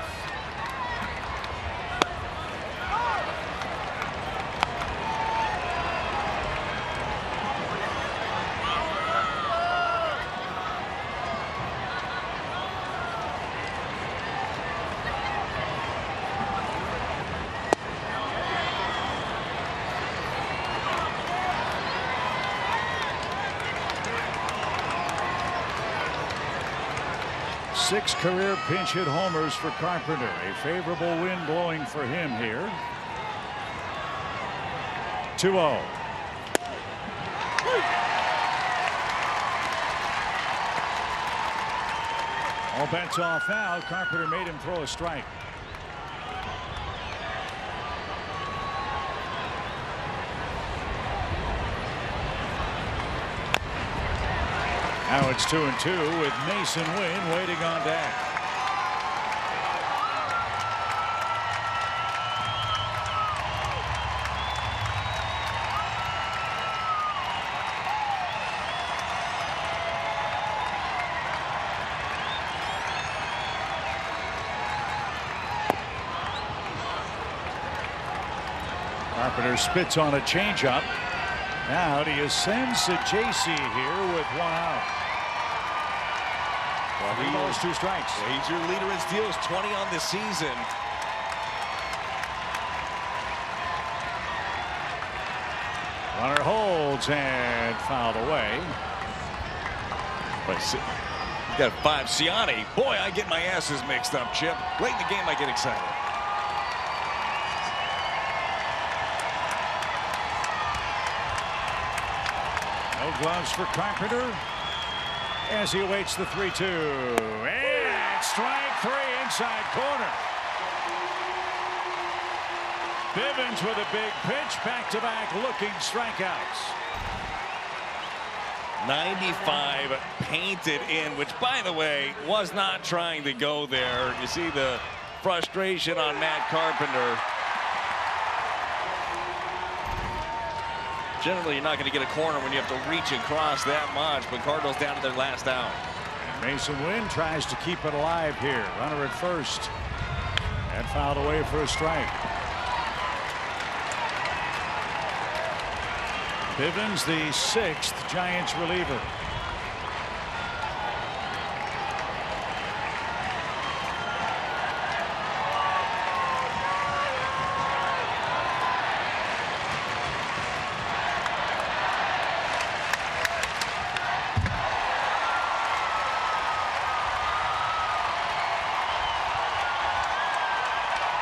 Six career pinch hit homers for Carpenter. A favorable wind blowing for him here. 2-0. All bets off now. Carpenter made him throw a strike. Now it's 2-2 with Mason Wynn waiting on deck. Carpenter spits on a changeup. Now he ascends to JC here with 1 out. Well, 3 balls, 2 strikes. Yeah, he's your leader in steals, 20 on the season. Runner holds and fouled away. You got 5. Ciani. Boy, I get my asses mixed up, Chip. Late in the game, I get excited. No gloves for Carpenter as he awaits the 3-2. And strike 3 inside corner. Bivens with a big pitch, back-to-back looking strikeouts. 95 painted in, which, by the way, was not trying to go there. You see the frustration on Matt Carpenter. Generally, you're not going to get a corner when you have to reach across that much, but Cardinals down to their last out. And Mason Wynn tries to keep it alive here. Runner at first. And fouled away for a strike. Bivens, the 6th Giants reliever.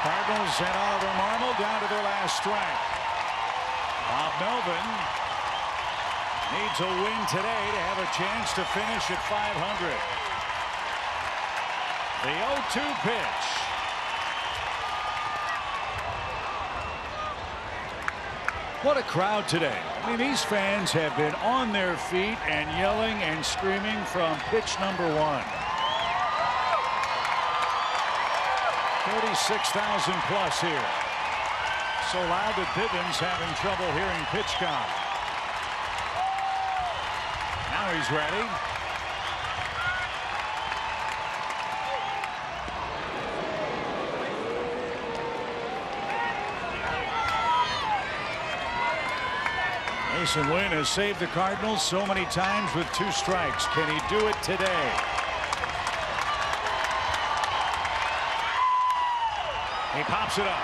Cardinals and Oliver Marmol down to their last strike. Bob Melvin needs a win today to have a chance to finish at 500. The 0-2 pitch. What a crowd today. I mean, these fans have been on their feet and yelling and screaming from pitch number 1. 36,000 plus here. So loud that Bivens having trouble hearing pitch count. Now he's ready. Mason Wynn has saved the Cardinals so many times with 2 strikes. Can he do it today? He pops it up.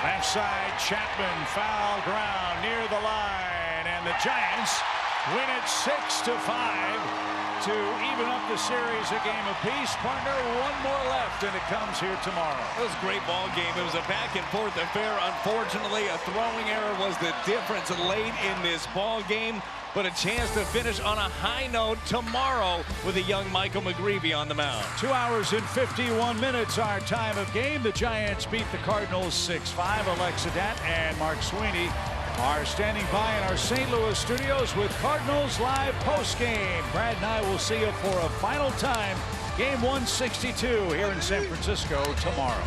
Left side, Chapman, foul ground near the line, and the Giants win it 6-5 to even up the series a game apiece. Partner, one more left, and it comes here tomorrow. It was a great ball game. It was a back-and-forth affair. Unfortunately, a throwing error was the difference late in this ball game, but a chance to finish on a high note tomorrow with a young Michael McGreevy on the mound. 2 hours and 51 minutes, our time of game. The Giants beat the Cardinals 6-5. Alexa Datt and Mark Sweeney are standing by in our St. Louis studios with Cardinals live postgame. Brad and I will see you for a final time. Game 162 here in San Francisco tomorrow.